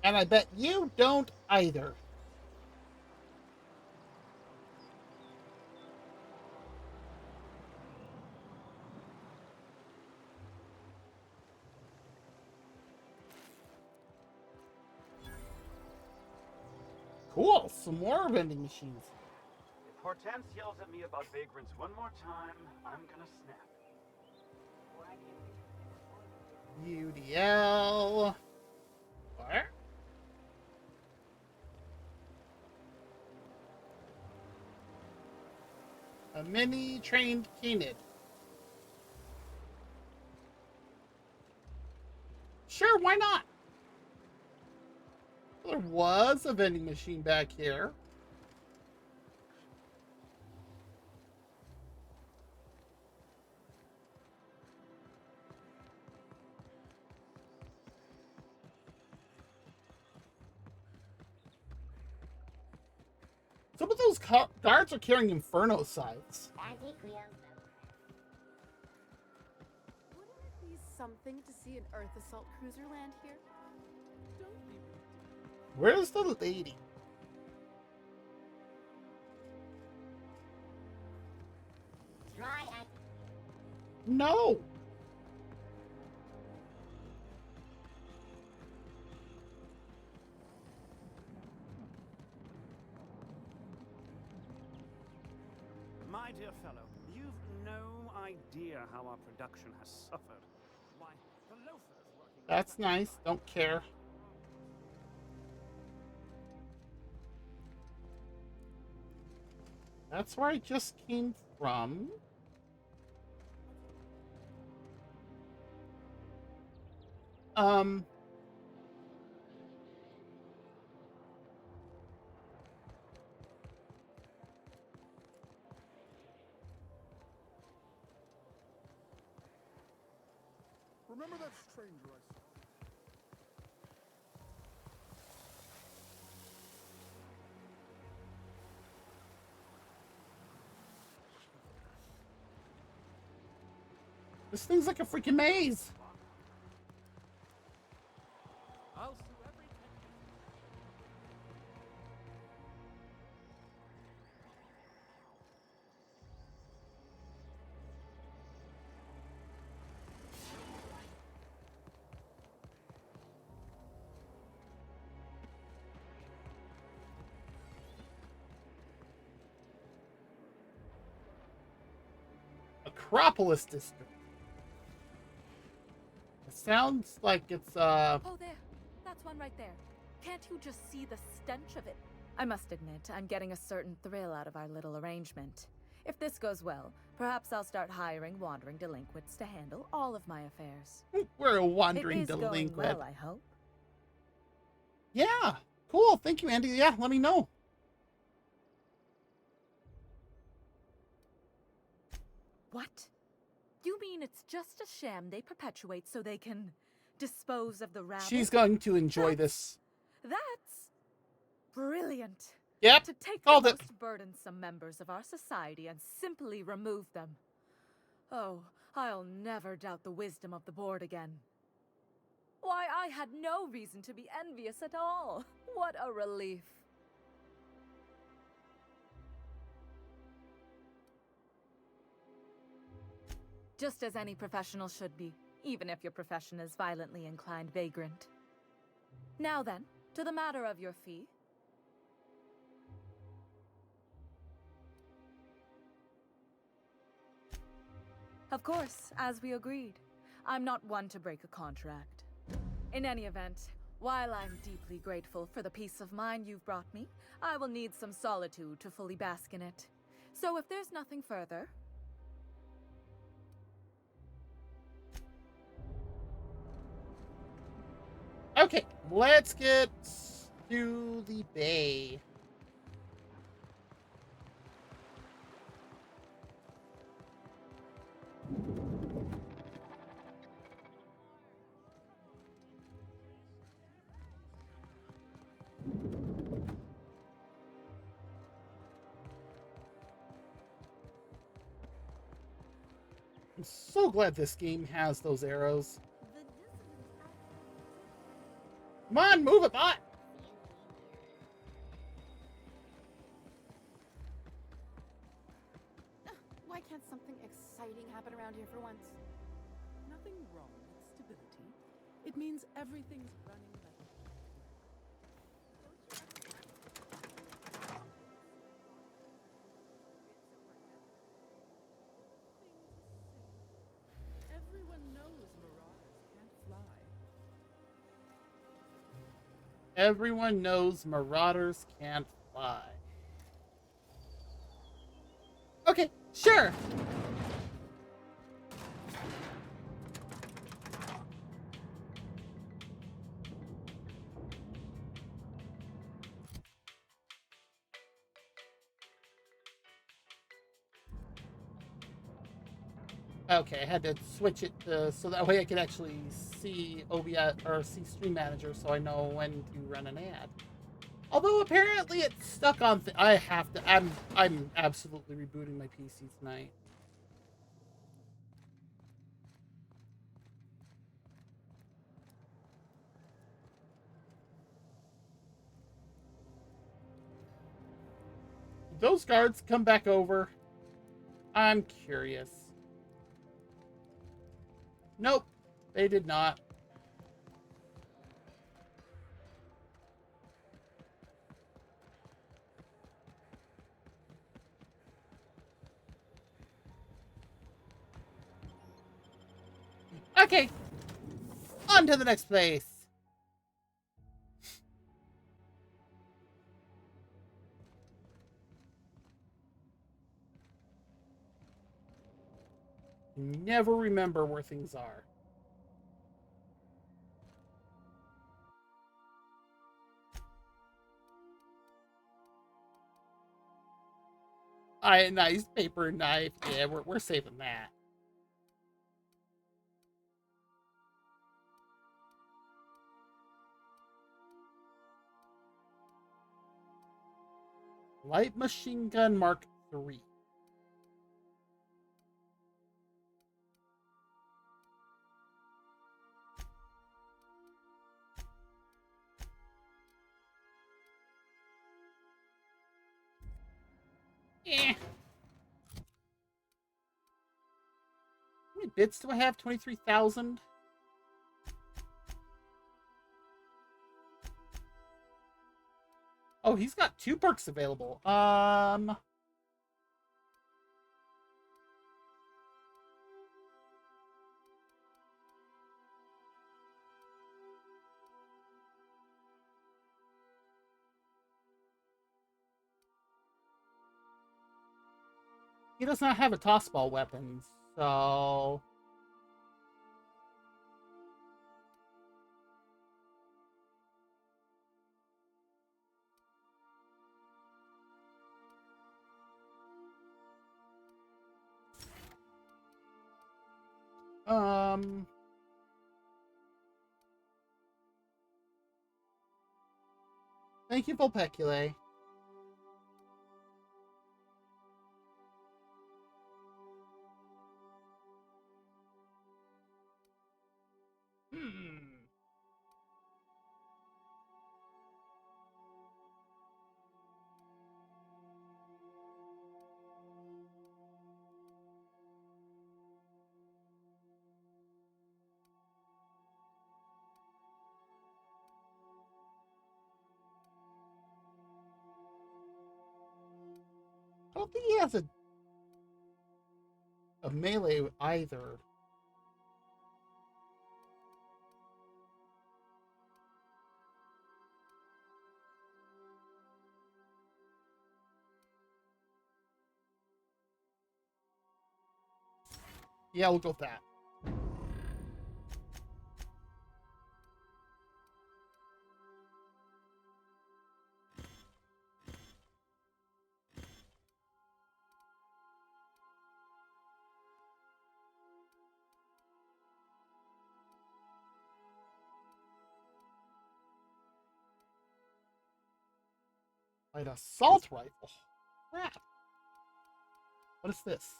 S1: And I bet you don't either. Cool, some more vending machines.
S7: If Hortense yells at me about vagrants one more time, I'm gonna snap.
S1: UDL. What? A mini trained canid. Sure, why not? There was a vending machine back here. Some of those guards are carrying inferno scythes.
S22: something to see an Earth assault cruiser land here?
S19: Don't be
S1: Where's the lady?
S6: Try it.
S1: No.
S12: My dear fellow, you've no idea how our production has suffered. Why, the loafers working...
S1: That's nice. Don't care. That's where I just came from.
S9: Remember that stranger I saw?
S1: This thing's like a freaking maze.
S9: I'll sue every
S1: Acropolis District. It sounds like it's
S18: Oh, there. That's one right there. Can't you just see the stench of it? I must admit, I'm getting a certain thrill out of our little arrangement. If this goes well, perhaps I'll start hiring wandering delinquents to handle all of my affairs.
S1: We're a wandering
S18: it is
S1: delinquent.
S18: Going well, I hope.
S1: Yeah, cool. Thank you, Andy. Yeah, let me know.
S18: What? You mean it's just a sham they perpetuate so they can dispose of the rabble?
S1: She's going to enjoy this.
S18: That's brilliant.
S1: Yep,
S18: To take the
S1: called it.
S18: most burdensome members of our society and simply remove them. Oh, I'll never doubt the wisdom of the board again. Why, I had no reason to be envious at all. What a relief. Just as any professional should be, even if your profession is violently inclined vagrant. Now then, to the matter of your fee. Of course, as we agreed. I'm not one to break a contract. In any event, while I'm deeply grateful for the peace of mind you've brought me, I will need some solitude to fully bask in it. So if there's nothing further...
S1: Okay, let's get to the bay. I'm so glad this game has those arrows. Come on, move it, bot!
S22: Why can't something exciting happen around here for once?
S13: Nothing wrong with stability. It means everything's running like... Everyone knows marauders can't fly.
S1: Everyone knows marauders can't fly. Okay, sure. Okay, I had to switch it to, so that way I could actually see OBS or see Stream Manager, so I know when to run an ad. Although apparently it's stuck on. I have to. I'm absolutely rebooting my PC tonight. those guards come back over? I'm curious. Nope, they did not. Okay, on to the next place. Never remember where things are. Nice paper knife. Yeah, we're saving that. Light machine gun Mark III. Eh. How many bits do I have? 23,000? Oh, he's got 2 perks available. He does not have a toss ball weapon, so... Thank you, Volpeculae. I don't think he has a melee either. Yeah, we'll go with that. Light assault rifle. Crap. What is this?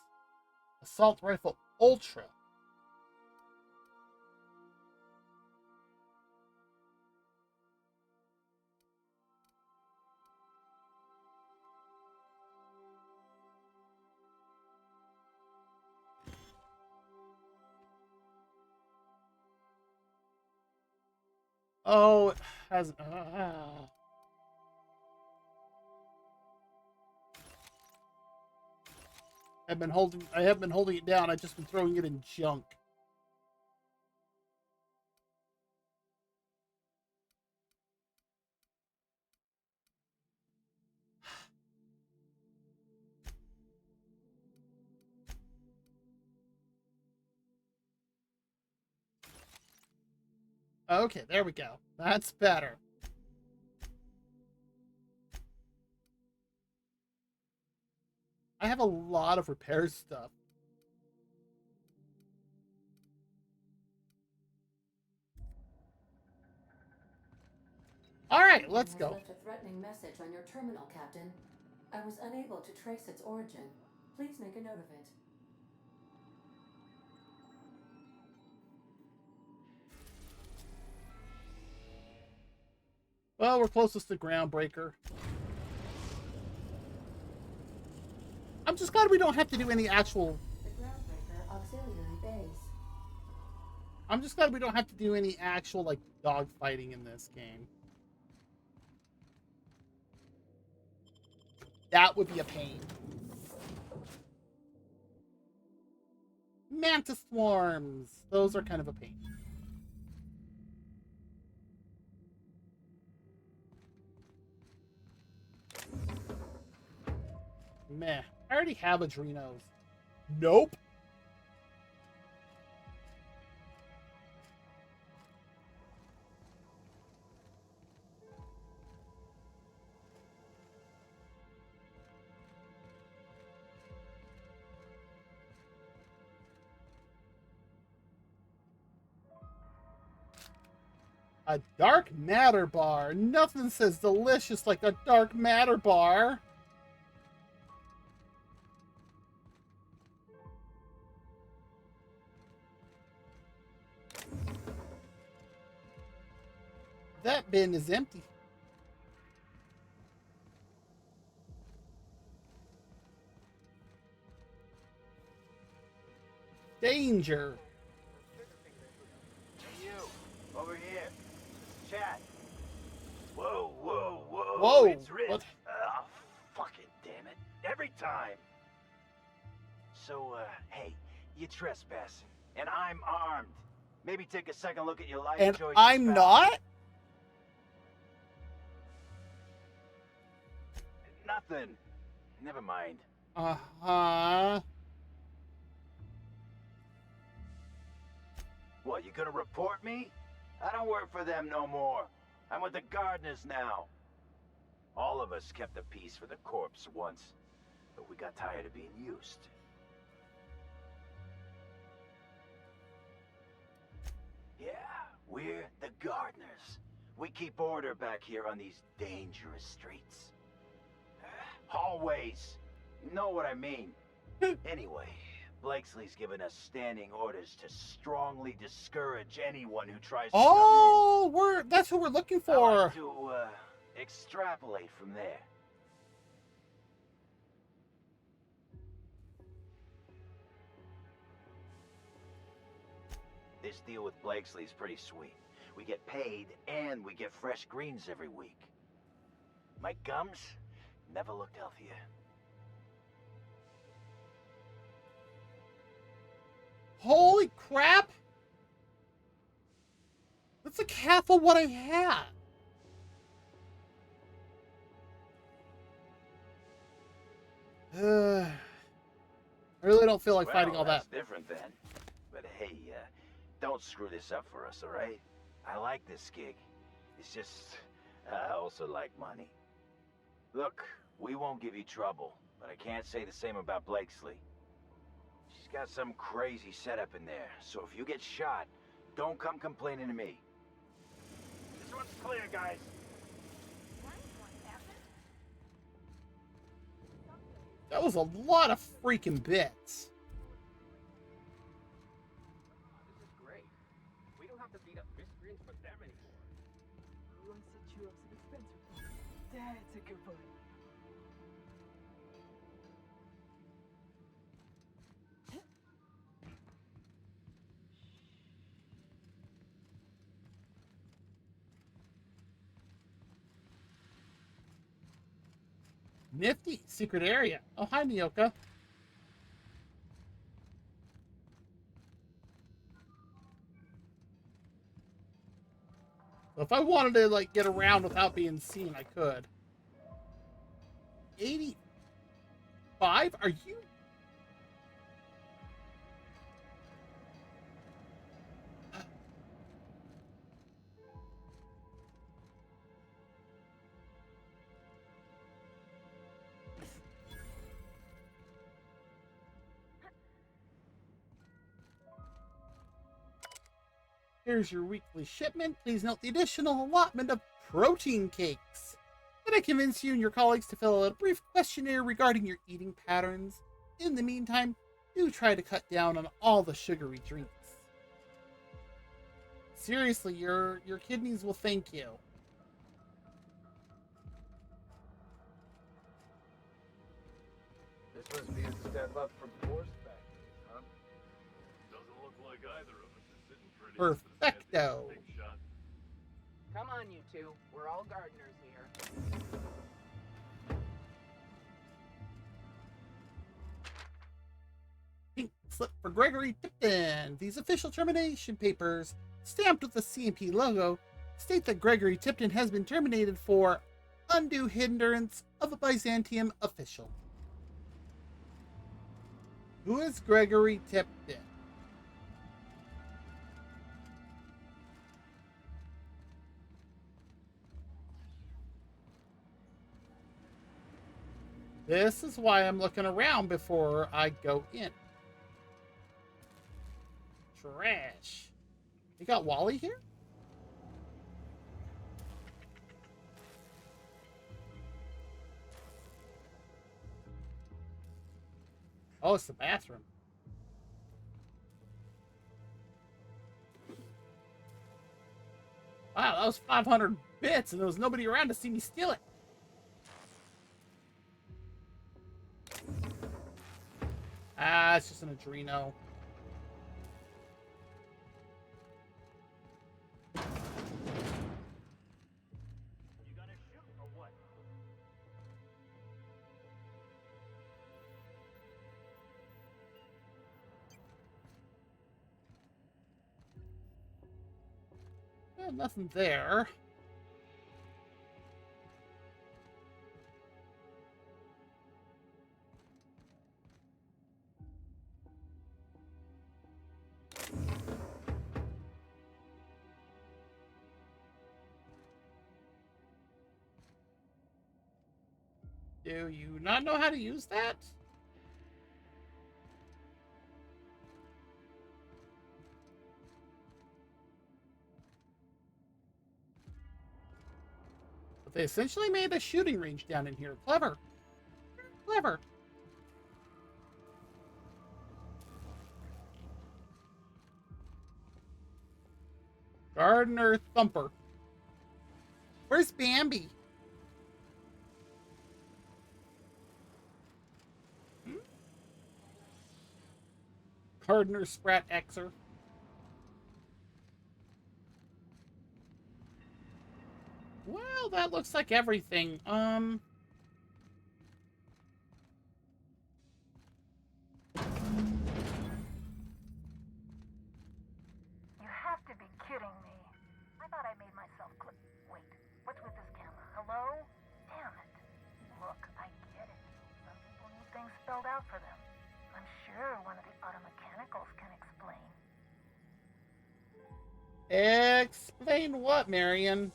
S1: Assault rifle ultra. Oh, it has. I have been holding it down. I've just been throwing it in junk. Okay, there we go. That's better. I have a lot of repair stuff. All right, let's go.
S2: Left a threatening message on your terminal, Captain. I was unable to trace its origin. Please make a note of it.
S1: Well, we're closest to Groundbreaker. I'm just glad we don't have to do any actual...
S2: The Groundbreaker Auxiliary Base.
S1: I'm just glad we don't have to do any actual, like, dog fighting in this game. That would be a pain. Mantis swarms. Those are kind of a pain. Meh. I already have Adrenos. Nope. A dark matter bar. Nothing says delicious like a dark matter bar. That bin is empty. Danger.
S4: Hey, you! Over here! Chat! Whoa, whoa, whoa!
S1: Whoa!
S4: It's Rich!
S1: What?
S4: Fuck it, damn it. Every time! So, hey, you're trespassing, and I'm armed. Maybe take a second look at your life
S1: And
S4: choices.
S1: I'm not?
S4: Nothing. Never mind.
S1: Uh-huh.
S4: What, you gonna report me? I don't work for them no more. I'm with the gardeners now. All of us kept the peace for the corpse once, but we got tired of being used. Yeah, we're the gardeners. We keep order back here on these dangerous streets. Hallways. You know what I mean. Anyway, Blakesley's given us standing orders to strongly discourage anyone who tries to come in.
S1: That's who we're looking
S4: I
S1: for.
S4: like to extrapolate from there. This deal with Blakesley's pretty sweet. We get paid and we get fresh greens every week. My gums never looked healthier.
S1: Holy crap! That's like half of what I had. I really don't feel like fighting all that.
S4: That's different then. But hey, don't screw this up for us, all right? I like this gig. It's just, I also like money. Look, we won't give you trouble, but I can't say the same about Blakesley. She's got some crazy setup in there, so if you get shot, don't come complaining to me. This one's clear, guys.
S1: That was a lot of freaking bits.
S11: This is great. We don't have to beat up miscreants for them anymore.
S21: Who set you up some expensive? That's a good point.
S1: Nifty secret area. Oh, hi, Nyoka. If I wanted to, like, get around without being seen, I could. 85? Are you... Here's your weekly shipment. Please note the additional allotment of protein cakes. Can I convince you and your colleagues to fill out a brief questionnaire regarding your eating patterns? In the meantime, do try to cut down on all the sugary drinks. Seriously, your kidneys will thank you.
S11: This must be a
S14: step up from force factories, huh?
S16: Doesn't look like either of us is sitting pretty with this
S1: Perfecto.
S16: big shot.
S10: Come on, you two. We're all gardeners here.
S1: Pink slip for Gregory Tipton. These official termination papers, stamped with the CMP logo, state that Gregory Tipton has been terminated for undue hindrance of a Byzantium official. Who is Gregory Tipton? This is why I'm looking around before I go in. Trash. You got Wally here? Oh, it's the bathroom. Wow, that was 500 bits and there was nobody around to see me steal it. Ah, it's just an Adreno.
S12: You gonna shoot or what?
S1: Well, nothing there. Do you not know how to use that? But they essentially made a shooting range down in here. Clever. Clever. Gardener Thumper. Where's Bambi? Gardener Sprat Xer. Well, that looks like everything.
S23: You have to be kidding me. I thought I made myself clip. Wait, what's with this camera? Hello? Damn it. Look, I get it. Some people need things spelled out for them. I'm sure one of the auto mechanicals can explain.
S1: Explain what, Marion?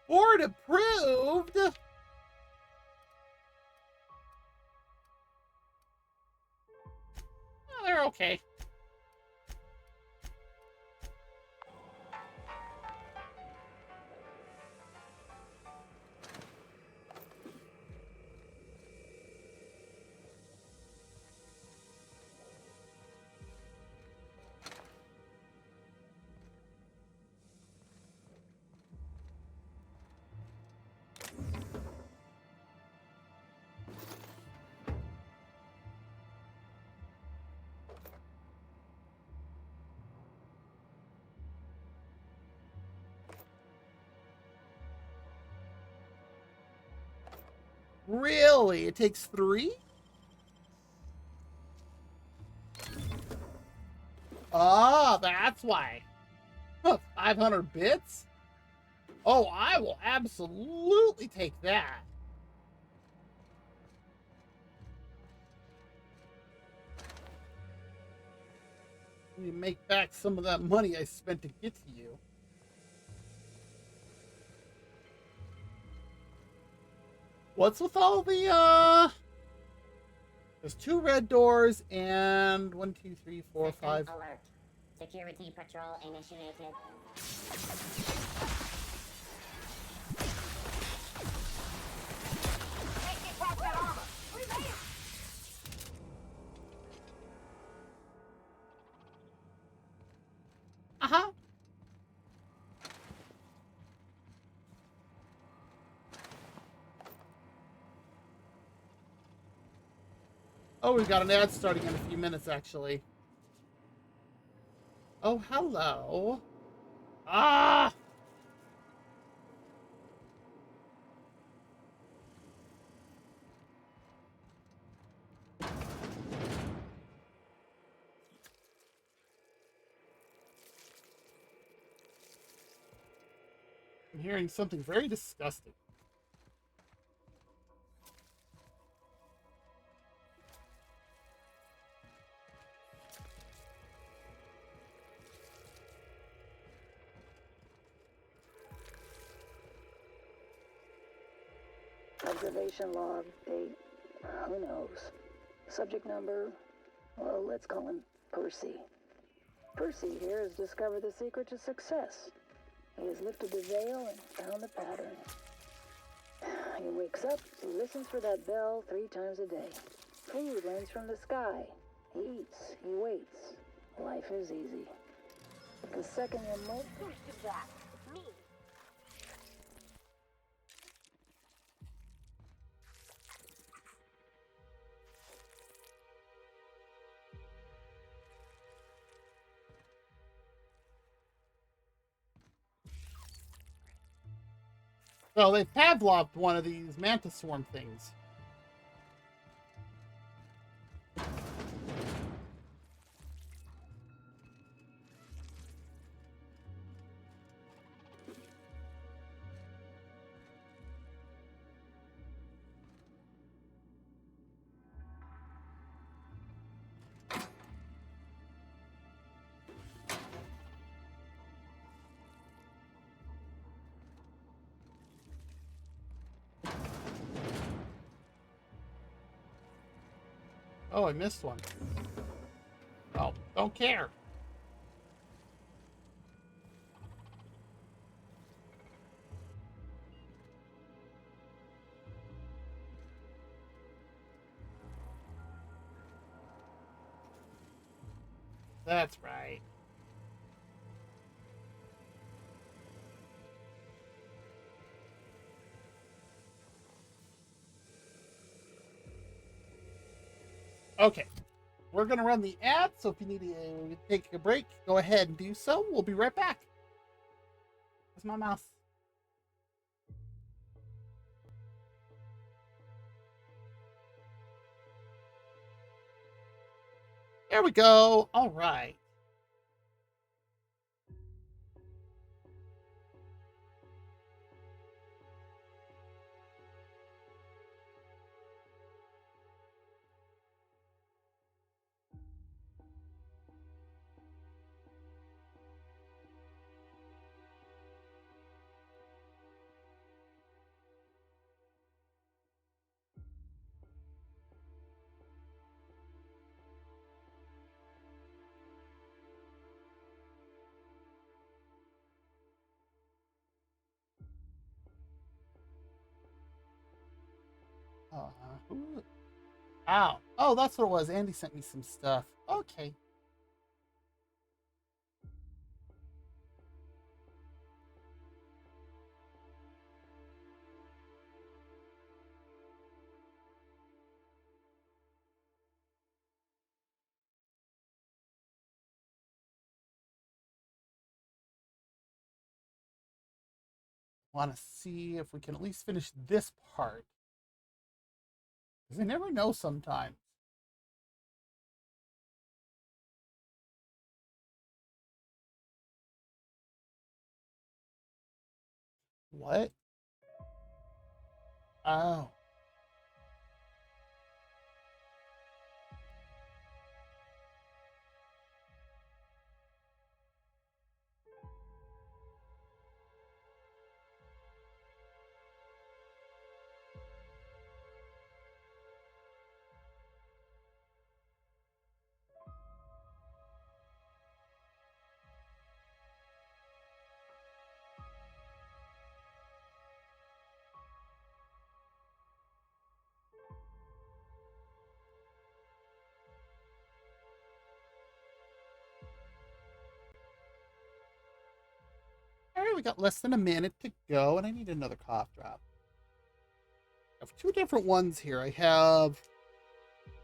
S1: Board approved? Oh, they're okay. Really? It takes 3? Ah, that's why. Huh, 500 bits? Oh, I will absolutely take that. Let me make back some of that money I spent to get to you. What's with all the, there's 2 red doors and 1, 2, 3, 4, 5.
S24: Alert. Security patrol initiated.
S17: Get past that armor! We made it!
S1: Oh, we've got an ad starting in a few minutes, actually. Oh, hello. Ah! I'm hearing something very disgusting.
S23: Observation log, date, who knows. Subject number, well, let's call him Percy. Percy here has discovered the secret to success. He has lifted the veil and found the pattern. He wakes up, he listens for that bell 3 times a day. Food lands from the sky. He eats, he waits. Life is easy. The second you move...
S24: Who did that? Me.
S1: So they Pavloved one of these mantis swarm things. Oh, I missed one. Oh, don't care. That's right. Okay. We're going to run the ad, so if you need to take a break, go ahead and do so. We'll be right back. Where's my mouse? There we go. All right. Ooh. Ow. Oh, that's what it was. Andy sent me some stuff. Okay. Want to see if we can at least finish this part. Because I never know sometimes. What? Oh. All right, we got less than a minute to go, and I need another cough drop. I have 2 different ones here. I have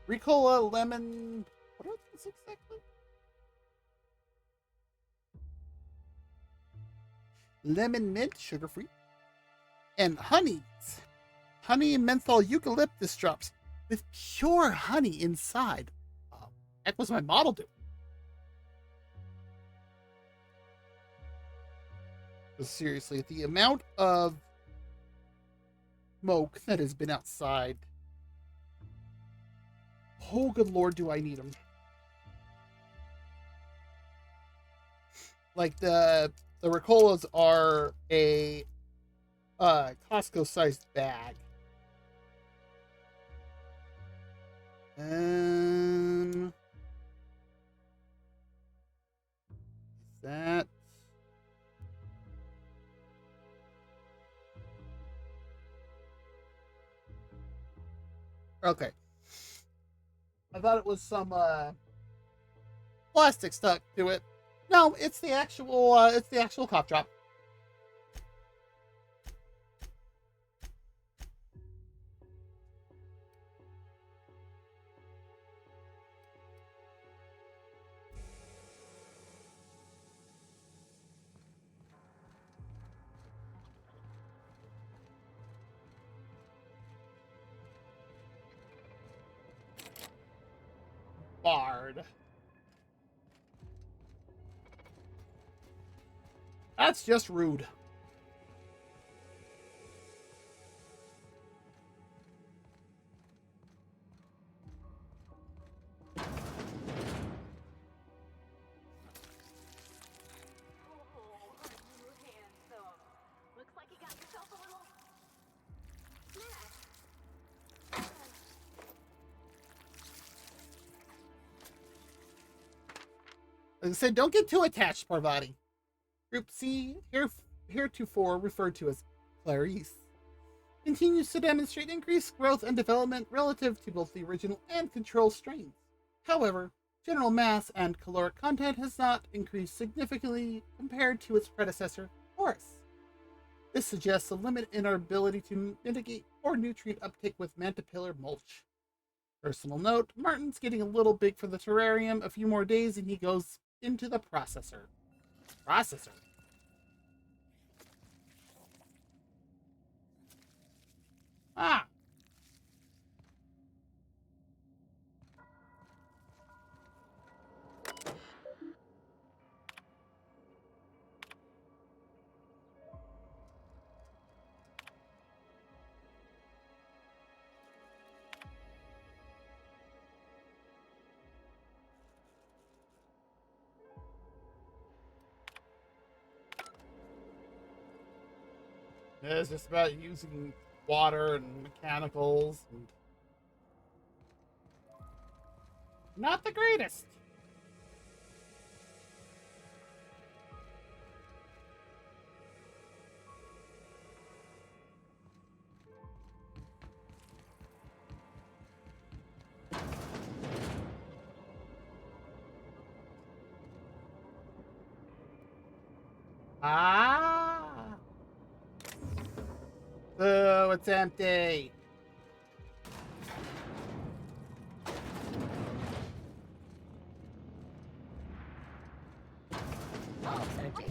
S1: Ricola, lemon. What are these exactly? Lemon mint, sugar free. And honeys. Honey and menthol eucalyptus drops with pure honey inside. Heck was my model doing? But seriously, the amount of smoke that has been outside. Oh, good lord, do I need them. Like, the Ricolas are a Costco-sized bag. That. Okay. I thought it was some plastic stuck to it. No, it's the actual cough drop. Bard. That's just rude.
S23: Looks like you got yourself a little snack.
S1: Like I said, don't get too attached, Parvati. Group C, heretofore referred to as Clarice, continues to demonstrate increased growth and development relative to both the original and control strains. However, general mass and caloric content has not increased significantly compared to its predecessor, Horus. This suggests a limit in our ability to mitigate poor nutrient uptake with Mantipillar mulch. Personal note, Martin's getting a little big for the terrarium. A few more days and he goes into the processor. Processor? Ah! Yeah, it's just about using water and mechanicals and not the greatest. Ah! Oh, it's empty.
S6: Oh, okay.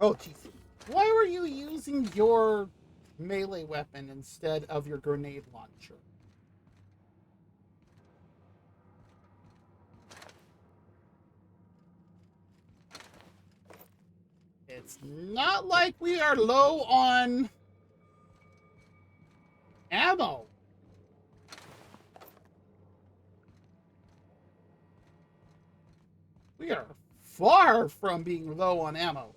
S1: Oh, jeez. Why were you using your melee weapon instead of your grenade launcher? It's not like we are low on ammo. We are far from being low on ammo.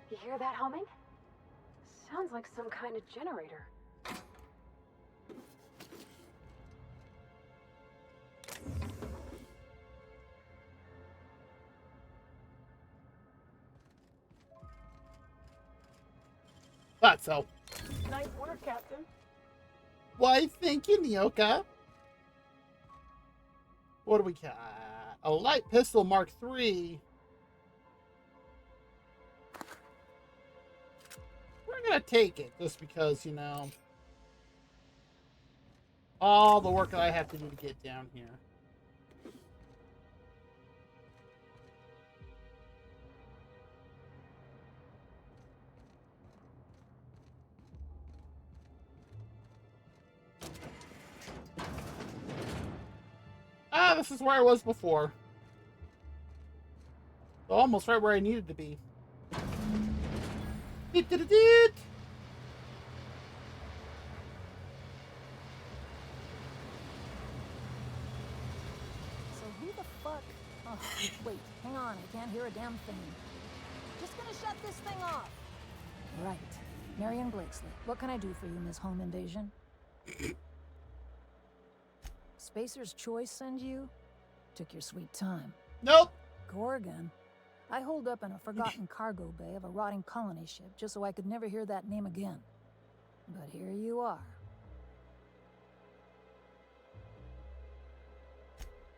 S17: You hear that humming? Sounds like some kind of generator.
S1: Thought so.
S17: Nice work, Captain.
S1: Why, thank you, Nyoka. What do we got? A light pistol Mark III. We're gonna take it just because, you know, all the work that I have to do to get down here. Ah, this is where I was before. Almost right where I needed to be. Did.
S3: So who the fuck? Oh, wait, hang on, I can't hear a damn thing. Just gonna shut this thing off. Right. Marion Blakesley, what can I do for you, Ms. Home Invasion? Spacer's Choice send you? Took your sweet time.
S1: Nope.
S3: Gorgon? I holed up in a forgotten cargo bay of a rotting colony ship just so I could never hear that name again. But here you are.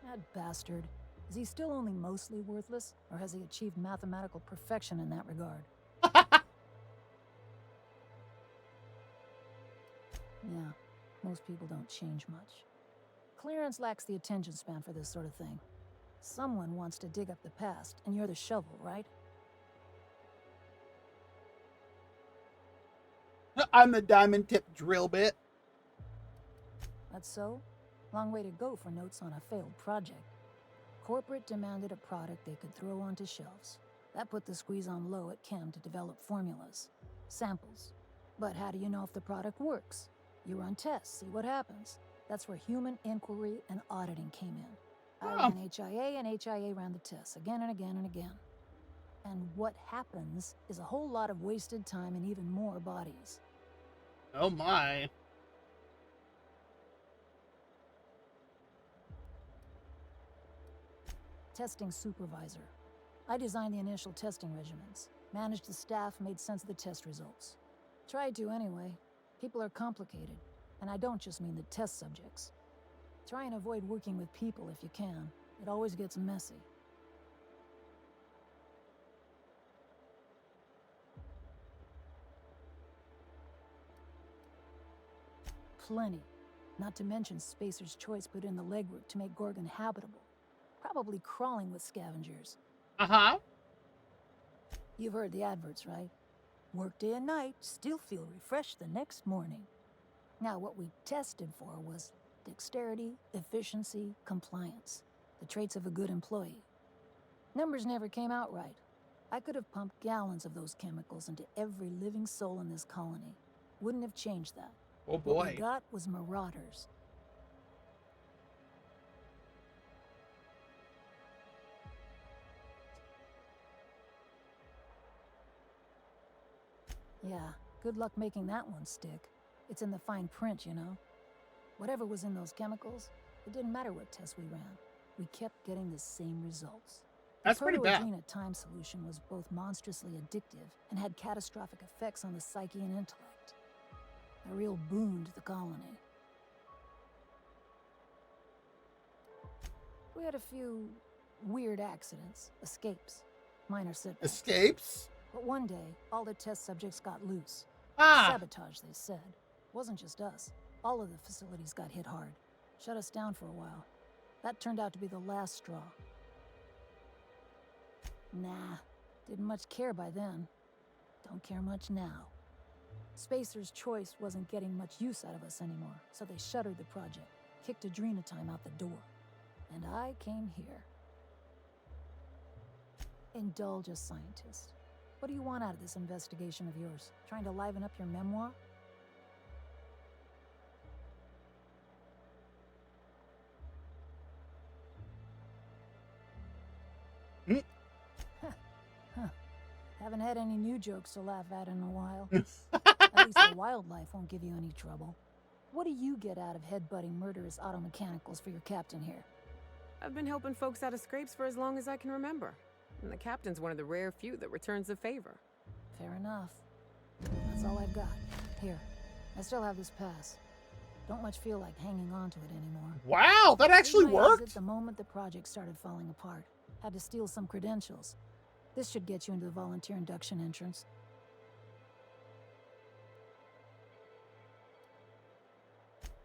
S3: That bastard. Is he still only mostly worthless, or has he achieved mathematical perfection in that regard? Yeah, most people don't change much. Clarence lacks the attention span for this sort of thing. Someone wants to dig up the past, and you're the shovel, right?
S1: I'm the diamond tip drill bit.
S3: That's so? Long way to go for notes on a failed project. Corporate demanded a product they could throw onto shelves. That put the squeeze on low at Chem to develop formulas, samples. But how do you know if the product works? You run tests, see what happens. That's where human inquiry and auditing came in. I ran HIA, and HIA ran the tests again and again and again. And what happens is a whole lot of wasted time and even more bodies.
S1: Oh my.
S3: Testing supervisor. I designed the initial testing regimens, managed the staff, made sense of the test results. Tried to anyway. People are complicated, and I don't just mean the test subjects. Try and avoid working with people if you can. It always gets messy. Plenty. Not to mention Spacer's Choice put in the legwork to make Gorgon habitable. Probably crawling with scavengers.
S1: Uh-huh.
S3: You've heard the adverts, right? Work day and night, still feel refreshed the next morning. Now, what we tested for was dexterity, efficiency, compliance. The traits of a good employee. Numbers never came out right. I could have pumped gallons of those chemicals into every living soul in this colony. Wouldn't have changed that.
S1: Oh boy.
S3: What we got was marauders. Yeah, good luck making that one stick. It's in the fine print, you know. Whatever was in those chemicals, it didn't matter what tests we ran. We kept getting the same results.
S1: That's pretty bad.
S3: The proto-Adrena time solution was both monstrously addictive and had catastrophic effects on the psyche and intellect. A real boon to the colony. We had a few weird accidents, escapes, minor setbacks.
S1: Escapes?
S3: But one day, all the test subjects got loose. Sabotage, they said. Wasn't just us. All of the facilities got hit hard. Shut us down for a while. That turned out to be the last straw. Nah, didn't much care by then. Don't care much now. Spacer's Choice wasn't getting much use out of us anymore, so they shuttered the project, kicked Adrenatime out the door. And I came here. Indulge a scientist. What do you want out of this investigation of yours? Trying to liven up your memoir? Huh. Haven't had any new jokes to laugh at in a while. At least the wildlife won't give you any trouble. What do you get out of headbutting murderous auto mechanicals for your captain here?
S10: I've been helping folks out of scrapes for as long as I can remember. And the captain's one of the rare few that returns the favor.
S3: Fair enough. That's all I've got. Here, I still have this pass. Don't much feel like hanging on to it anymore.
S1: Wow, that actually worked?
S3: The moment the project started falling apart. Had to steal some credentials. This should get you into the volunteer induction entrance.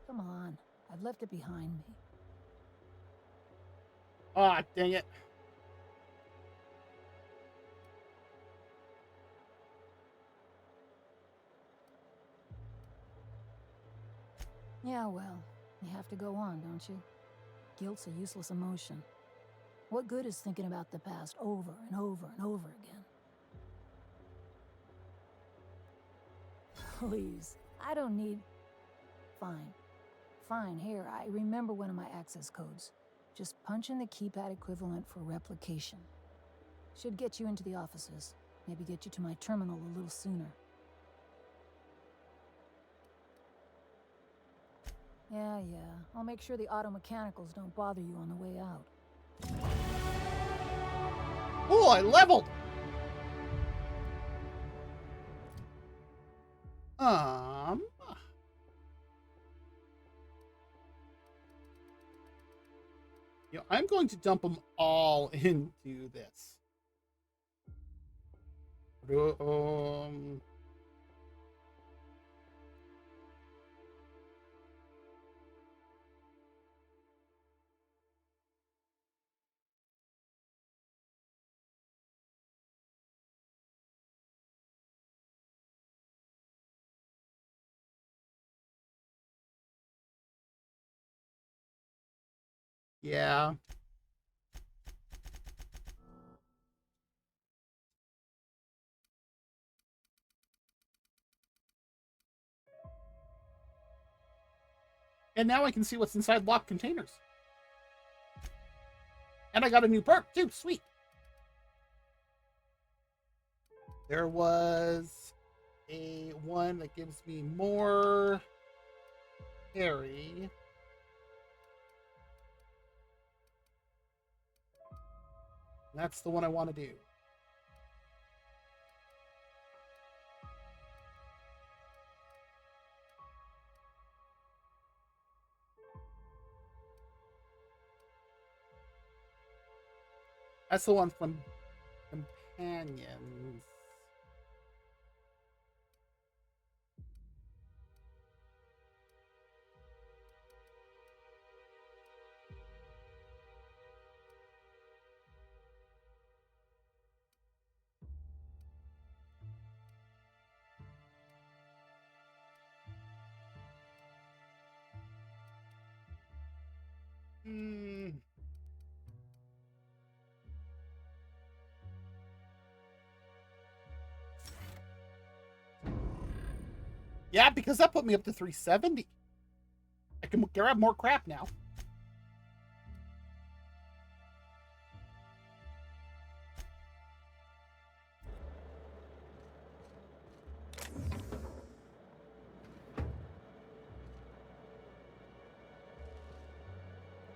S3: Come on, I've left it behind me.
S1: Ah, dang it.
S3: Yeah, well, you have to go on, don't you? Guilt's a useless emotion. What good is thinking about the past over and over and over again? Please, I don't need... Fine. Fine, here, I remember one of my access codes. Just punch in the keypad equivalent for replication. Should get you into the offices. Maybe get you to my terminal a little sooner. Yeah. I'll make sure the auto mechanicals don't bother you on the way out.
S1: Oh, I leveled! You know, I'm going to dump them all into this. Yeah. And now I can see what's inside locked containers. And I got a new perk too. Sweet. There was a one that gives me more carry. That's the one I want to do. That's the one from Companions. Yeah, because that put me up to 370. I can grab more crap now.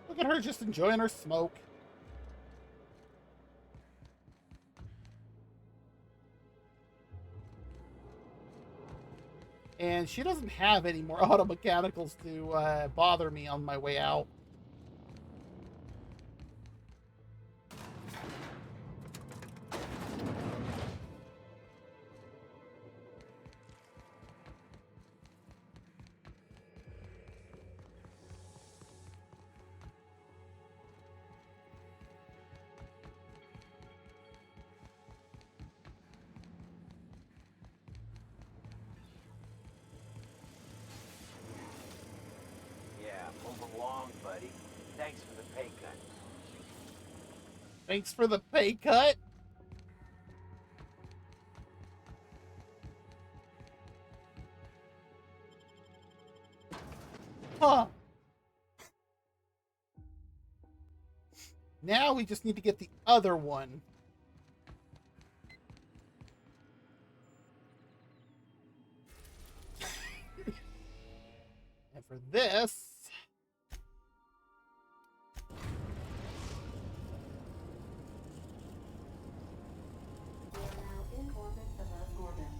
S1: Look at her just enjoying her smoke. And she doesn't have any more auto mechanicals to bother me on my way out. Thanks for the pay cut. Now we just need to get the other one. And for this...
S2: We are now in orbit above Morbin.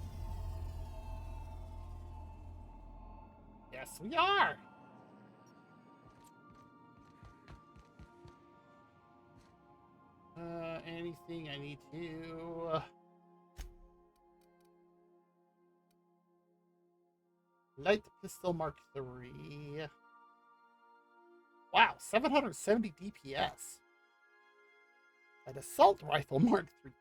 S1: Yes, we are! Anything I need to... Light Pistol Mark III. Wow, 770 DPS. An Assault Rifle Mark III.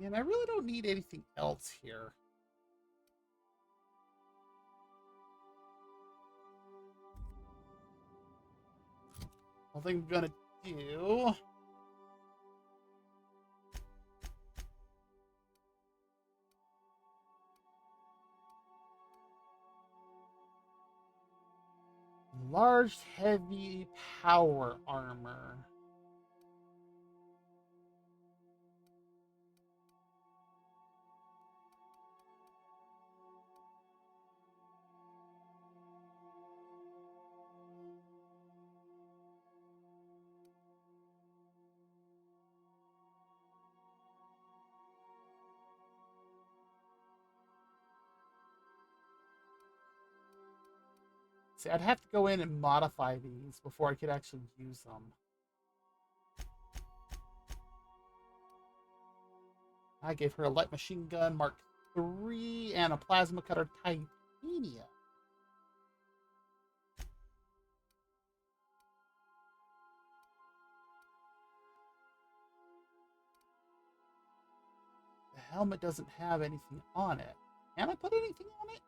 S1: And I really don't need anything else here. I think I'm gonna do... Large, heavy power armor. See, I'd have to go in and modify these before I could actually use them. I gave her a light machine gun Mark III and a plasma cutter Titania. The helmet doesn't have anything on it. Can I put anything on it?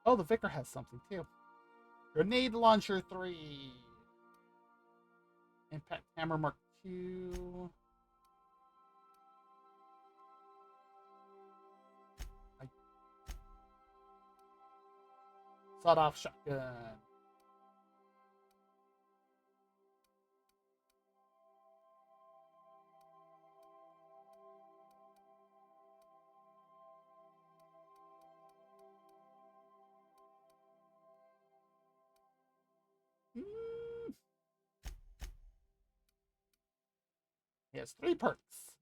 S1: Oh, the Vicar has something too. Grenade Launcher 3. Impact Hammer Mark II. Sawed-off shotgun. He has 3 perks.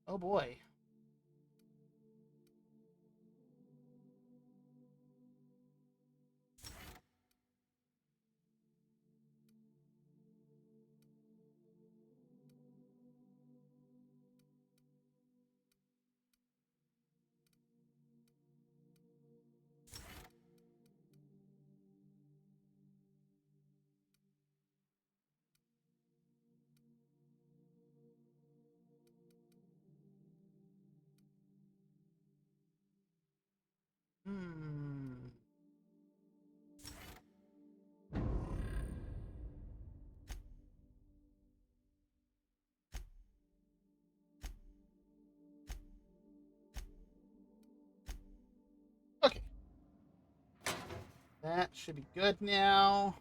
S1: Oh boy. Okay. That should be good now.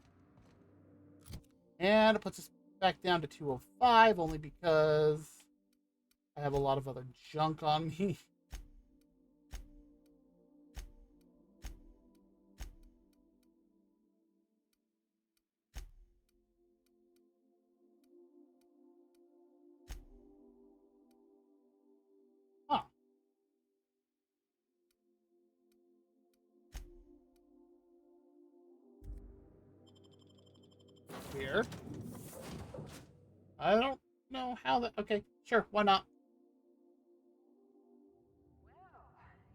S1: And it puts us back down to 205 only because I have a lot of other junk on me. Weird. I don't know how that... Okay, sure, why not?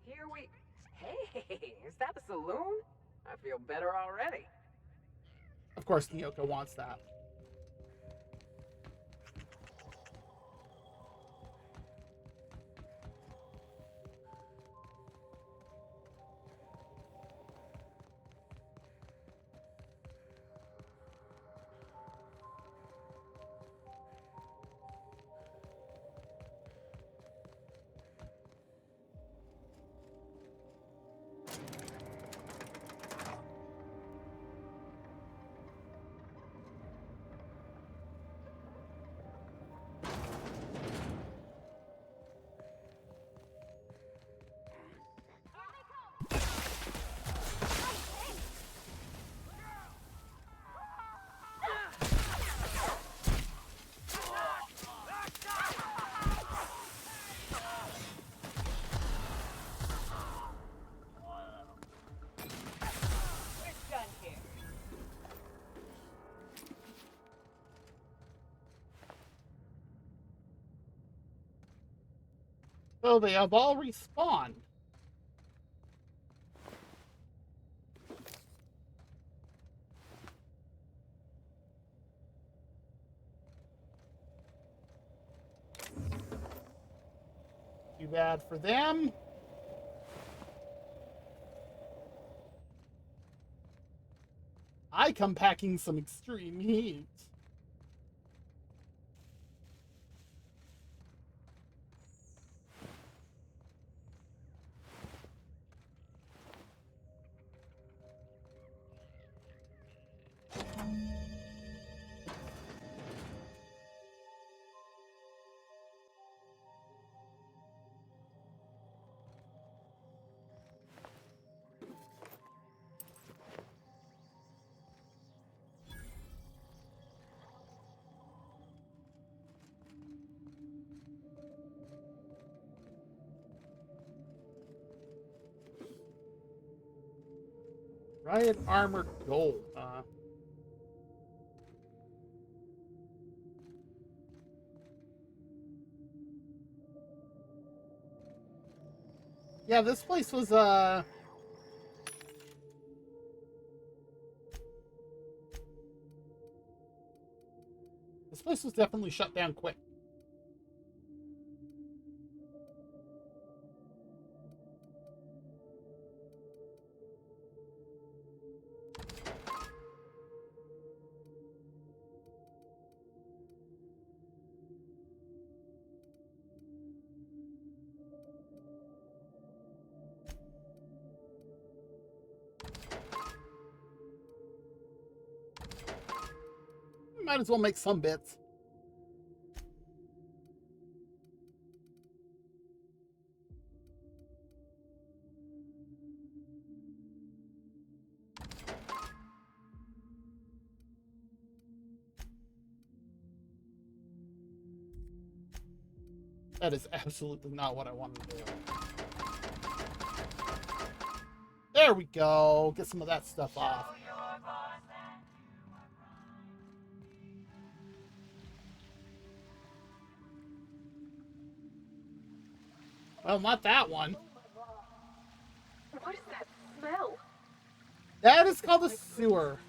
S10: Here we... Hey, is that a saloon? I feel better already.
S1: Of course, Nyoko wants that. So they have all respawned. Too bad for them. I come packing some extreme heat. Riot armored gold, huh? Yeah, this place was, this place was definitely shut down quick. Might as well make some bits. That is absolutely not what I wanted to do. There we go. Get some of that stuff off. Well, not that one.
S17: What is that smell?
S1: That is called a sewer.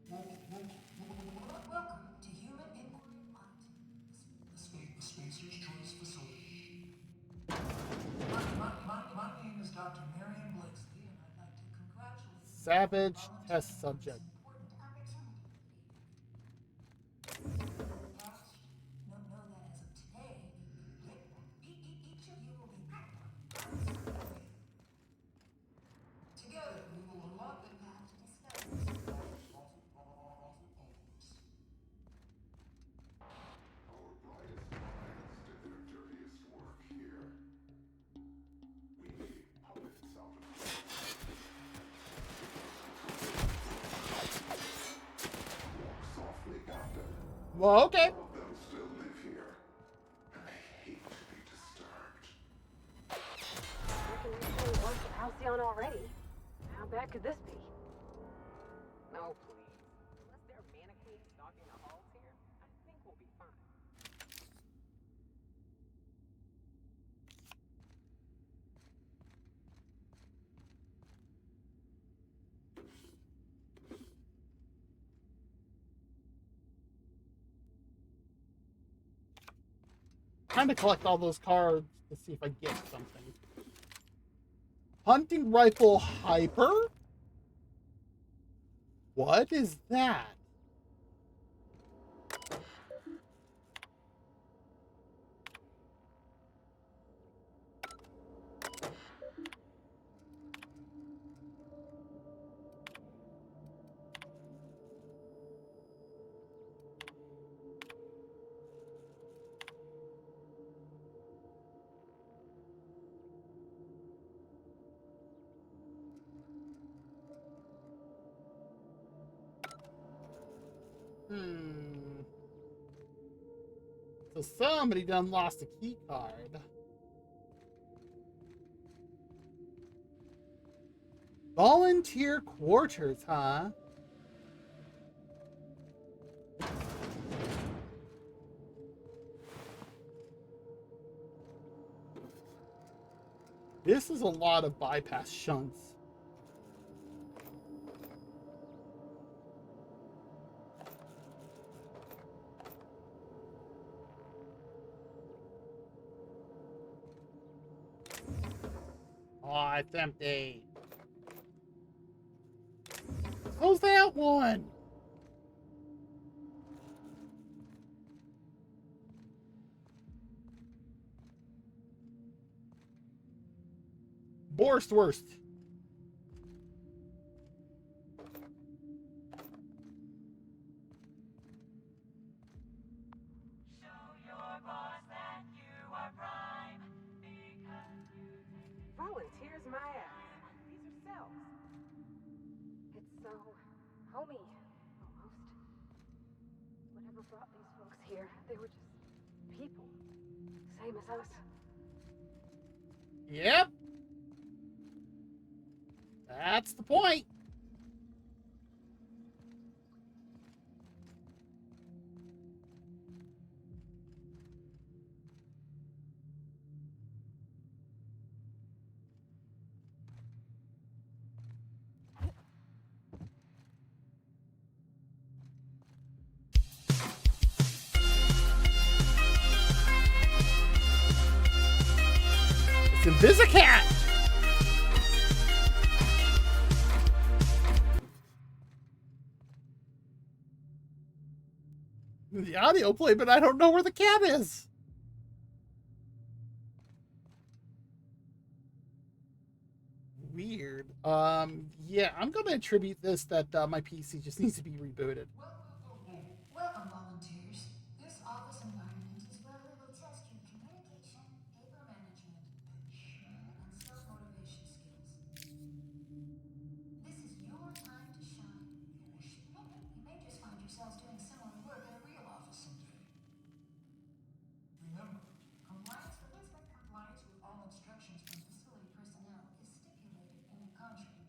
S5: Welcome to Human Inquiry Point, the Spacer's Choice Facility. My name is Dr. Marion Blakesley, and I'd like to congratulate you.
S1: Savage test subject.
S5: Important opportunity. Past, know that as of today, each of you will be together. We will unlock the path to discovery.
S8: Our brightest minds did their dirtiest work here. We made puppets out of them. Walk softly, Captain.
S1: Well, okay.
S8: Some of them still live here, and they hate to be disturbed.
S17: Once Halcyon
S10: No, please. Unless there are mannequins stalking the halls here, I think we'll be fine.
S1: Trying to collect all those cards to see if I get something. Hunting rifle hyper? What is that? So somebody done lost a key card. Volunteer quarters, huh? This is a lot of bypass shunts. Oh, it's empty. Close that one. Borstwurst.
S10: Volunteers my ass. These are cells.
S17: It's so homey, almost. Whatever brought these folks here, they were just people. Same as us.
S1: Yep. That's the point. It's Invisicat! The audio play, but I don't know where the cat is. Weird. Yeah, I'm gonna attribute this that my PC just needs to be rebooted.
S23: Welcome, volunteers. This office environment is where we will test your communication, paper management, and self-motivation skills. This is your time to shine. You may just find yourselves doing similar work at a real office someday. Remember, compliance with all instructions from facility personnel is stipulated in your contracts.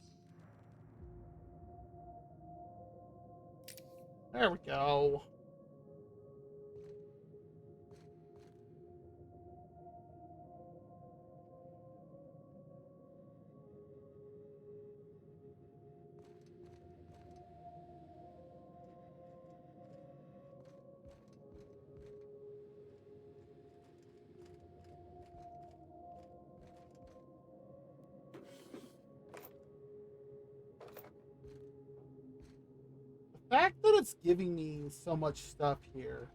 S1: There we go. The fact that it's giving me so much stuff here.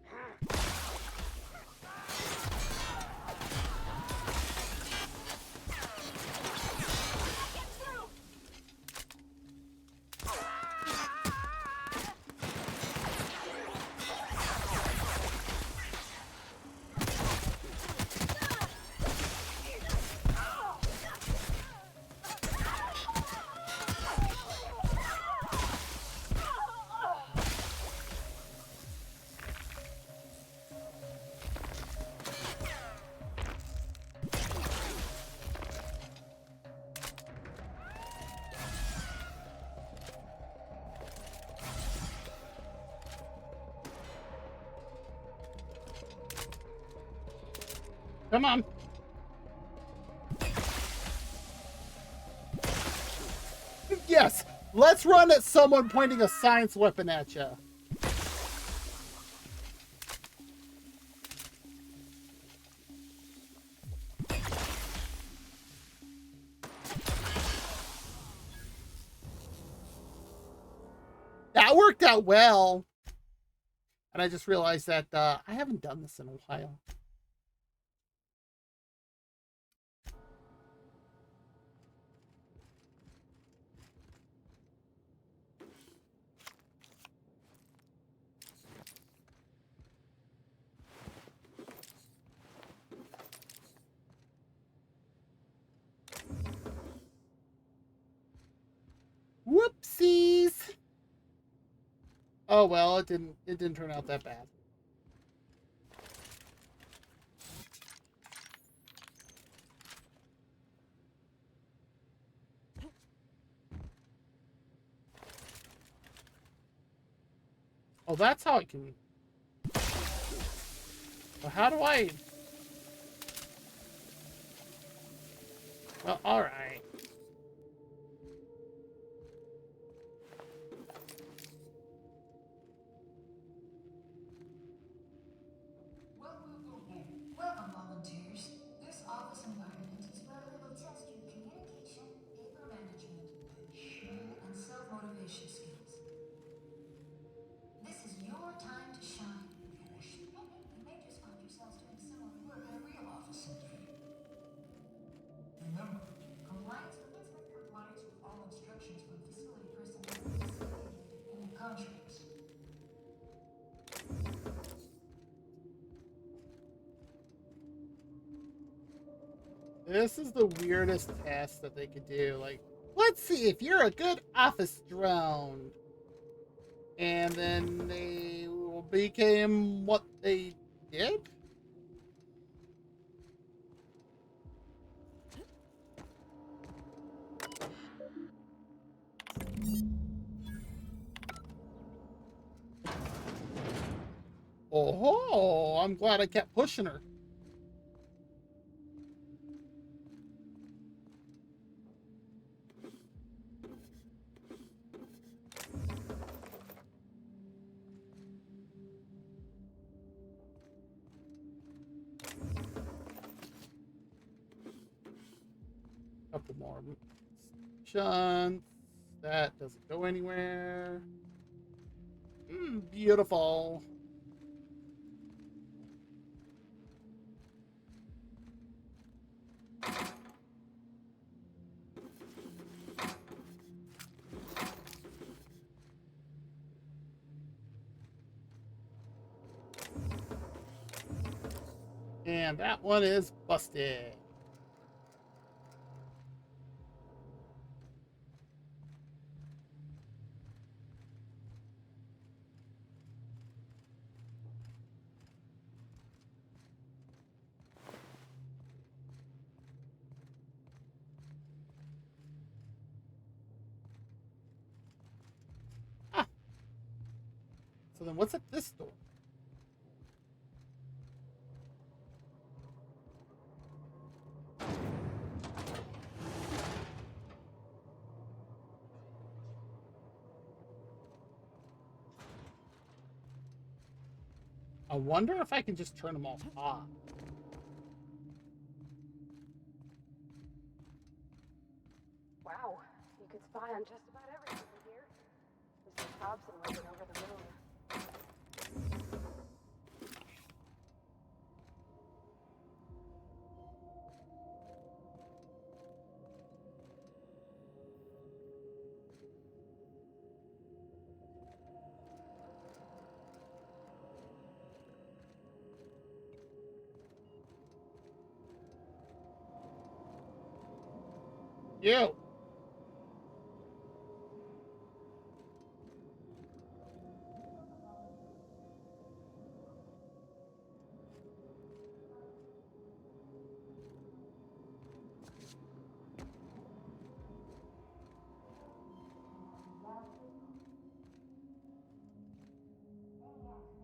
S1: Come on. Yes. Let's run at someone pointing a science weapon at you. That worked out well. And I just realized that I haven't done this in a while. Whoopsies. Oh well, it didn't turn out that bad. Oh, that's how it can. Well, how do I? Well, all right.
S23: Welcome, volunteers. This office environment is where we will test your communication, paper management, and self-motivation skills. This is your time to shine. You may just find yourselves doing similar work at a real office someday. Remember, compliance with all instructions from facility personnel is stipulated in your contracts.
S1: This is the weirdest test that they could do. Like, let's see if you're a good office drone. And then they became what they did? Oh, I'm glad I kept pushing her. Couple more shunts. That doesn't go anywhere. Beautiful. And that one is busted. Ah. So then what's at this door? I wonder if I can just turn them all off.
S17: Wow, you could spy on just about everything in here. Mr. Thompson wasn't over the moon.
S1: You.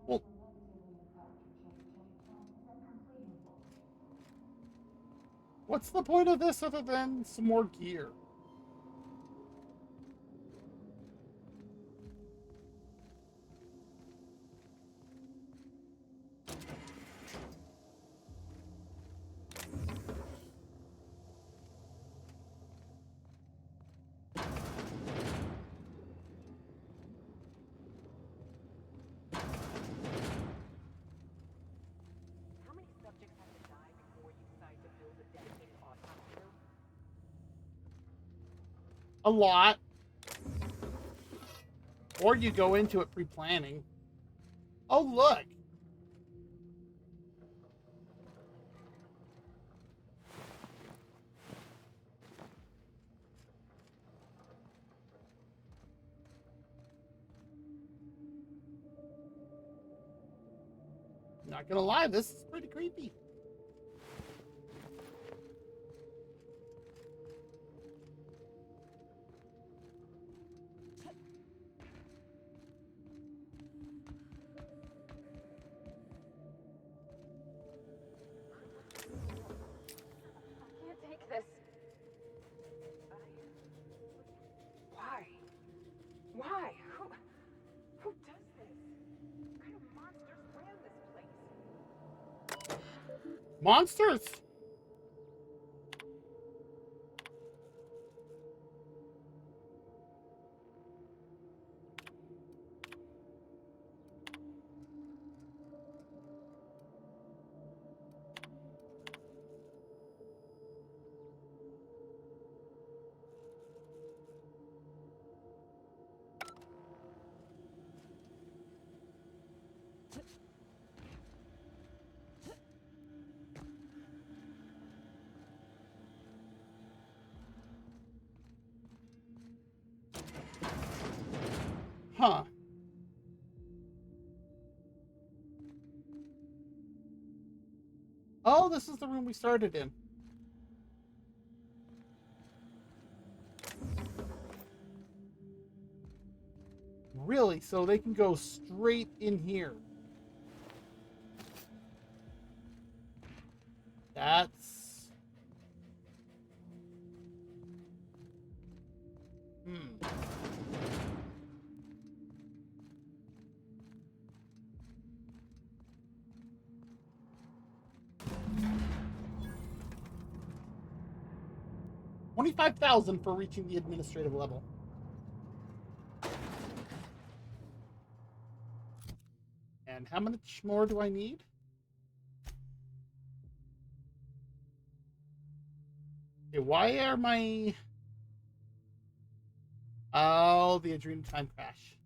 S1: Well, What's the point of this other than some more gear?
S10: How many subjects have to die before you decide to build a dedicated autopsy room?
S1: A lot. Or you go into it pre-planning. Oh, look. Not gonna lie, this is pretty creepy.
S10: I can't take this. Why? Why? Who does this? What kind of monsters ran this place?
S1: Monsters? Huh. Oh, this is the room we started in. Really? So they can go straight in here. That's... $25,000 for reaching the administrative level. And how much more do I need? Okay, why are my... Oh, the adrenal time crash.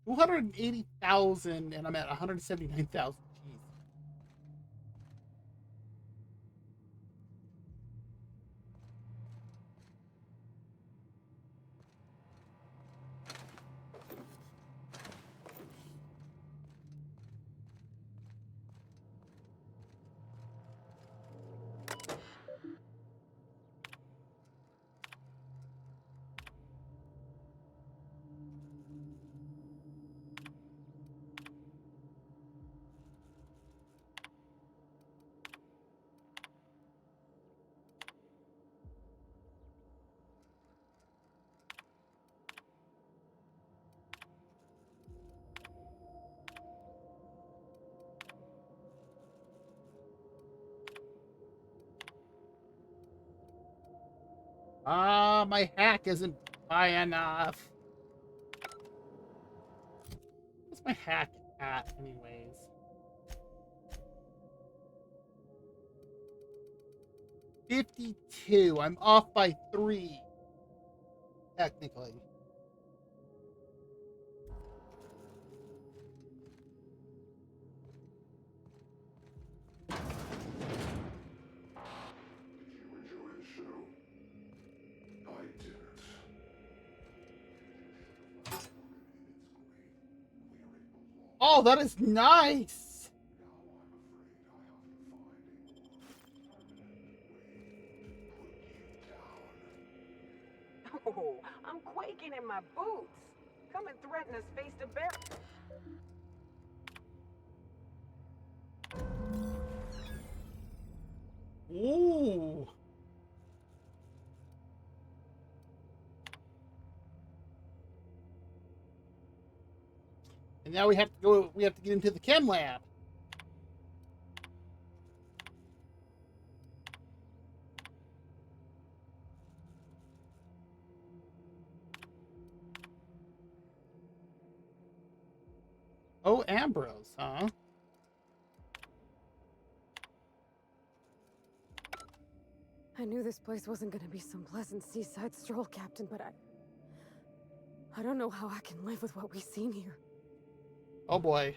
S1: 280,000 and I'm at 179,000. Jeez. My hack isn't high enough. What's my hack at, anyways? $52. I'm off by 3. Technically.
S8: Did you enjoy the show? I didn't. You should have left Logan in its grave where it belongs.
S1: Oh, that is nice.
S8: Now I'm afraid I have to find a more permanent way to put you down.
S10: Oh, I'm quaking in my boots. Come and threaten us face to bear.
S1: Ooh. And now we have to go. We have to get into the chem lab. Oh, Ambrose, huh?
S7: I knew this place wasn't gonna be some pleasant seaside stroll, Captain, but I don't know how I can live with what we've seen here.
S1: Oh boy.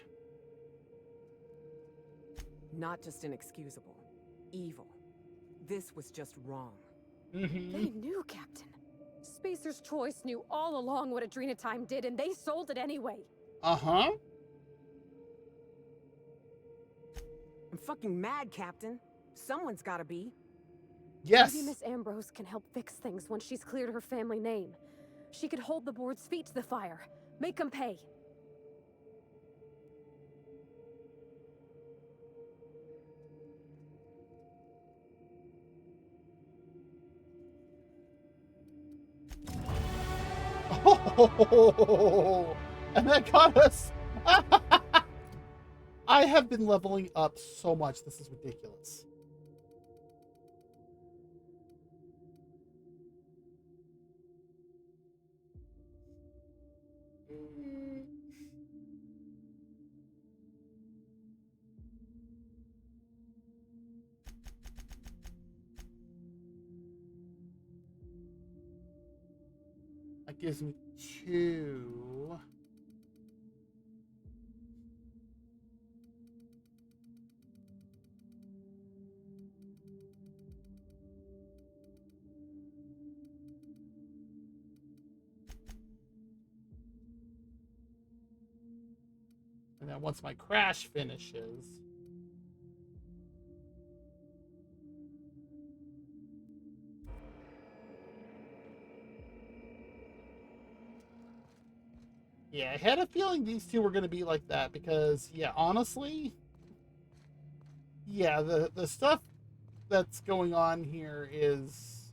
S10: Not just inexcusable. Evil. This was just wrong.
S1: Mm-hmm.
S7: They knew, Captain. Spacer's Choice knew all along what Adrenatime did, and they sold it anyway.
S1: Uh-huh.
S10: I'm fucking mad, Captain. Someone's gotta be.
S1: Yes.
S7: Maybe Miss Ambrose can help fix things once she's cleared her family name. She could hold the board's feet to the fire. Make them pay.
S1: Oh, and that got us. I have been leveling up so much. This is ridiculous. That gives me 2. And then once my crash finishes, yeah, I had a feeling these two were going to be like that because, yeah, honestly, yeah, the stuff that's going on here is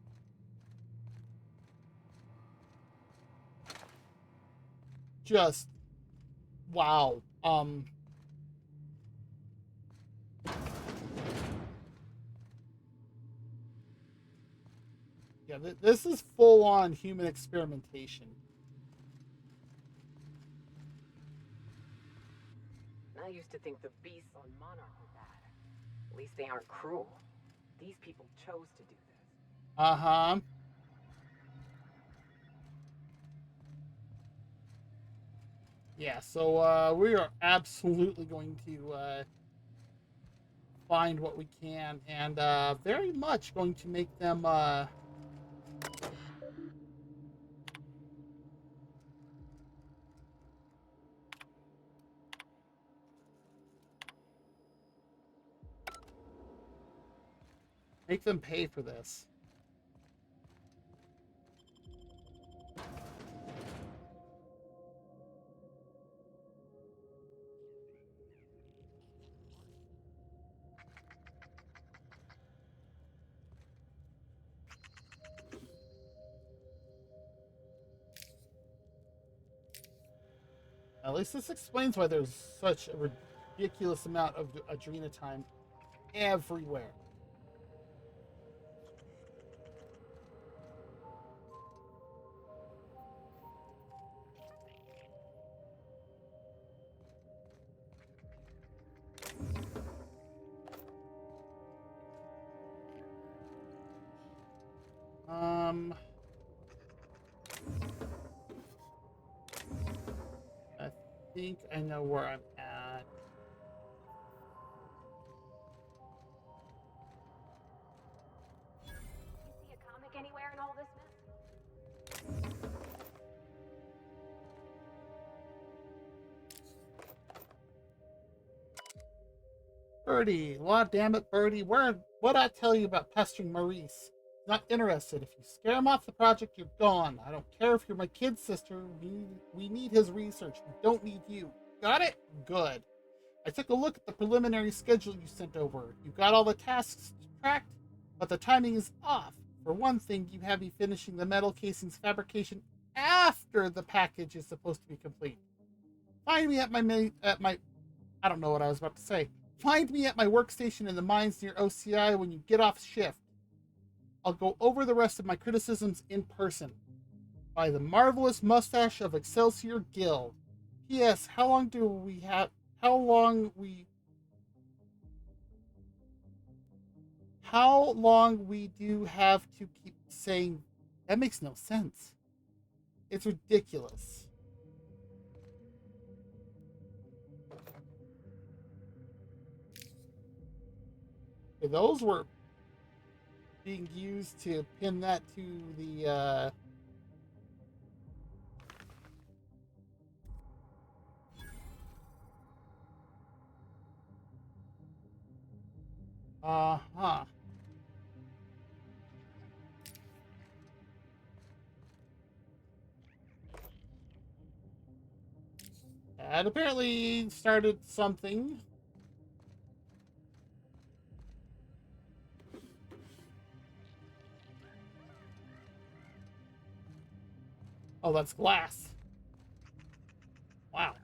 S1: just wow. Yeah, this is full on human experimentation.
S10: I used to think the beasts on Monarch were bad. At least they aren't cruel. These people chose to do this.
S1: Uh-huh. Yeah, so we are absolutely going to find what we can and very much going to make them pay for this. At least this explains why there's such a ridiculous amount of Adrenatime everywhere. I think I know where I'm at.
S7: You see a comic anywhere in all this mess?
S1: Birdie, law damn it, Birdie, what'd I tell you about pestering Maurice? Not interested. If you scare him off the project, you're gone. I don't care if you're my kid's sister. We need his research. We don't need you. Got it? Good. I took a look at the preliminary schedule you sent over. You got all the tasks tracked? But the timing is off. For one thing, you have me finishing the metal casing's fabrication after the package is supposed to be complete. Find me at my I don't know what I was about to say. Find me at my workstation in the mines near OCI when you get off shift. I'll go over the rest of my criticisms in person. By the marvelous mustache of Excelsior Guild. P.S. How long we do have to keep saying that makes no sense. It's ridiculous. Okay, those were being used to pin that to the uh-huh. That apparently started something. Oh, that's glass. Wow.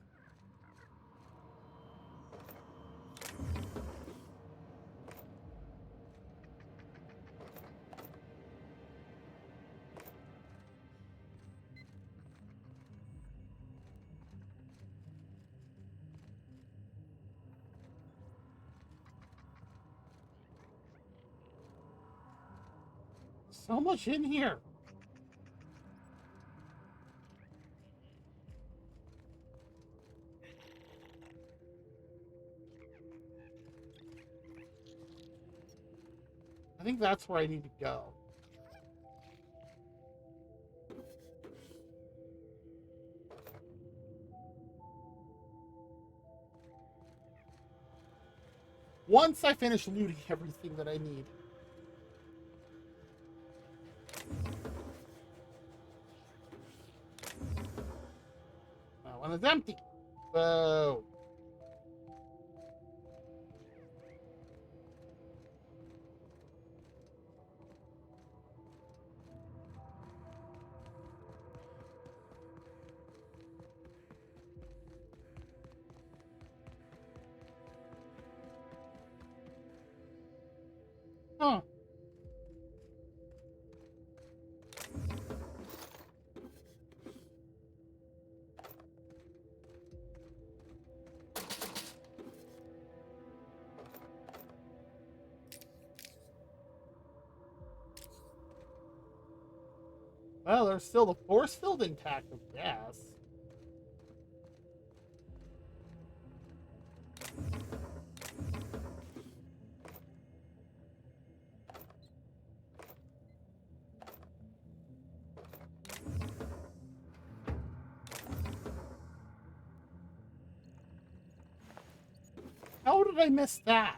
S1: So much in here. I think that's where I need to go. Once I finish looting everything that I need. That one is empty. Whoa. Huh. Well, there's still the force field intact, I guess. How did I miss that?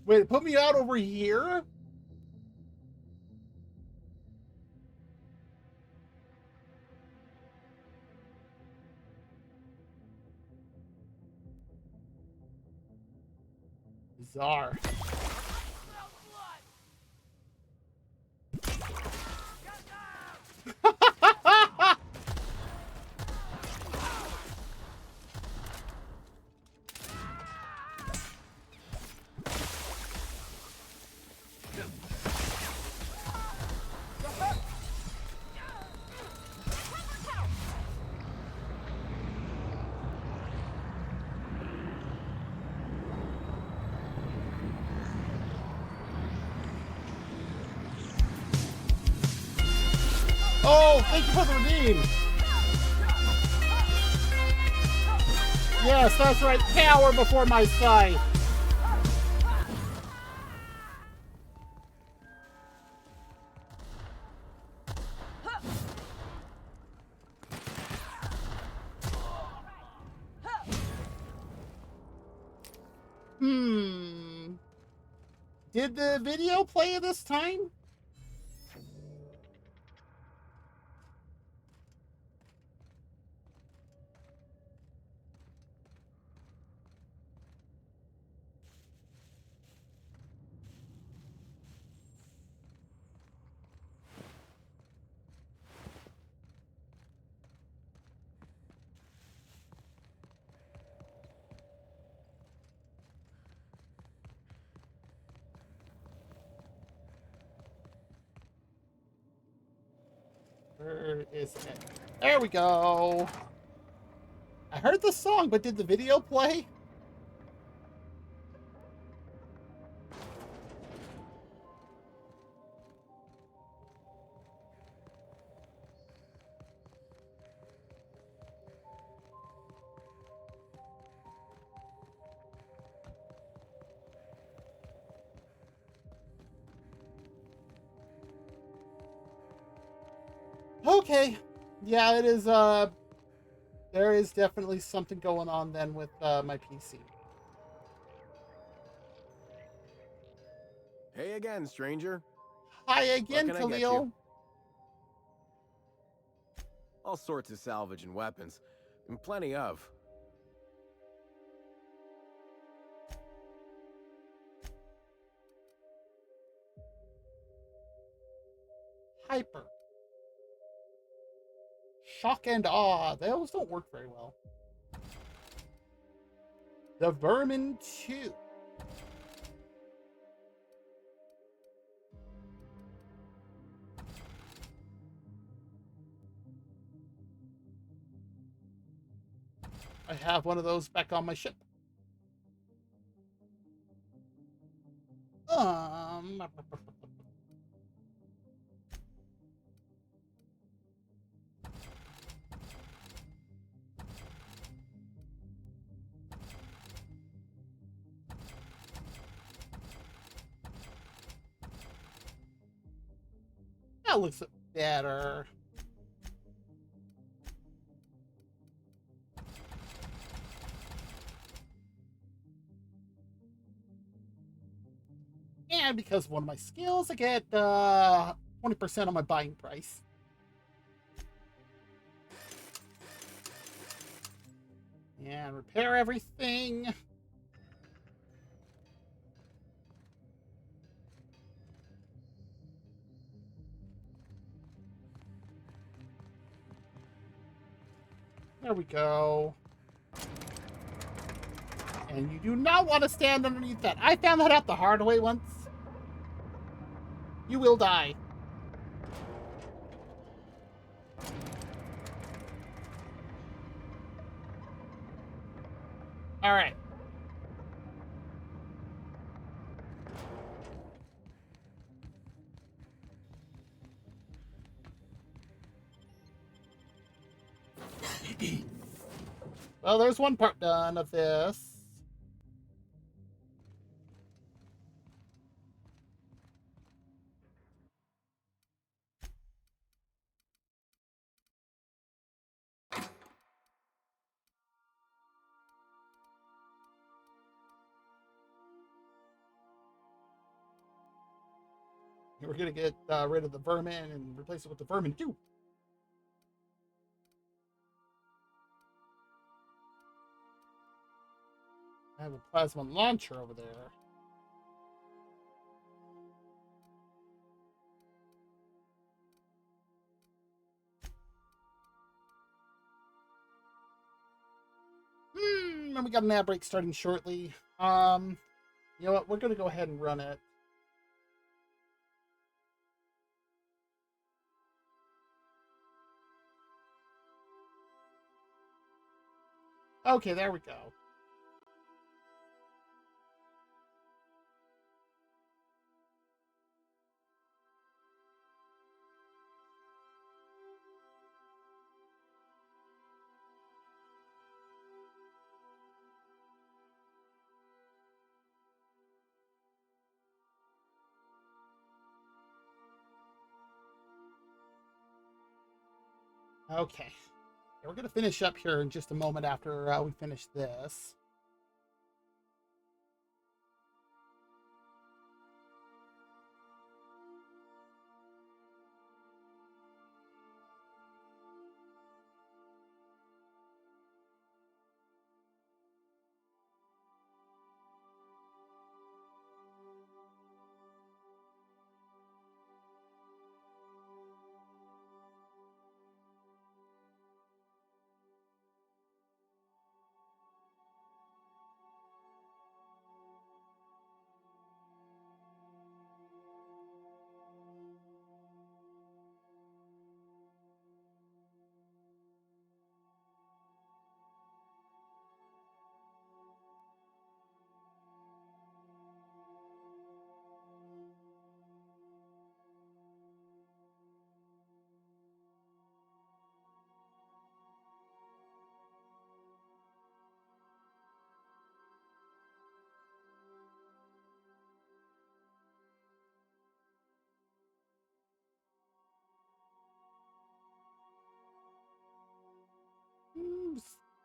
S1: Wait, put me out over here? Bizarre. Oh, thank you for the redeem. Yes, that's right. Cower before my sight. Did the video play this time? Where is it? There we go. I heard the song, but did the video play? Okay. Yeah, it is, there is definitely something going on then with, my PC.
S9: Hey again, stranger.
S1: Hi again,
S9: What can I get you?
S1: Khalil.
S9: All sorts of salvage and weapons. And plenty of.
S1: Hyper. Shock and awe. Those don't work very well. The Vermin 2. I have one of those back on my ship. That looks better. And because of one of my skills, I get 20% on my buying price. And repair everything. There we go. And you do not want to stand underneath that. I found that out the hard way once. You will die. All right. Well, there's one part done of this. We're gonna get rid of the vermin and replace it with the vermin 2. I have a plasma launcher over there. And we got an ad break starting shortly. You know what? We're gonna go ahead and run it. Okay, there we go. Okay. We're going to finish up here in just a moment after we finish this.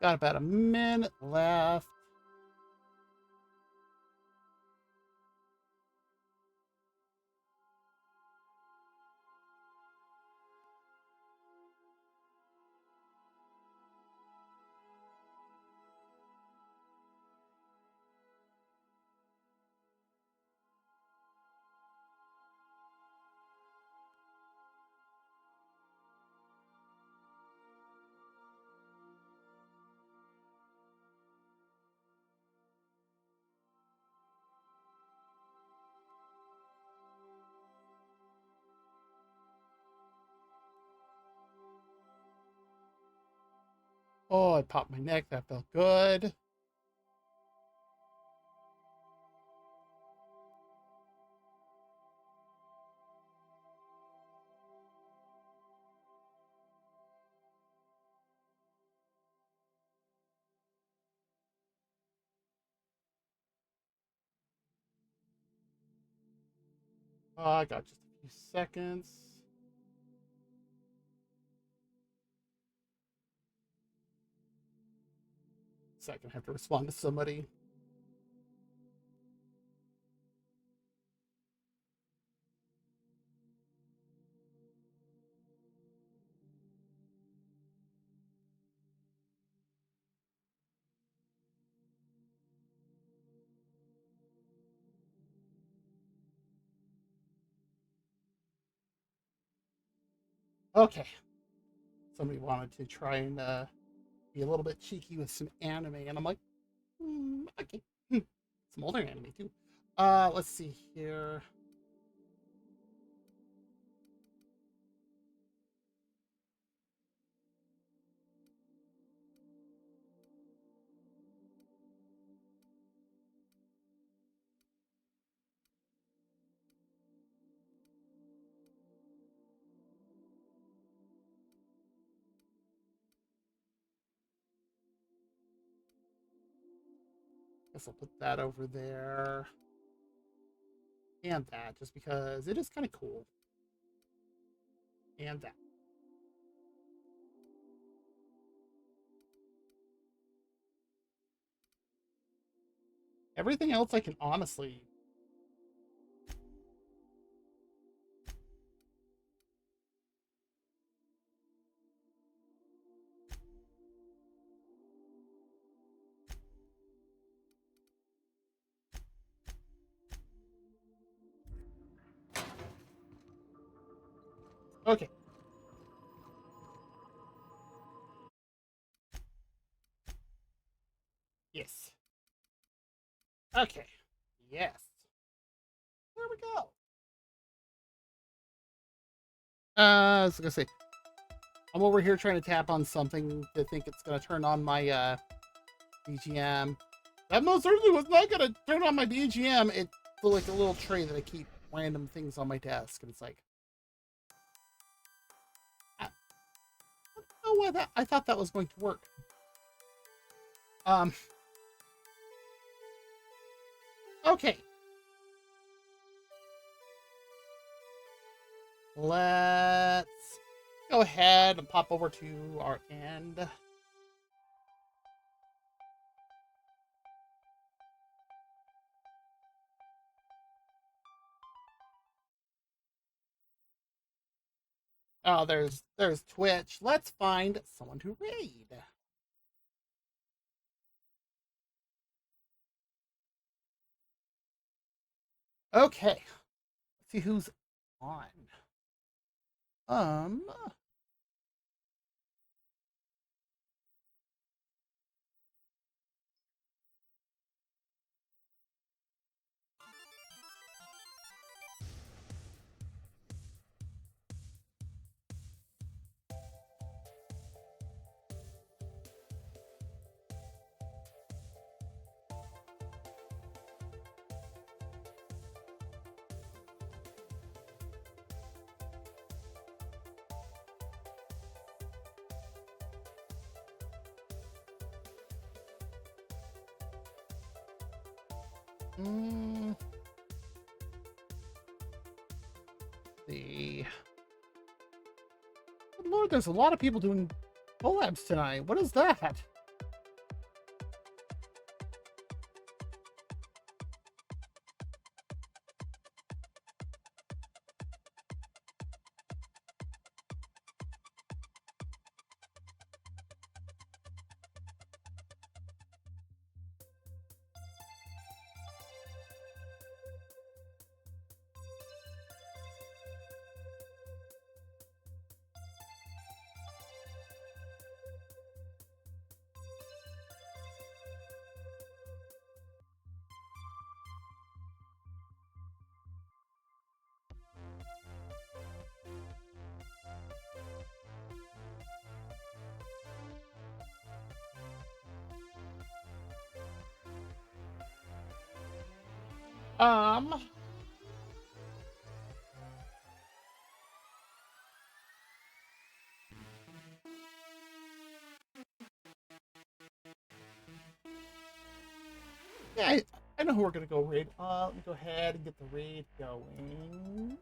S1: Got about a minute left. Oh, I popped my neck. That felt good. I got just a few seconds. Second, I have to respond to somebody. Okay. Somebody wanted to try and be a little bit cheeky with some anime, and I'm like, okay. Some older anime too. Let's see here. Guess I'll put that over there. And that, just because it is kind of cool. And that. Everything else I can honestly... Okay. Yes. Okay. Yes. There we go. I was gonna say, I'm over here trying to tap on something to think it's gonna turn on my BGM. That most certainly was not gonna turn on my BGM. It's like a little tray that I keep random things on my desk, and it's like, I don't know why that. I thought that was going to work. Okay. Let's go ahead and pop over to our end. Oh, there's Twitch. Let's find someone to raid. Okay. Let's see who's on. See. Good Lord, there's a lot of people doing collabs tonight. What is that? Um, yeah, I know who we're gonna go raid. Let me go ahead and get the raid going.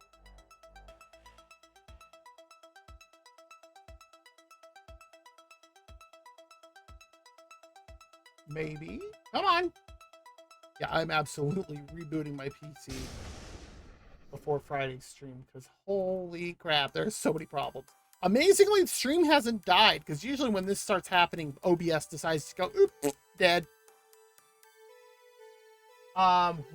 S1: Maybe. Come on. Yeah, I'm absolutely rebooting my PC before Friday's stream because holy crap, there's so many problems. Amazingly, the stream hasn't died because usually when this starts happening, OBS decides to go, oops, dead.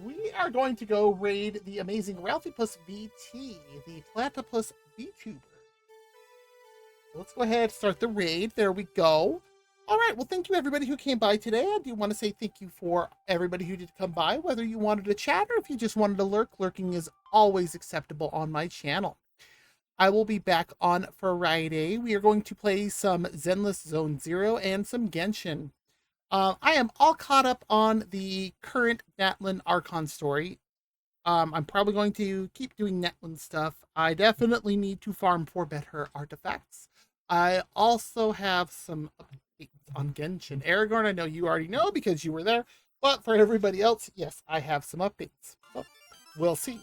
S1: We are going to go raid the amazing Ralphieplus VT, the Platypus VTuber. So let's go ahead and start the raid. There we go. All right, well, thank you everybody who came by today. I do want to say thank you for everybody who did come by, whether you wanted to chat or if you just wanted to lurk. Lurking is always acceptable on my channel. I will be back on Friday. We are going to play some Zenless Zone Zero and some Genshin. I am all caught up on the current Natlin Archon story. I'm probably going to keep doing Natlin stuff. I definitely need to farm for better artifacts. I also have some updates on Genshin. Aragorn, I know you already know because you were there, but for everybody else, yes, I have some updates. So we'll see.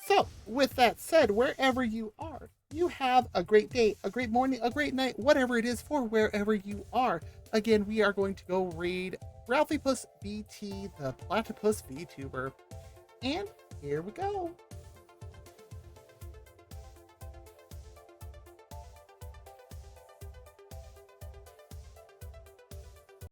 S1: So, with that said, wherever you are, you have a great day, a great morning, a great night, whatever it is for wherever you are. Again, we are going to go raid Ralphieplus VT, the Platypus VTuber. And here we go.